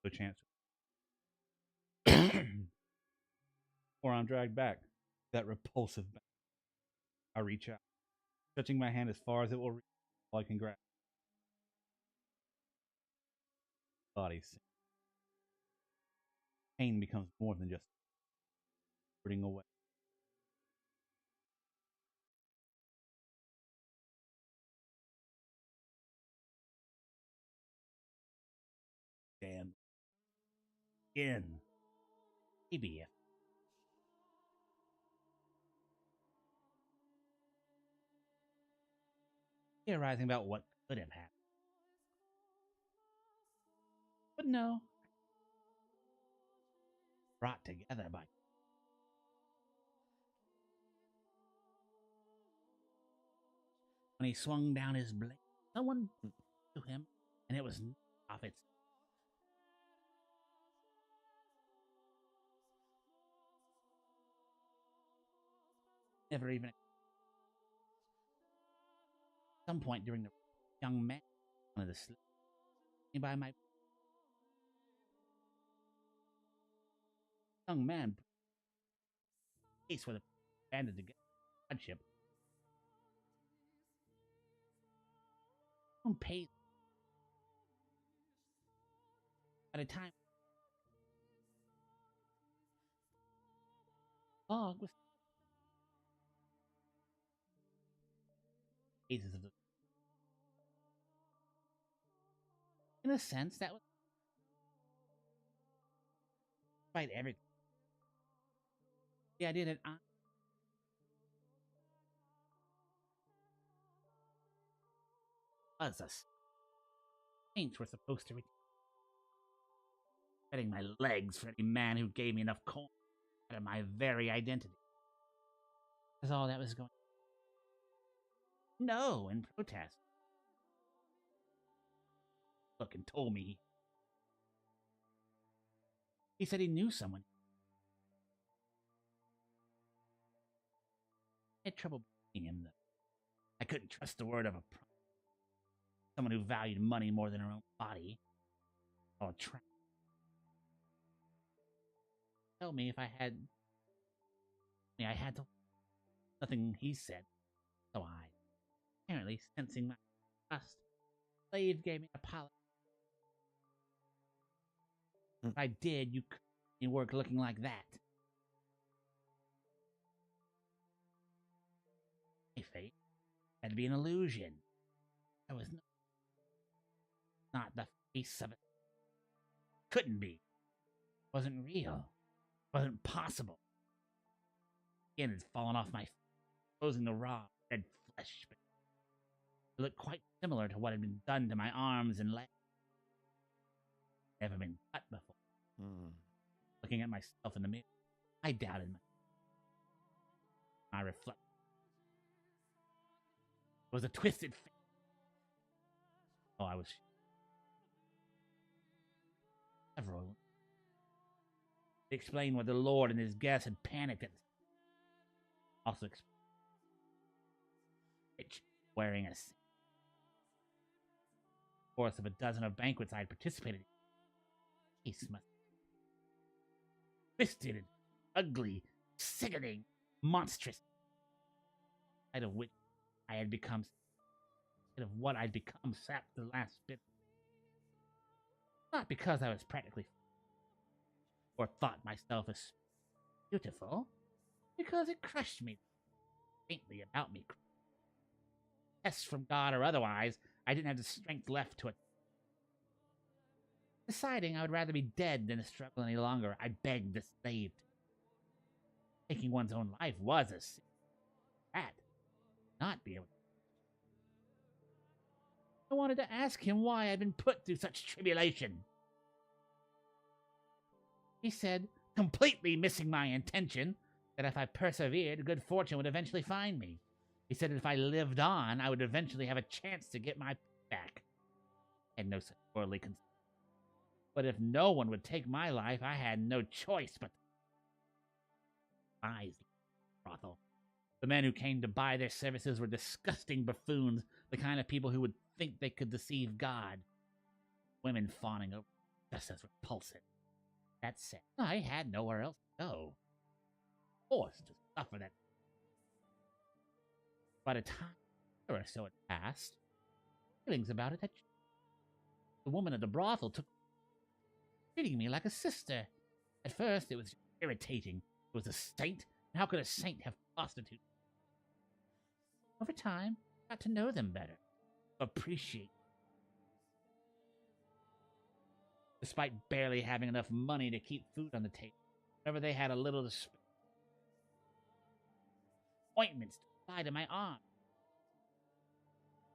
No chance. Or I'm dragged back. That repulsive back. I reach out, stretching my hand as far as it will reach, all I can grab. Body sinks. Pain becomes more than just hurting away. And again, Maybe if theorizing about what could have happened. But no. Brought together by. When he swung down his blade, someone to him, and it was off its. Never even. At some point during the young man, one of the slaves, by my young man, face with a banded together, hardship. Don't pay at a time. Log was cases of the. In a sense, that was despite everything. The idea that us saints were supposed to return. betting my legs for any man who gave me enough coin out of my very identity. That's all that was going on. No, in protest. Look and told me. He said he knew someone. I had trouble believing him, though. I couldn't trust the word of someone who valued money more than her own body. All trap. Tell me if I had. I had to. Nothing he said. So I, apparently sensing my trust, the slave gave me an apology. If I did, you couldn't work looking like that. My fate had to be an illusion. I was not the face of it. Couldn't be. Wasn't real. Wasn't possible. Skin had fallen off my face, exposing the raw, red flesh. But it looked quite similar to what had been done to my arms and legs. Never been cut before. Looking at myself in the mirror, I doubted my reflection. It was a twisted face. Oh, I was several. It explained why the Lord and his guests had panicked at. Also explained wearing a course of a dozen of banquets I had participated in. Face must twisted, ugly, sickening, monstrous. Sight of which I had become, of what I'd become, sapped the last bit. Not because I was practically or thought myself as beautiful, because it crushed me faintly about me. Tests from God or otherwise, I didn't have the strength left to it. Deciding I would rather be dead than struggle any longer, I begged the slave. Taking one's own life was a sin. That not be able to. I wanted to ask him why I'd been put through such tribulation. He said, completely missing my intention, that if I persevered, good fortune would eventually find me. He said that if I lived on, I would eventually have a chance to get my back. I had no such worldly concern. But if no one would take my life, I had no choice but to buy the brothel. The men who came to buy their services were disgusting buffoons, the kind of people who would think they could deceive God. Women fawning over just as repulsive. That said, I had nowhere else to go. Forced to suffer that. By the time or so had passed, feelings about it had changed. The woman at the brothel took treating me like a sister. At first, it was irritating. It was a saint, and how could a saint have prostitutes? Over time, I got to know them better, appreciate. Despite barely having enough money to keep food on the table, whenever they had a little to spare, ointments to apply to my arm.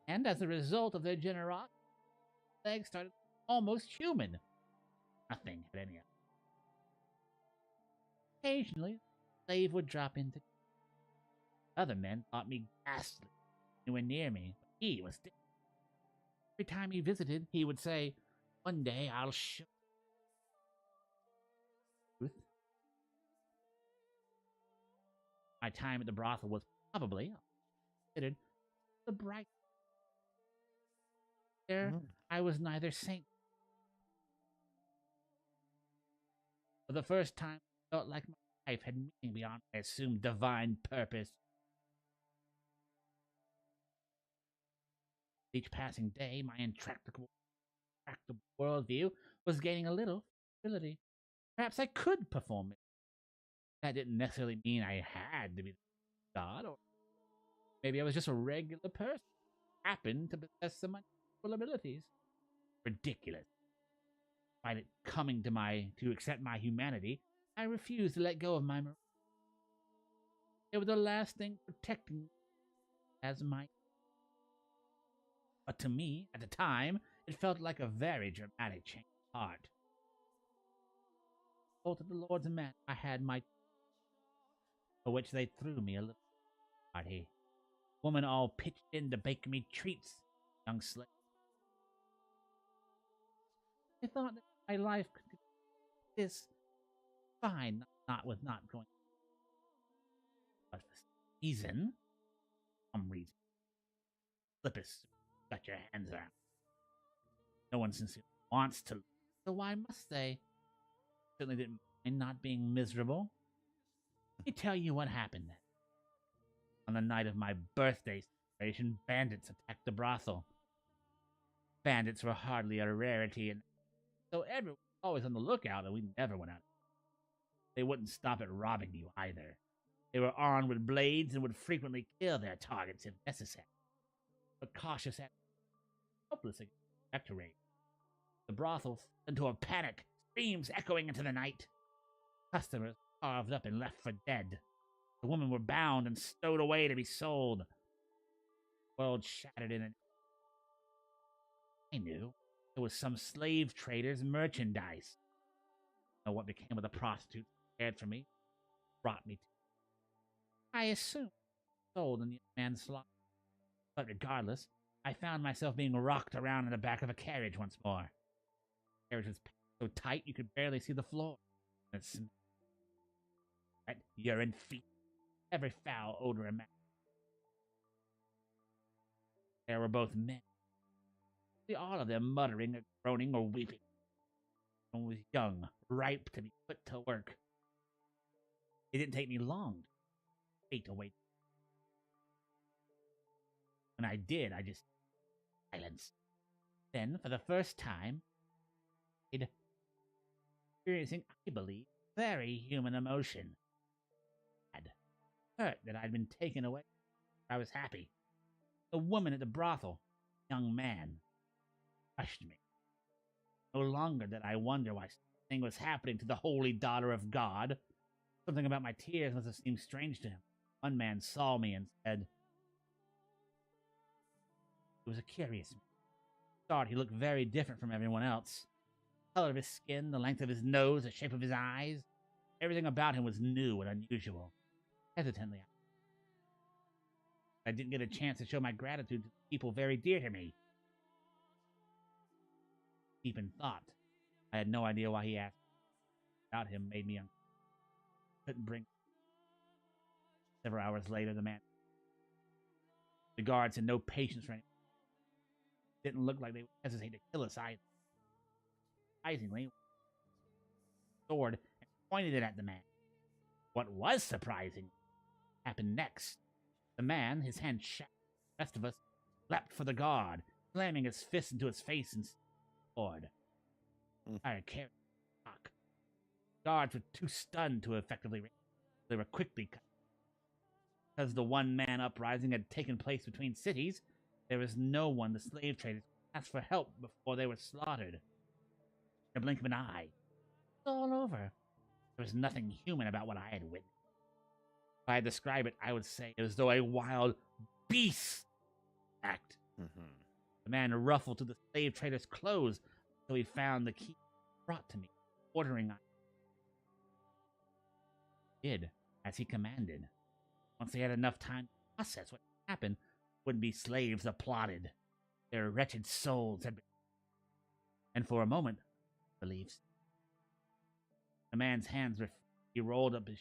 And as a result of their generosity, my legs started almost human. Nothing had any of it. Occasionally, the slave would drop into. Other men thought me ghastly. He went near me, but he was different. Every time he visited, he would say, "One day I'll show you." My time at the brothel was probably considered the bright. There, I was neither saint. For the first time, I felt like my life had meaning beyond my assumed divine purpose. Each passing day, my intractable worldview was gaining a little ability. Perhaps I could perform it. That didn't necessarily mean I had to be God, or maybe I was just a regular person, happened to possess some unusual abilities. Ridiculous. Despite it coming to accept my humanity, I refused to let go of my morality. It was the last thing protecting me as my. But to me, at the time, it felt like a very dramatic change of heart. told to the lords and men I had my, for which they threw me a little party. Woman all pitched in to bake me treats, young slave. I thought that my life could be this fine, not with not going. But for some reason, Flippus got your hands around. No one sincerely wants to, so why must they? Certainly didn't mind not being miserable. Let me tell you what happened then. On the night of my birthday celebration, bandits attacked the brothel. Bandits were hardly a rarity, and so everyone was always on the lookout, and we never went out. They wouldn't stop at robbing you either. They were armed with blades and would frequently kill their targets if necessary. But cautious and helpless against spectre raid. The brothel fell into a panic, screams echoing into the night. Customers carved up and left for dead. The women were bound and stowed away to be sold. The world shattered in an. I knew it was some slave trader's merchandise. I know what became of the prostitutes who cared for me, brought me to. I assumed sold in the manslaughter. But regardless, I found myself being rocked around in the back of a carriage once more. The carriage was packed so tight you could barely see the floor. And it smelled like urine, feet, every foul odor imaginable. There were both men. See all of them muttering or groaning or weeping. One was young, ripe to be put to work. It didn't take me long to wait to wait. When I did, I just silence. Then, for the first time, I'd experiencing, I believe, very human emotion. I'd hurt that I'd been taken away. I was happy. The woman at the brothel, young man, crushed me. No longer did I wonder why something was happening to the holy daughter of God. Something about my tears must have seemed strange to him. One man saw me and said, he was a curious man. I thought he looked very different from everyone else. The color of his skin, the length of his nose, the shape of his eyes. Everything about him was new and unusual. Hesitantly, I didn't get a chance to show my gratitude to people very dear to me. Deep in thought, I had no idea why he asked. About him made me uncomfortable. Couldn't bring. Several hours later, the guards had no patience for anything. Didn't look like they would hesitate to kill us either. Surprisingly, sword and pointed it at the man. What was surprising happened next. The man, his hand shattered. The rest of us leapt for the guard, slamming his fist into his face and sword. I carried the shock. Guards were too stunned to effectively. They were quickly cut. Because the one-man uprising had taken place between cities, there was no one the slave traders could ask for help before they were slaughtered. In a blink of an eye, it was all over. There was nothing human about what I had witnessed. If I had described it, I would say it was as though a wild beast act. The man ruffled to the slave trader's clothes until he found the key brought to me, ordering I did as he commanded. Once they had enough time to process what happened, would be slaves applauded. Their wretched souls had been. And for a moment, beliefs. The man's hands were. He rolled up his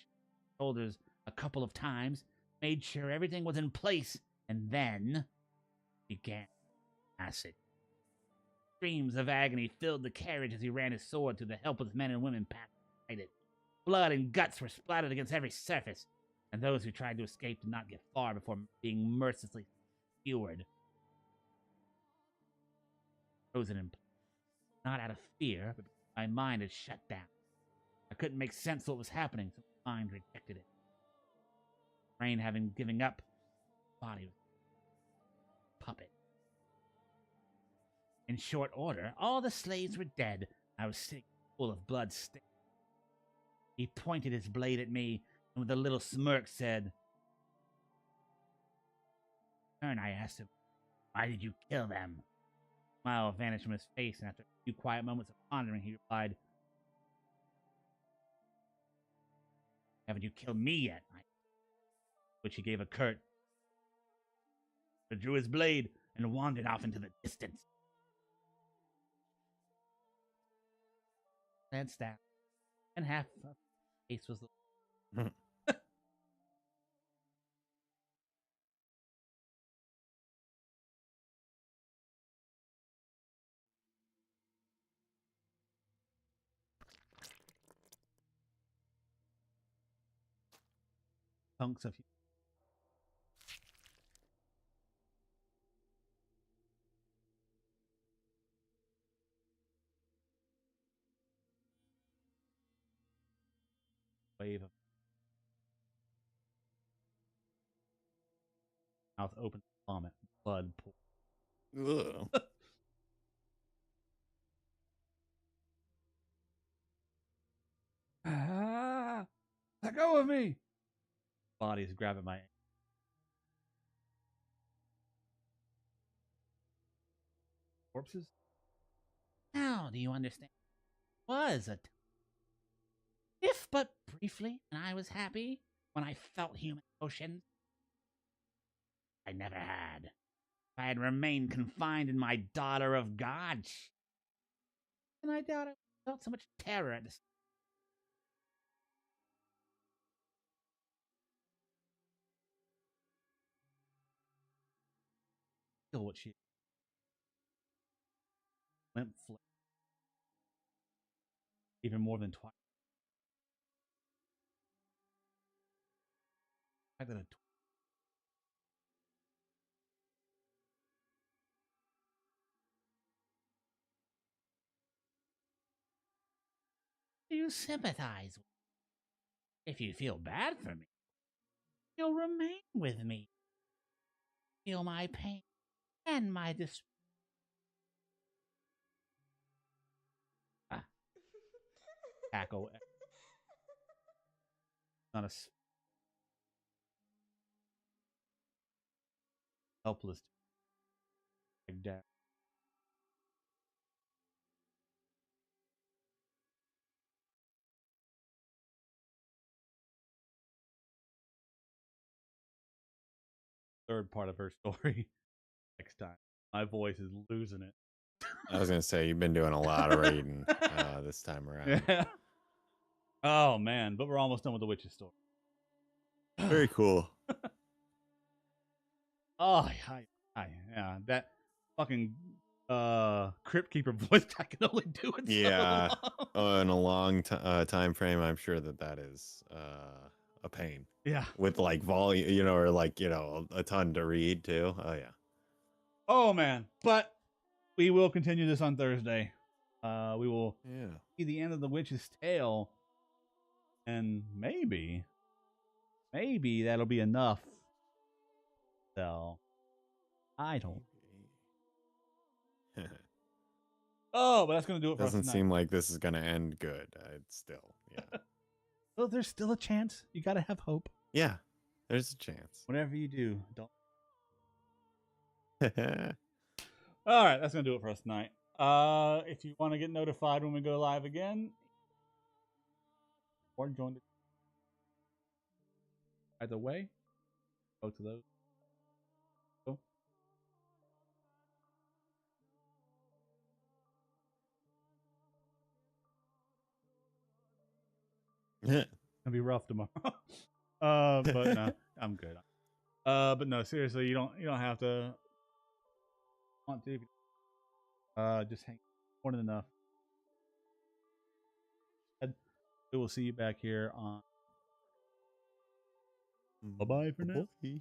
shoulders a couple of times, made sure everything was in place, and then began acid. Screams of agony filled the carriage as he ran his sword through the helpless men and women packed inside it. Blood and guts were splattered against every surface, and those who tried to escape did not get far before being mercilessly skewered. Frozen in place. Not out of fear, but my mind had shut down. I couldn't make sense of what was happening, so my mind rejected it. Brain having given up, body was a puppet. In short order, all the slaves were dead. I was sitting full of blood stains. He pointed his blade at me, and with a little smirk said, "Turn," I asked him, "why did you kill them?" A smile vanished from his face, and after a few quiet moments of pondering, he replied, Haven't you killed me yet? Which he gave a curt. He drew his blade and wandered off into the distance. And staff. And half of the face was the. Chunks of wave of mouth open, vomit, blood pour. Ugh. Ah, let go of me! Body's grabbing my corpses. Now do you understand? Was a if but briefly, and I was happy when I felt human emotions. I never had. If I had remained confined in my daughter of God, and I doubt I felt so much terror at this. Feel what she limp flip, even more than twice. I got a Do you sympathize with me? If you feel bad for me, you'll remain with me. Feel my pain and my despair. Cackle. Not a helpless down. Third part of her story next time. My voice is losing it. I was gonna say you've been doing a lot of reading this time around. Yeah. Oh man, but we're almost done with the witch's story. Very cool. Oh, yeah, that fucking crypt keeper voice I can only do it. Yeah, so long. in a long time frame, I'm sure that is a pain. Yeah. With like volume, or like a ton to read too. Oh yeah. Oh man, but we will continue this on Thursday. We will see the end of the witch's tale, and maybe that'll be enough. So I don't. Oh, but that's gonna do it for us Doesn't tonight. seem like this is gonna end good. It's still, yeah. Well, there's still a chance. You gotta have hope. Yeah, there's a chance. Whatever you do, don't. All right, that's gonna do it for us tonight. If you want to get notified when we go live again, or join the either way, go to those. Go. Yeah. It'll be rough tomorrow. But no, I'm good. But no, seriously, you don't have to want to. Just hang more than enough. We will see you back here on. Bye bye for now. Bye.